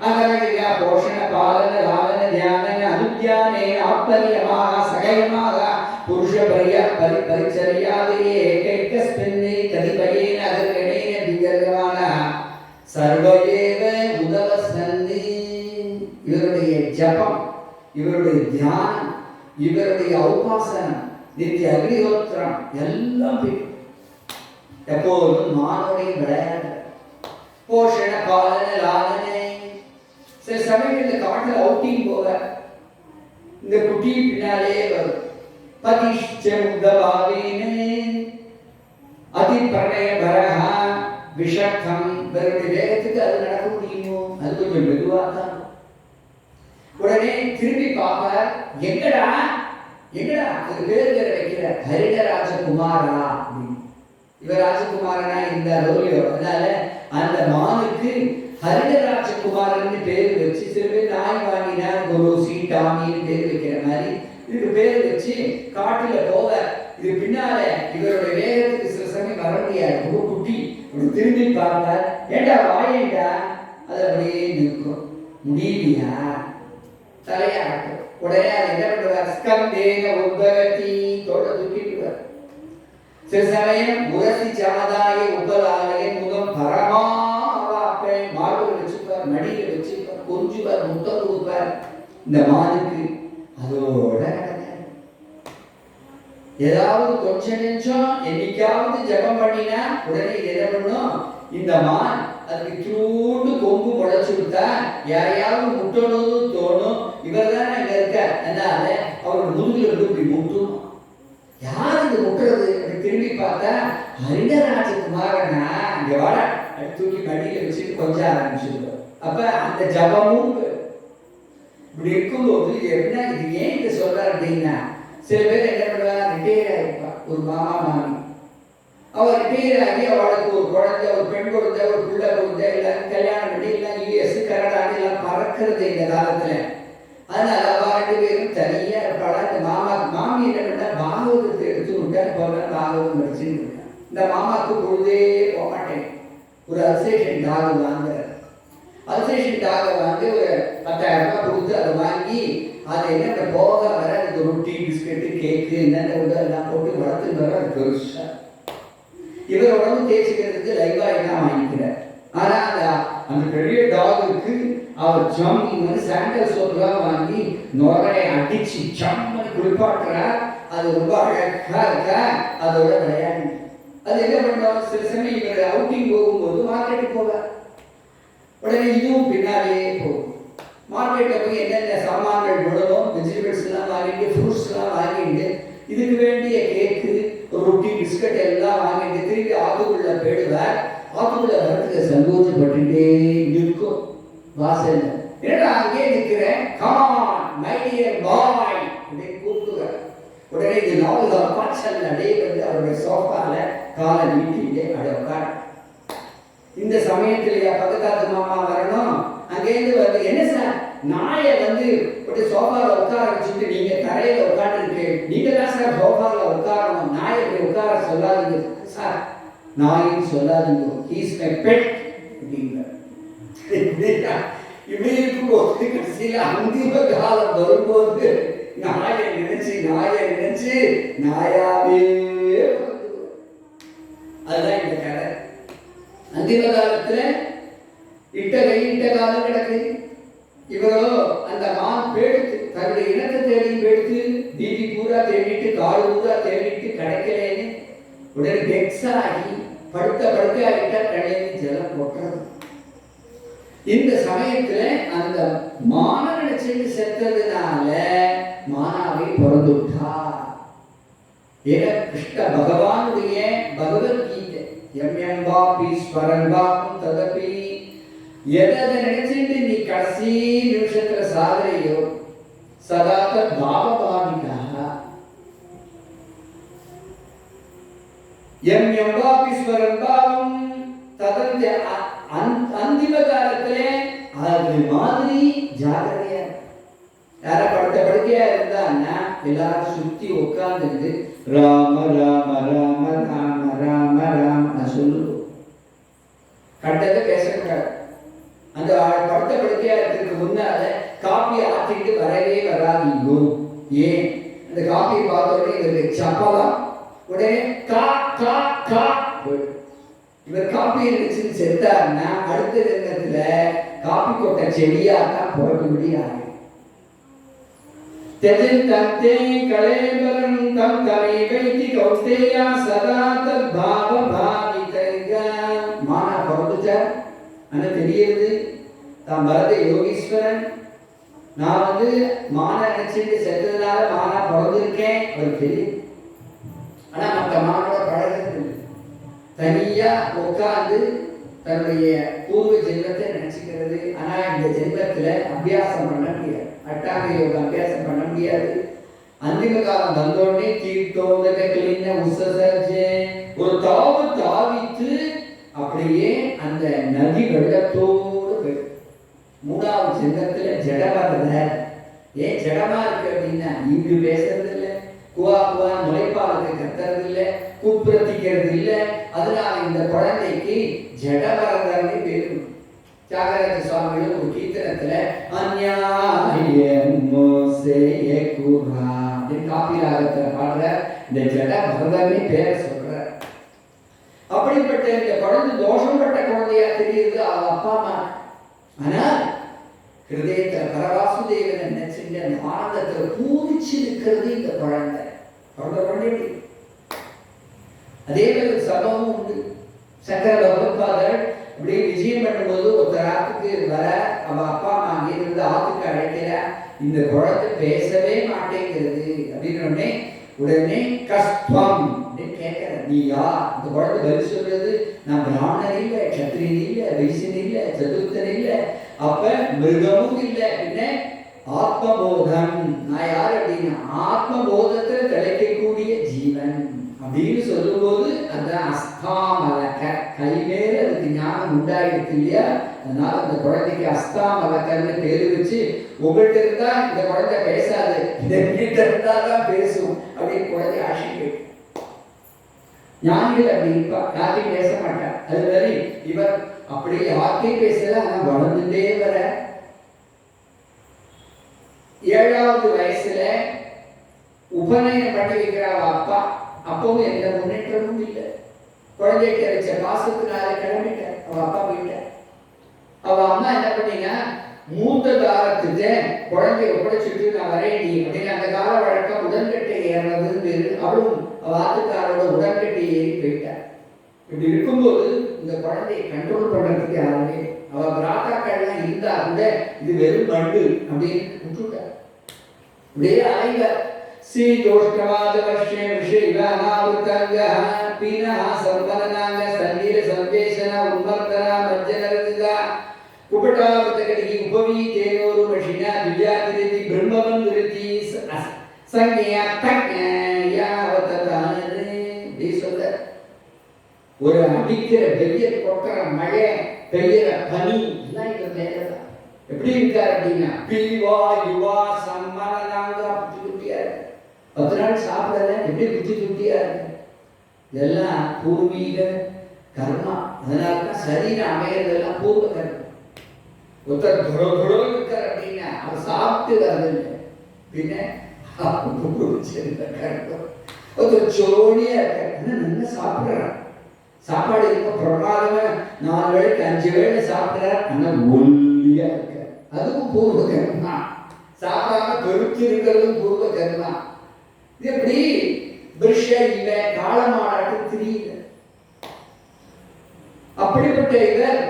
அகரகியா போஷண பாலன லாலன தியானன அனுத்யானே ஆப்பரியமாக சகயமாக புருஷ பரிச்சரியாதே ஏகைக்கஸ்மின் கதிபயேன அகர்கணேன திகர்கமான சர்வயேவ உதவஸ்னந்தி. இவருடைய ஜபம், இவருடைய தியானம், இவருடைய உபாசனம், நித்திய அக்னிஹோத்திரம் எல்லாம் எப்போதும் மானோடைய விளையாடு. போஷண பாலன லாலனை. சில சமயங்களில் காட்டில் அவுட்டிங் போக இந்த குட்டி பின்னாலே வரும். பதிஷ்டமுதபாவேனே அதிபரணய பரஹா விஷக்தம். இவருடைய வேகத்துக்கு அது நடக்க முடியுமோ? அது கொஞ்சம் மெதுவாக தான். உடனே திரும்பி பார்ப்ப, எங்கடா எங்கடா அது பேர் வைக்கிற ஹரிட ராஜகுமாரா அப்படின்னு. இவர் ராஜகுமாரனா இந்த ரோலியோ, அதனால அந்த மானுக்கு ஹரிட ராஜகுமாரன் பேர் வச்சு சில பேர் நாய் வாங்கினா குரு சீட்டாமின்னு பேர் வைக்கிற மாதிரி இதுக்கு பேர் வச்சு காட்டுல போவ. இது பின்னால இவருடைய வேகத்துக்கு சில சமயம் வர முடியாது. ரொம்ப குட்டி திரும்பி பார்ப்ப, ஏண்டா வாயேண்டா, அது அப்படியே நிற்கும். முடியலையா தலையாட்டும். உடனே அதை என்ன பண்ணுவார்? ஸ்கந்தேன உத்பகதி தோட தூக்கிடுவார். சில சமயம் உரசி சமதாய உபலாலய முதம் பரமாவாப்பை மாடுகள் வச்சுப்பார், மடியில் வச்சுப்பார், கொஞ்சுவார், முத்தம் கொடுப்பார். இந்த மானுக்கு அதோட ஏதாவது கொஞ்சம் நிமிஷம் என்னைக்காவது ஜபம் பண்ணினா உடனே இது என்ன பண்ணும்? இந்த மான் அதுக்கு சூடு கொம்பு முளைச்சு விட்டா யாரையாவது முட்டணும்னு தோணும். இவர் தான் அங்க இருக்க, அதனால அவர் முதுகுல இப்படி முட்டும். யார் இது முட்டுறது? திரும்பி பார்த்தா ஹரிடராஜகுமாரனா இங்க வாட தூக்கி மடியில வச்சுட்டு கொஞ்சம் ஆரம்பிச்சிருக்கோம். அப்ப அந்த ஜபமும் இப்படி இருக்கும்போது என்ன இது ஏன் இதை சொல்றாரு அப்படின்னா, சில பேர் என்ன பண்ணுவாங்க, ரிட்டையர் ஆகிப்பா. ஒரு மாமா மாமி அவர் ரிட்டையர் ஆகி அவளுக்கு ஒரு குழந்தை, ஒரு பெண் குழந்தை, ஒரு பிள்ளை குழந்தை, எல்லாரும் கல்யாணம் பண்ணி எல்லாம் யூஎஸ் கனடான்னு எல்லாம் பறக்கிறது இந்த காலத்துல. அதனால அவ 2 பேரும் தனியா இருப்பாளா. இந்த மாமி என்ன பண்ணா, பாகவதத்தை எடுத்து விட்டா போவேன் பாகவதம் படிச்சுன்னு இருக்கேன். இந்த மாமாவுக்கு பொழுதே போக மாட்டேன். ஒரு அல்சேஷன் டாக் வாங்குறாரு. அல்சேஷன் டாகை வாங்கி ஒரு 10,000 ரூபாய் கொடுத்து அதை வாங்கி அதை என்ன போக வர அதுக்கு ரொட்டி பிஸ்கெட்டு கேக்கு என்னென்ன எல்லாம் போட்டு வளர்த்துட்டு வர அது பெருசா. இவர் உடம்பு தேய்ச்சிக்கிறதுக்கு லைவா எல்லாம் வாங்கிக்கிறார். ஆனா அந்த பெரிய டாகுக்கு அவர் ஜம்மிங் வந்து சாண்டல் சோப்லாம் வாங்கி நுரையை அடிச்சு ஜம்மன் குளிப்பாட்டுறார். அது ரொம்ப அழகா இருக்கா, அதோட விளையாடு. அது என்ன பண்ணுவோம், சில சமயம் இவர் அவுட்டிங் போகும்போது மார்க்கெட்டுக்கு போவார். உடனே இதுவும் பின்னாலே போகும். மார்க்கெட்டில் போய் என்னென்ன சாமான்கள் விடணும், வெஜிடபிள்ஸ் எல்லாம் வாங்கிட்டு, ஃப்ரூட்ஸ் எல்லாம் வாங்கிட்டு, இதுக்கு வேண்டிய கேக்கு, ரொட்டி, பிஸ்கட் எல்லாம் வாங்கிட்டு திருப்பி ஆத்துக்குள்ள போயிடுவார். ஆத்துக்குள்ள வரத்துக்கு சந்தோஷப்பட்டுட்டே இருக்கும் வாசல்ல. என்னடா அங்கே நிற்கிறேன், கான் மை டியர் பாய் அப்படின்னு கூப்பிடுவார். உடனே இது 4 பாய்ச்சல் அப்படியே வந்து அவருடைய சோஃபால காலை நீட்டிட்டு அப்படியே உட்கார். இந்த சமயத்திலேயா பக்கத்தாத்து மாமா வரணும், அங்கேருந்து வந்து என்ன சார் நாயை வந்து ஒரு சோஃபால உட்கார வச்சுட்டு நீங்க தரையில உட்காந்துருக்கு, நீங்க தான் சார் சோஃபால உட்காரணும், நாயை உட்கார சொல்லாதீங்க சார், நாயின்னு சொல்லாதீங்க, ஹீஸ் மை பெட் அப்படிங்கிற. இப்படி இருக்கும்போது கடைசியில அந்திம காலம் வரும்போது நாயை நினைச்சு நாயாவே. அதுதான் இந்த கதை. அந்திம காலத்துல இட்ட காலம் கிடக்கு. இவரோ அந்த மான் பேடுத்து தன்னுடைய இனத்தை தேடி பேடுத்து வீதி பூரா தேடிட்டு காடு பூரா தேடிட்டு கிடைக்கலேன்னு உடனே வெக்ஸாகி படுக்கையாகிட்டா கடையில ஜலம் போட்டுறது. இந்த சமயத்துல அந்த மான நினைச்சு செத்ததுனால மானாவை பிறந்துட்டா. ஏன கிருஷ்ண பகவானுடைய பகவத்கீதை எம்எம்பாபி ஸ்வரன்பாபம் ததபி எதை நினைச்சிட்டு நீ கடைசி நிமிஷத்துல சாதனையோ சதாத்த பாவபாவிகா எம்எம்பாபி ஸ்வரன்பாபம் ததந்த அந்திம காலத்திலே அது மாதிரி ஜாகிரதையா யார படுக்கையா இருந்தான்னா எல்லாரும் சுத்தி உட்கார்ந்து ராம ராம ராம ராம ராம ராம சொல்லுவோம். கண்டதை பேசக்கூடாது. அந்த படுக்கையா இருக்கிறதுக்கு முன்னால காப்பி ஆற்றிட்டு வரவே வராதீங்க. ஏன் அந்த காப்பியை பார்த்த உடனே இவருக்கு சப்பலாம் உடனே கா கா கா. இவர் காப்பி இருந்துச்சுன்னு செத்தாருன்னா அடுத்த ஜென்மத்துல காப்பி கொட்ட செடியா தான் பிறக்க முடியாது. தெஜந்தே கலேபரம் தம் தமே வைத்தி கௌஸ்தேயா சதா தத் பாவ பாவிதங்க. மானா பிறந்துட்டார். ஆனா தெரியுது தான் பரத யோகீஸ்வரன். நான் வந்து மான நினைச்சிட்டு செத்ததுனால மானா பிறந்திருக்கேன் அவருக்கு தெரியும். ஆனா மற்ற மானோட பழகிறது தனியா உட்கார்ந்து தன்னுடைய பூர்வ ஜென்மத்தை நினைச்சுக்கிறது. ஆனா இந்த ஜென்மத்துல அபியாசம் பண்ண முடியாது, அட்டாங்க யோக அபியாசம் பண்ண முடியாது. அந்திம காலம் வந்தோடனே தீர்த்தோதக ஒரு தாவு தாவித்து அப்படியே அந்த நதி வெள்ளத்தோடு. 3வது ஜென்மத்துல ஜடவரத. ஏன் ஜடமா இருக்கு அப்படின்னா இங்கு பேசுறது இல்லை, குவா குவா முளைப்பாலுக்கு கத்துறது இல்லை, குப்பிரத்திக்கிறது இல்லை. அதனால இந்த குழந்தைக்கு ஜடவரதன்னு பேரு. தியாகராஜ சுவாமிகள் ஒரு கீர்த்தனத்துல காப்பிராகத்துல பாடுற இந்த ஜடவரதன்னு பேரை சொல்ற. அப்படிப்பட்ட இந்த குழந்தை தோஷப்பட்ட குழந்தையா தெரியுது அவ அப்பா அம்மா. ஆனா ஹிருதயத்துல பரவாசுதேவனை நினைச்சுட்டு அந்த ஆனந்தத்துல பூரிச்சு இருக்கிறது இந்த குழந்தை. குழந்தை அதே மாதிரி ஒரு சம்பவம் உண்டு. சங்கர பகவத்பாதர் அப்படியே விஜயம் பண்ணும்போது ஒருத்தர் ஆத்துக்கு வர அவ அப்பா அம்மா அங்கிருந்து ஆத்துக்கு அழைக்கிற. இந்த குழந்தை பேசவே மாட்டேங்கிறது அப்படின்னு உடனே கஷ்டம் அப்படின்னு கேட்கிற. நீயா? இந்த குழந்தை பதில் சொல்றது நான் பிராமணன் இல்லை, கத்திரியன் இல்லை, வைசியன் இல்லை, சதுர்த்தன் இல்லை, அப்ப மிருகமும் இல்லை, பின்ன ஆத்மபோதம். நான் யார் அப்படின்னா ஆத்மபோதத்தை கிடைக்கக்கூடிய ஜீவன் அப்படின்னு சொல்லும்போது அந்த அஸ்தாமலக்க கை மேல அதுக்கு ஞானம் உண்டாயிடுச்சு இல்லையா? அதனால அந்த குழந்தைக்கு அஸ்தாமலக்கன்னு பேரு வச்சு, உங்கள்கிட்ட இருந்தா இந்த குழந்தை பேசாது, கிட்ட இருந்தாதான் பேசும் அப்படின்னு குழந்தை ஆசை. ஞானிகள் அப்படி இருப்பா, யார்த்தையும் பேச மாட்டார். அது மாதிரி இவர் அப்படி யார்த்தையும் பேசல. ஆனா வளர்ந்துட்டே வர 7வது வயசுல உபநயனம் பண்ணி வைக்கிறார் அப்பா. அப்பவும் எந்த முன்னேற்றமும் இல்லை. குழந்தைகிட்ட வச்ச பாசத்தினால கிளம்பிட்டார். அவ அப்பா போயிட்டார். அவ அம்மா என்ன பண்ணீங்க, மூத்த தாரத்துட்ட குழந்தைய ஒப்படைச்சிட்டு நான் வரேன்டி அப்படின்னு அந்த கால வழக்கம் உடன்கட்டை ஏறதுன்னு அவளும் வாத்துக்காரோட உடன்கட்டை ஏறி போயிட்டார். இப்படி இருக்கும்போது இந்த குழந்தையை கண்ட்ரோல் பண்றதுக்கு யாருமே அவ பிராத்தாக்கள்லாம் இருந்தா கூட இது வெறும் மண்டு அப்படின்னு விட்டுட்டார். அப்படியே அலைவர் சீதோஷ்டவாத வருஷம் விஷயவானாவுத்தங்க பீனா சம்பனனாங்க சந்தீர சம்பேஷன உன்மர்த்தனா மஜ்ஜனரதிதா குபட்டாவதகடி உபவீதேனோரு மஷினா திவ்யாதிரிதி பிரம்மவந்துரிதி சங்ஞா தக்ஞயாவததானே சொல்ல ஒரு அடிக்கிற பெரிய கொட்டுற மழை பெய்யற பனி எல்லாம் இந்த மேலதான் எப்படி இருக்காரு அப்படின்னா பீவா யுவா சம்மனாங்க புத்தி குட்டியா இருக்கு. 10 நாள் சாப்பிடல எப்படி புத்தி குட்டியா இருக்கு. இதெல்லாம் பூர்வீக கர்மா. அதனாலதான் சரீரம் அமையறதெல்லாம் பூர்வ கர்மம். ஒருத்தர் தொட இருக்கார் அப்படின்னா அவர் சாப்பிட்டு வரதில்லை பின்ன ஒருத்தர் சோனியா இருக்கார் நல்லா சாப்பிடுறார். சாப்பாடு இருக்க பிரமாதமா 4 வேளைக்கு 5 வேளை சாப்பிடுறார். ஆனா ஒல்லியா இருக்க அதுவும் பூர்வ கர்மா. சாப்பிடாம பெருத்து இருக்கிறதும் பூர்வ கர்மா. இது எப்படி பிருஷ இவ காலமாடாட்டு தெரியல. அப்படிப்பட்ட இவர்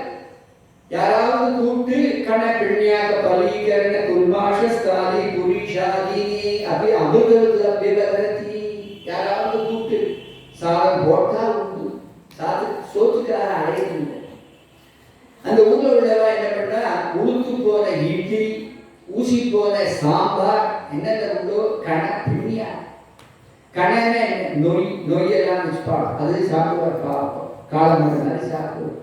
யாராவது கூப்பிட்டு கண பெண்ணியாக பலீகரண குர்மாஷஸ்தாலி புரிஷாலினி அப்படி அமிர்தத்து அபிவதத்தி யாராவது கூப்பிட்டு சாதம் போட்டா உண்டு சோத்துக்கார அடையவில்லை. அந்த ஊர்ல உள்ளவா என்ன பண்ணா உளுத்து போன இட்லி ஊசி போன சாம்பார் என்னென்ன உண்டோ கண பிணியா கணன நொய்யெல்லாம் வச்சுப்பாடு அது சாப்பிடுவார். பாவம் காலம் மாதிரி சாப்பிடுவார்.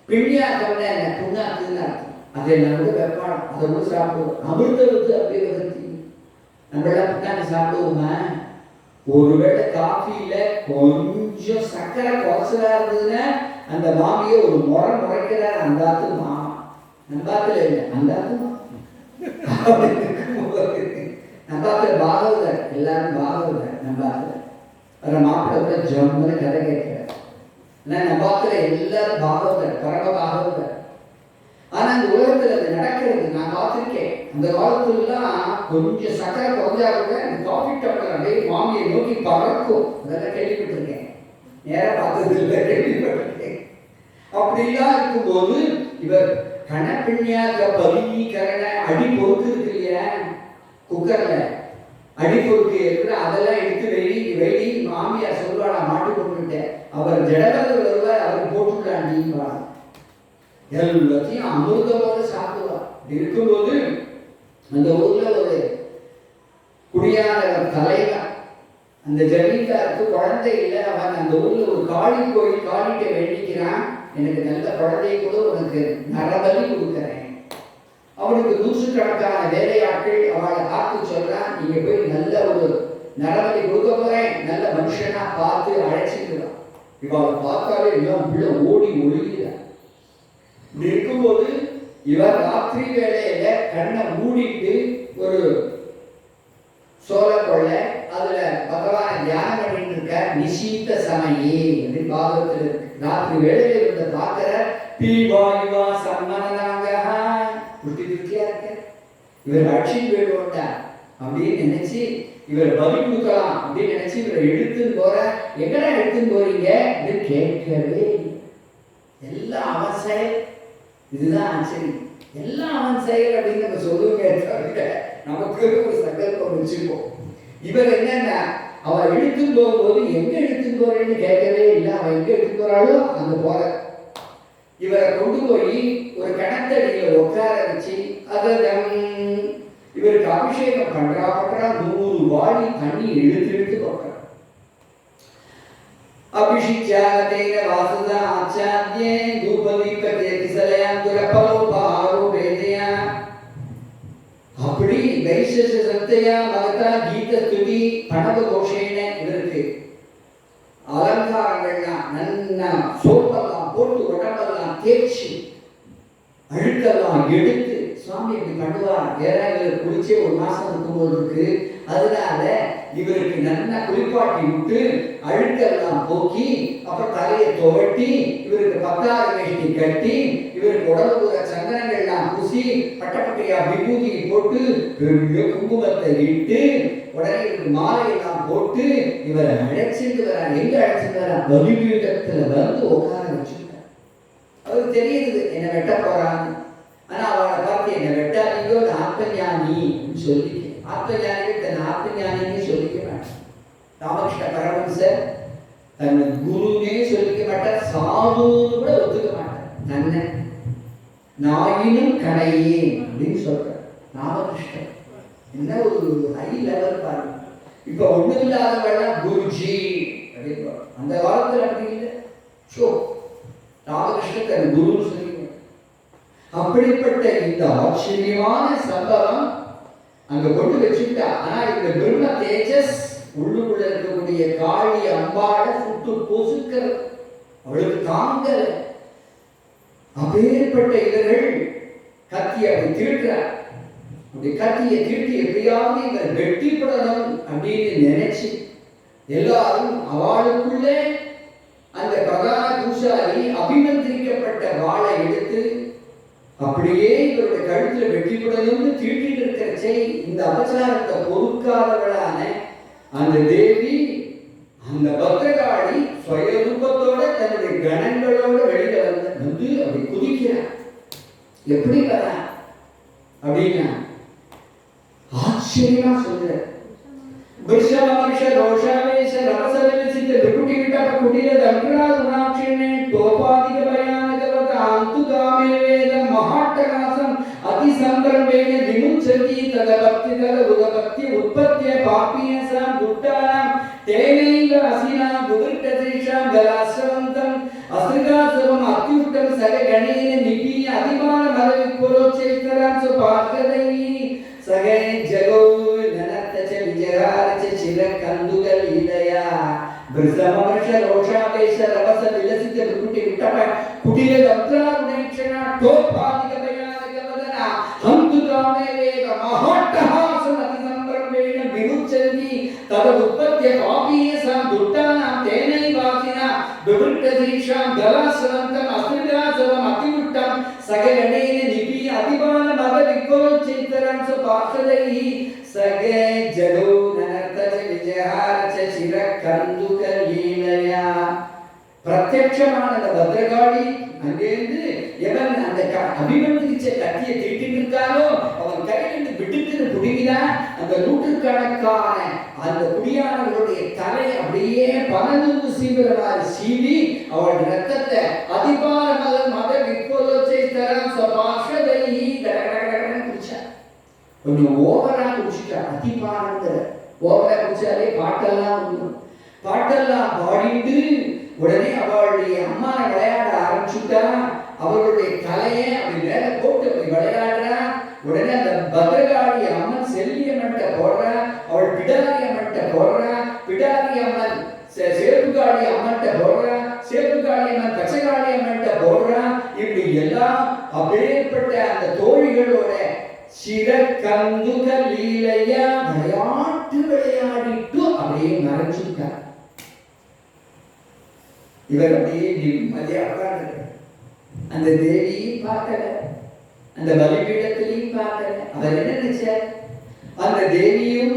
பிணியா கவன என்ன புண்ணாக்குன்னு அர்த்தம். அதெல்லாம் கூட வெப்பாடம் அதை கூட சாப்பிடுவோம். அமிர்தத்து அபிவதத்தி நம்மளாம் புண்ணாக்கு சாப்பிடுவோமா? ஒருவேளை காஃபியில கொஞ்சம் சக்கரை குறைச்சலா இருந்ததுன்னா அந்த மாமியை ஒரு முறைக்கிறார். அந்த ஆத்து மாமா நம்பாத்துல இல்லை அந்த ஆத்து நம்பாத்துல பாகவதர் எல்லாரும் பாகவதர் நம்பாத்துல வர மாப்பிள்ள கூட ஜம்முன்னு கதை கேட்கிறார். நம்பாத்துல எல்லாரும் பாகவதர் பரம பாகவதர். ஆனா அந்த உலகத்துல அது நடக்கிறது நான் பார்த்திருக்கேன். அந்த காலத்துலாம் கொஞ்சம் சக்கரை குறைஞ்சா கூட அந்த காஃபி டம்ளர் அப்படியே மாமியை நோக்கி பறக்கும். அதெல்லாம் கேள்விப்பட்டிருக்கேன். நேரம் பார்த்தது இல்லை, கேள்விப்பட்டிருக்கேன். அப்படிலாம் இருக்கும்போது இவர் கணப்பிண்ணியாக பலீகரண அடி பொறுத்து இருக்கு இல்லையா குக்கர்ல அடி பொறுத்து இருக்கிற அதெல்லாம் எடுத்து வெளி மாமியார் சொல்வாடா மாட்டு கொண்டுட்டேன். அவர் ஜடவர் வருவார் அவர் போட்டுட்டாண்டின்னு எல்லாத்தையும் அமிர்தமோடு சாப்பிடுவார். இருக்கும்போது அந்த ஊர்ல ஒரு குடியானவர் தலைவர் அந்த ஜமீன்தாருக்கு குழந்தை இல்லை. அவன் அந்த ஊர்ல ஒரு காளி கோயில் காளிக்க வேண்டிக்கிறான். எனக்கு நல்ல குழந்தைய கூட உனக்கு நரபலி கொடுக்குறேன். அவனுக்கு 100கணக்கான வேலையாட்கள் அவளை காத்து சொல்றான். நீங்க போய் நல்ல ஒரு நரபலி கொடுக்க போறேன், நல்ல மனுஷனா பார்த்து அழைச்சிக்கிறான். இவளை பார்த்தாலே எல்லாம் பிள்ளை ஓடி ஒழுகிறார். இப்படி இருக்கும்போது இவர் ராத்திரி வேளையில கண்ணை மூடிட்டு ஒரு சோழ கொள்ள அதுல பகவான தியானம் பண்ணிட்டு இருக்க நிஷீத்த சமயே அப்படி பாகவத்தில் இருக்கு. ராத்திரி வேளையில இருந்த பார்க்கிற பீவாயுவா சம்மனாங்க குட்டி குட்டியா இருக்க இவர் அடிச்சுட்டு போயிடுவோண்டா அப்படின்னு நினைச்சு இவர் பலி கொடுக்கலாம் அப்படின்னு நினைச்சு இவரை எடுத்துன்னு போற. எங்கடா எடுத்துன்னு போறீங்க அப்படின்னு கேட்கவே எல்லாம் அவன் செயல். இதுதான் ஆச்சரியம். எல்லாம் அவன் செயல் அப்படின்னு நம்ம சொல்லுங்க. நமக்கு ஒரு சங்கல்பம் வச்சுப்போம். இவர் என்னன்னா அவன் எடுத்துன்னு போகும்போது எங்க எடுத்துன்னு போறேன்னு கேட்கவே இல்லை. அவன் எங்க எடுத்துன்னு போறாளோ அங்க போற. இவரை கொண்டு போய் ஒரு கிணத்தடியில உட்கார வச்சு அதை இவருக்கு அபிஷேகம் பண்றா 100 வாளி தண்ணி இழுத்து கொண்டார். அபிஷிச்சாதேன வாசுதா ஆச்சாத்யே தூபதீபதே கிசலயாம் துரபலோபாரோ வேதயா. அப்படி வைசேஷ சத்தையா மகதா கீத ஸ்துதி பணவ கோஷேன இவருக்கு அலங்காரங்கள்லாம் நன்னா சோப்பெல்லாம் போட்டு உடம்பெல்லாம் தேய்ச்சி அழுக்கெல்லாம் எடுத்து சுவாமி இப்படி பண்ணுவார். ஏன்னா இவர் குளிச்சே 1 மாசம் இருக்கும்போது இருக்கு. அதனால இவருக்கு நல்லா குளிப்பாட்டி விட்டு அழுக்கெல்லாம் போக்கி அப்புறம் தலையை துவட்டி இவருக்கு பக்கார வேஷ்டி கட்டி இவருக்கு உடம்புற சந்தனங்கள்லாம் பூசி பட்டப்பட்டையா விபூதி போட்டு பெரிய குங்குமத்தை இட்டு உடனே இவருக்கு மாலையெல்லாம் போட்டு இவரை அழைச்சிட்டு வர எங்க அழைச்சிட்டு வர பலிபீடத்துல வந்து உட்கார வச்சுட்டார். அவருக்கு தெரியுது என்ன வெட்ட போறான்னு. ஆனா அவளை பார்த்து என்ன வெட்டாதீங்கோ ஆத்மஞானி சொல்லி ஆத்மஞானிகள் தன் ஆத்மஞானின்னு சொல்லிக்க மாட்டார். ராமகிருஷ்ண பரமஹம்சர் தன் குருனே சொல்லிக்க மாட்டார், சாதுன்னு கூட ஒத்துக்க மாட்டார். தன்னை நாயினும் கடையே அப்படின்னு சொல்றார் ராமகிருஷ்ணன். என்ன ஒரு ஹை லெவல் பாருங்க. இப்ப ஒண்ணும் இல்லாதவெல்லாம் குருஜி அப்படின்னு அந்த காலத்துல அப்படி இல்லை. ஷோ ராமகிருஷ்ணன் தன் குருன்னு சொல்லி அப்படிப்பட்ட இந்த ஆச்சரியமான சம்பவம் அங்க கொண்டு வச்சுட்டா. ஆனா இந்த பிரம்ம தேஜஸ் உள்ளுக்குள்ள இருக்கக்கூடிய காளி அம்பாட சுட்டு பொசுக்கிற அவளுக்கு தாங்கல. அப்பேற்பட்ட இவர்கள் கத்தி அப்படி திருட்டுறார். அப்படி கத்தியை திருட்டி எப்படியாவது இவர் வெட்டிப்படணும் அப்படின்னு நினைச்சு எல்லாரும் அவளுக்குள்ளே அந்த பிரதான பூசாரி அபிமந்திரிக்கப்பட்ட வாளை எடுத்து அப்படியே இவருடைய கழுத்துல வெட்டிப்படணும்னு தீட்டிட்டு இருக்கிறச்சே இந்த அபச்சாரத்தை பொறுக்காதவளான அந்த தேவி அந்த பத்திரகாளி சுயரூபத்தோட தன்னுடைய கணங்களோட வெளியில வந்து அப்படி குதிக்கிறார். எப்படி வர அப்படின்னா ஆச்சரியமா சொல்ற விருஷமர்ஷ ரோஷாவேஷ ரமசவிலசித்த விகுட்டி விட்டா குட்டில தண்டரா குணாட்சியனே தோபாதிக பயானகவத அந்துகாமே வேத மகாட்டகாசம் அதிசந்தர்வேன விமுச்சதி தத பக்தி தத உதபக்தி உற்பத்திய பாபியசாம் குட்டானாம் தேனைல அசினாம் புதிர்கதேஷாம் கலாஸ்ரவந்தம் அஸ்ருகாசவம் அத்யுட்டம் சக கணேன நிபி அதிமான மதவிப்போரோச்சேத்தராம் சுபார்கதை சகை ஜகோ நனத்தச்ச விஜகாரச்ச சிரகந்துகல் இதயா விருஷமர்ஷ ரோஷாவேஷ ரவச விலசித்த விகுட்டி விட்டப குட்டில தத்ராகுணேக்ஷண தோபாதிக பயானகவதன ஹந்துகாமே வேக மகாட்டஹாசம் அதிசம்பிரமேண விமுச்சந்தி தத உற்பத்திய பாபியசாம் துட்டானாம் தேனை வாசினா விவருட்டதீஷாம் கலாஸ்ரவந்தம் அஸ்ருகாசவம் அதிமுட்டம் சககணேன நிபி அதிபான மத விக்வரோச்சைத்தரம் சுபார்ஷதைஹி சக ஜகோ நனர்த்தச்ச விஜஹாரச்ச சிரகந்துக லீலயா. பிரத்யட்சமான அந்த பத்ரகாளி அங்கேருந்து எவன் அந்த அபிமந்திரிச்ச கத்தியை தீட்டிட்டு இருக்கானோ அவன் கையிலிருந்து விடுத்து புடுங்கினான். அந்த நூற்றுக்கணக்கான அந்த குடியானவர்களுடைய தலை அப்படியே பனநூறு சீவிரவாறு சீவி அவள் ரத்தத்தை அதிபார மத விக்வரோச்சை தரம் சுபார்ஷதைஹி கடகடகடன்னு குடிச்சான். கொஞ்சம் ஓவரா குடிச்சிட்டா. அதிபாரங்கிற ஓவரா குடிச்சாலே பாட்டெல்லாம் வந்துடும். பாட்டெல்லாம் பாடிட்டு உடனே அவளுடைய அம்மா விளையாட ஆரம்பிச்சுட்டா. அவர்களுடைய தலையை அப்படி மேல போட்டு அப்படி விளையாடுறா. உடனே அந்த பத்ரகாளி அம்மன் செல்லியம்மன்ட்ட போடுறா. அவள் பிடாரி அம்மன்ட்ட போடுறா. பிடாரி அம்மன் சேப்புகாளி அம்மன்ட்ட போடுறா. சேப்புகாளி அம்மன் பச்சைகாளி அம்மன்ட்ட போடுறா. இப்படி எல்லாம் அப்பேற்பட்ட அந்த தோழிகளோட சிரகந்துக லீலையா விளையாட்டு விளையாடிட்டு அப்படியே மறைச்சுட்டார். இவர் அப்படியே நிம்மதியா உட்கார்ந்து அந்த தேவியையும் பார்க்கல, அந்த பலிபீடத்திலையும் பார்க்கல. அவர் என்ன நினைச்சார்? அந்த தேவியும்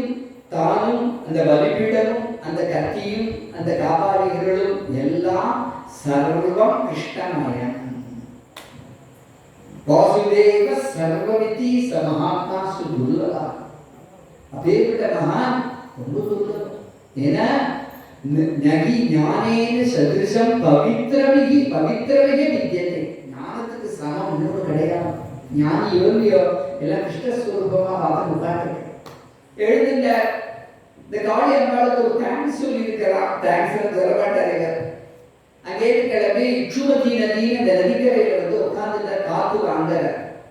தானும் அந்த பலிபீடமும் அந்த கத்தியும் அந்த காபாலிகளும் எல்லாம் சர்வம் கிருஷ்ணமயம். வாசுதேவ சர்வவிதி சமஹாத்மா சுதுர்லபா. அப்பேற்பட்ட மகான் ரொம்ப துர்லபம். ஏன்னா நகி ஞானேன சதிருஷம் பவித்ரமிகி பவித்ரமிகி வித்யதே. ஞானத்துக்கு சமம் இன்னொரு கிடையாது. ஞானி யோகியோ எல்லாம் கிருஷ்ணஸ்வரூபமா பார்த்து உட்கார்ந்து எழுதுங்க. இந்த காளி அம்பாளுக்கு ஒரு தேங்க்ஸ் சொல்லி இருக்கிறான். தேங்க்ஸ் சொல்ல மாட்டாரு. அங்கே கிளம்பி இக்ஷுமதி நதின்னு அந்த நதிக்கரையில வந்து உட்கார்ந்து காத்து வாங்குற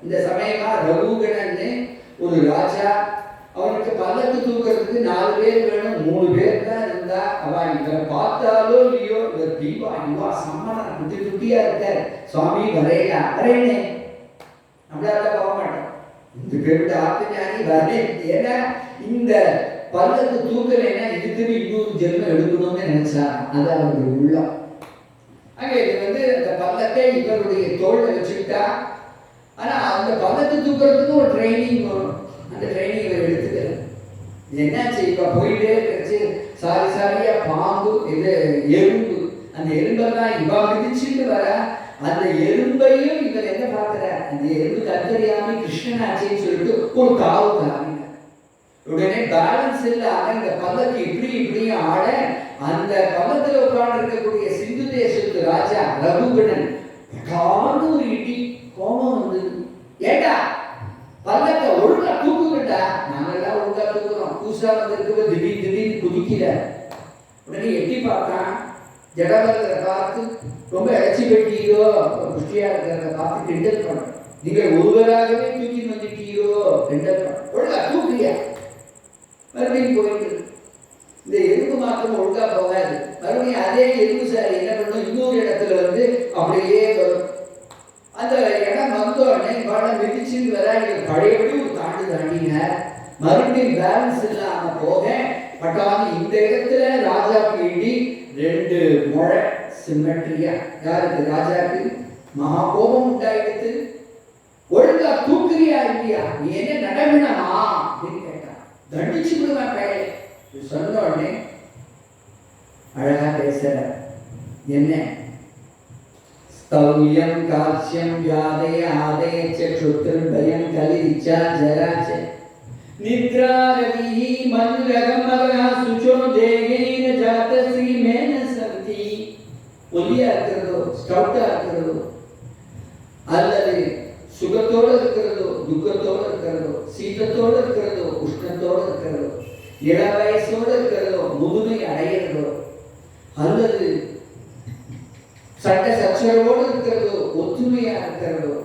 இந்த சமயமா ரகுகணன்னு ஒரு ராஜா, அவனுக்கு பல்லக்கு தூக்கிறதுக்கு 4 பேர் வேணும். 3 பேர் தான் இருந்தா அவன் இவன் பார்த்தாலோ இல்லையோ இவர் தீபா இவா சம்மனா குட்டி குட்டியா இருக்க சுவாமி வரையா வரையனே அப்படியே போக மாட்டான். இந்த பேருடைய ஆத்மஞானி வரே. ஏன்னா இந்த பல்லக்கு தூக்கலைன்னா இதுக்குன்னு இன்னொரு ஜென்மம் எடுக்கணும்னு நினைச்சா அது அவருடைய உள்ளம். அங்கே இது அந்த பல்லக்கை இவருடைய தோல்ல வச்சுக்கிட்டா. ஆனா அந்த பல்லக்கு தூக்குறதுக்கு ஒரு ட்ரைனிங் வரும். அந்த ட்ரைனிங் இவர் எடுத்துக்கல. என்னாச்சு, இப்ப போயிட்டே இருந்துச்சு, சாரி சாரியா பாம்பு இது எறும்பு, அந்த எறும்பெல்லாம் இவா மிதிச்சுட்டு வர, அந்த எறும்பையும் இவர் என்ன பார்க்கிற, அந்த எறும்பு கத்தறியாம கிருஷ்ணன் ஆச்சின்னு சொல்லிட்டு ஒரு காவு காமினார். உடனே பேலன்ஸ் இல்லாம இந்த பல்லக்கு இப்படி இப்படியும் ஆட, அந்த பல்லத்துல உட்கார்ந்து இருக்கக்கூடிய சிந்து தேசத்து ராஜா ரகுகணன் ஒரு இடி கோபம் வந்தது. ஏண்டா பல்லக்க ஒழுங்கா தூக்குகிட்டா, நாங்கெல்லாம் ஒழுங்கா தூக்குறோம், புதுசா வந்திருக்க திடீர்னு குதிக்கிற. உடனே எட்டி பார்த்தான், ஜடவரத்தை பார்த்து ரொம்ப இழைச்சி பெட்டீரோ, புஷ்டியா இருக்கிறத பார்த்து கிண்டல் பண்ண, நீங்க ஒருவராகவே தூக்கி வந்துட்டீரோ கிண்டல் பண்ண, ஒழுங்கா தூக்குறியா. மறுபடியும் போயிட்டு இந்த எறும்பு மாத்திரம் ஒழுங்கா போகாது, மறுபடியும் அதே எறும்பு சார் என்ன பண்ணும், இன்னொரு இடத்துல அப்படியே வரும். அந்த இடம் வந்தோடனே படம் மிதிச்சுன்னு வர, பழையபடி ஒரு தாண்டிங்க, மறுபடியும் பேலன்ஸ் இல்லாம போக பட்டாம இந்த இடத்துல ராஜாவுக்கு இடி 2 முழை சிமெட்ரியா. யாருக்கு? ராஜாக்கு மகா கோபம் உண்டாயிடுத்து. ஒழுங்கா தூக்குறியா இல்லையா, நீ என்ன நடவினமா அப்படின்னு கேட்டான். தண்டிச்சு விடுவேன் கையில. சொன்ன உடனே அழகா பேசுற, என்ன ஸ்தவ்யம் காட்சியம் வியாதே ஆதே சக்ஷுத்ரம் பயம் கலிச்சா ஜராச்ச நித்ரா ரவிஹி மன்ரகம் மகா சுச்சோ தேகேன ஜாத ஸ்ரீமேன சந்தி. ஒலியா இருக்கிறதோ, ஸ்டவுட்டா இருக்கிறதோ, அல்லது சுகத்தோடு இருக்கிறதோ, துக்கத்தோடு இருக்கிறதோ, சீதத்தோடு இருக்கிறதோ, உஷ்ணத்தோடு இருக்கிறதோ, இள வயசோடு இருக்கிறதோ, முதுமை அடைகிறதோ, அல்லது சட்ட சச்சரவோடு இருக்கிறதோ, ஒற்றுமையா இருக்கிறதோ,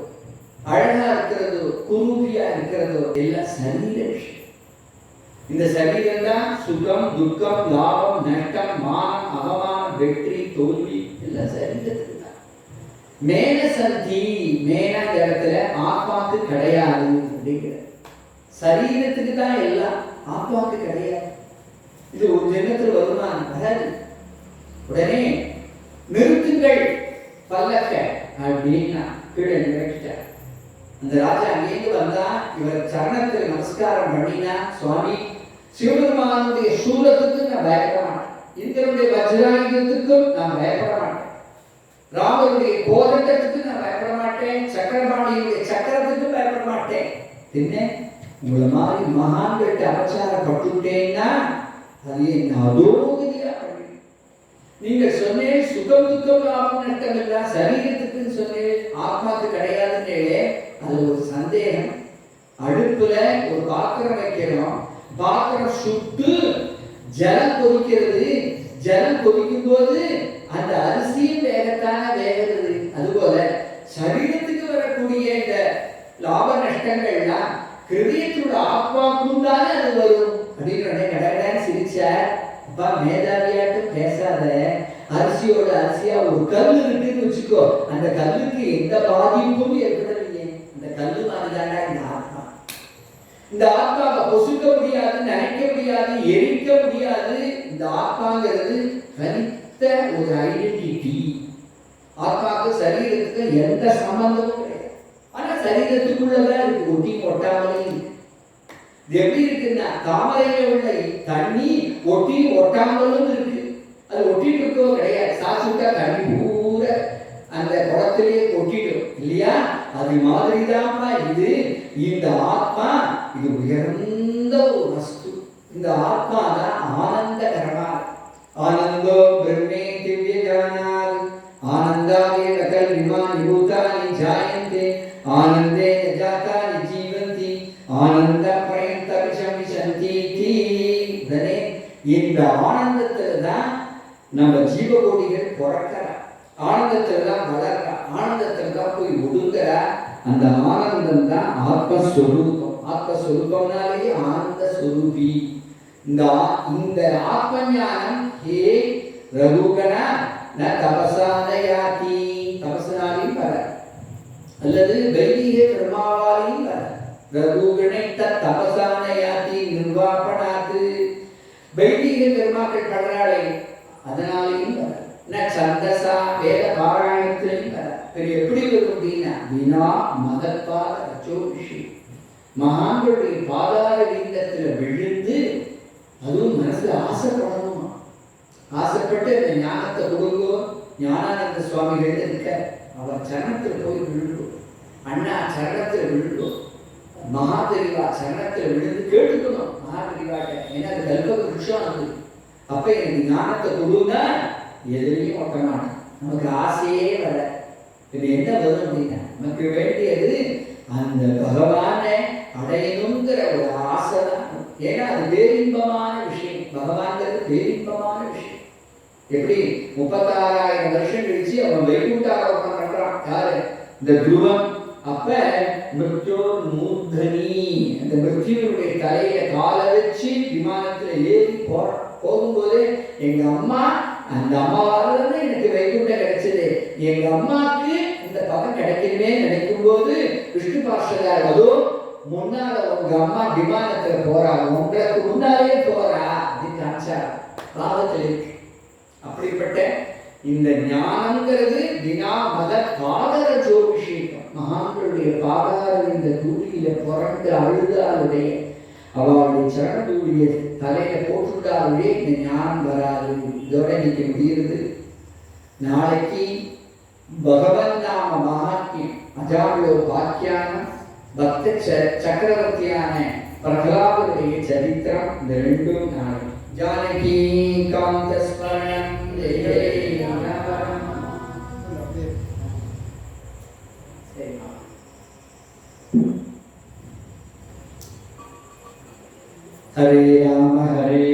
அழகா இருக்கிறதோ, குரூபியா இருக்கிறதோ, எல்லாம் சரீர விஷயம். இந்த சரீரம் தான் சுகம் துக்கம் லாபம் நஷ்டம் மானம் அவமானம் வெற்றி தோல்வி எல்லாம் சரீரத்துக்கு தான். மேன சந்தி, மேன இடத்துல ஆத்மாக்கு கிடையாது அப்படிங்கிற, சரீரத்துக்கு தான் எல்லாம், ஆத்மாக்கு கிடையாது. இது ஒரு ஜென்மத்தில் வருமானம் வராது. உடனே நிறுத்துங்கள் பல்லக்க அப்படின்னா கீழே நிறுத்திட்டார். அந்த ராஜா அங்கேருந்து வந்தா, இவர் சரணத்தில் நமஸ்காரம் பண்ணினா, சுவாமி சிவபெருமானுடைய சூலத்துக்கு நான் பயப்பட மாட்டேன், இந்திரனுடைய வஜ்ராயுதத்துக்கும் நான் பயப்பட மாட்டேன், ராமருடைய கோதண்டத்துக்கு நான் பயப்பட மாட்டேன், சக்கரபாணியுடைய சக்கரத்துக்கும் பயப்பட மாட்டேன். என்ன உங்களை மாதிரி மகான்கிட்ட அபச்சாரப்பட்டுட்டேன்னா அது என் அதோகதியா பண்ணி. நீங்க சொன்னேன் சுகம் துக்கம் லாபம் நஷ்டம் எல்லாம் சரீரத்துக்குன்னு சொன்னேன், ஆத்மாக்கு கிடையாதுன்னு. அது ஒரு சந்தேகம். அடுப்புல ஒரு பாத்திரம் வைக்கிறோம், பாத்திரம் சுட்டு ஜலம் கொதிக்கிறது, ஜலம் கொதிக்கும் போது அந்த அரிசியும் வேகத்தான வேகிறது. அதுபோல சரீரத்துக்கு வரக்கூடிய இந்த லாப நஷ்டங்கள்லாம் ஹிருதயத்தோட ஆத்மாக்கும் தானே அது வரும் அப்படின்னு கடகடான்னு சிரிச்சார். அப்பா மேதாவியாட்டும் பேசாத, அரிசியோட அரிசியா ஒரு கல் இருக்குன்னு வச்சுக்கோ, அந்த கல்லுக்கு எந்த பாதிப்பும் ஏற்படலையே, அந்த கல்லு மாதிரிதானா இந்த ஆத்மா. இந்த ஆத்மாவை பொசுக்க முடியாது, நினைக்க முடியாது, எரிக்க முடியாது. இந்த ஆத்மாங்கிறது தனித்த ஒரு ஐடென்டிட்டி. ஆத்மாவுக்கு சரீரத்துக்கு எந்த சம்பந்தமும் கிடையாது. ஆனா சரீரத்துக்குள்ளதான் இருக்கு, ஒட்டி ஒட்டாமலே இருக்கு. இது எப்படி இருக்குன்னா, தாமரையில உள்ள தண்ணி ஒட்டி ஒட்டாமலும் இருக்கு, அது ஒட்டிட்டு இருக்கோ கிடையாது. சாச்சுட்டா தண்ணி பூரா அந்த குளத்திலேயே ஒட்டிடும் இல்லையா? அது மாதிரிதான்ப்பா இது. இந்த ஆத்மா இது உயர்ந்த ஒரு வஸ்து. இந்த ஆத்மா தான் ஆனந்தகரமா. ஆனந்தோ பிரம்மே திவ்ய ஜானாத் ஆனந்தாவே கல் விமானி பூதானி ஜாயந்தே ஆனந்தே ஜாதானி ஜீவந்தி ஆனந்த பிரயந்த விஷமிஷந்தி. இந்த ஆனந்தத்துல தான் நம்ம ஜீவகோடிகள் பிறக்கிற, ஆனந்தத்துல தான் வளர்ற, ஆனந்தத்துல தான் போய் ஒடுங்குற. அந்த ஆனந்தம் தான் ஆத்மஸ்வரூபம். ஆத்மஸ்வரூபம்னாலே ஆனந்த ஸ்வரூபி. இந்த ஆத்ம ஞானம் ஹே ரகுகணா ந தபசானயாதி, தபசனாலையும் வர, அல்லது வைதிக பிரமாவாலையும் வர. ரகுகணை தபசானயாதி நிர்வாபணாது. வைதிக பெருமாக்கள் படுறாளே அதனாலேயும் வர சந்தசா வேத பாராயணத்திலையும் வர எப்படி வரும் அப்படின்னா வினா மதப்பாத ரச்சோஷி மகான்களுடைய பாதார விந்தத்துல விழுந்து அதுவும் மனசுல ஆசைப்படணுமா ஆசைப்பட்டு அந்த ஞானத்தை கொடுங்கோ ஞானானந்த சுவாமிகள் இருக்க அவர் சரணத்தில் போய் விழுந்தோம் அண்ணா சரணத்தில் விழுந்தோம் மகாபெரிவா சரணத்தில் விழுந்து கேட்டுக்கணும் மகாபெரிவாட்ட ஏன்னா அது கல்பக விஷயம் அது அப்ப எனக்கு ஞானத்தை கொடுன்னா எதுலையும் ஒட்ட மாட்டேன் நமக்கு ஆசையே வர இது என்ன வரும் அப்படின்னா நமக்கு வேண்டியது அந்த பகவானை அடையணுங்கிற ஒரு ஆசை தான் ஏன்னா அது பேரின்பமான விஷயம் பகவான்கிறது பேரின்பமான விஷயம் எப்படி 36,000 வருஷம் கழிச்சு அவன் வைகுண்டாரோபணம் பண்றான் யாரு இந்த துருவன் அப்ப மிருத்யோர் மூர்தனி அந்த மிருத்யுனுடைய தலையில காலை வச்சு விமானத்துல ஏறி போகும்போது எங்க அம்மா அந்த அம்மாவால எனக்கு வைகுண்டம் கிடைச்சது எங்க அம்மாவுக்கு இந்த பதம் கிடைக்கணுமே நினைக்கும் போது விஷ்ணு பார்ஷதார் அதோ முன்னால உங்க அம்மா விமானத்துல போறாங்க உங்களுக்கு முன்னாலே போறா அப்படின்னு காமிச்சார் பாவத்தில் இருக்கு அப்படிப்பட்ட இந்த ஞானம்ங்கிறது வினா மத பாதர ஜோபிஷேகம் மகான்களுடைய பாதார இந்த தூளியில புரண்டு அழுதாலுடைய அவளுடைய சரணத்துடைய தலையில போட்டுட்டாலுடைய இந்த ஞானம் வராது இதோட இன்னைக்கு முடியுது நாளைக்கு பகவன் நாம மகாத்மியம் அஜாமிலோ பாக்கியானம் பக்த சக்கரவர்த்தியான பிரகலாதனுடைய சரித்திரம் இந்த ரெண்டும் நாளை ஜானகி காந்த ஸ்மரணம் ஹரே ராம ஹரே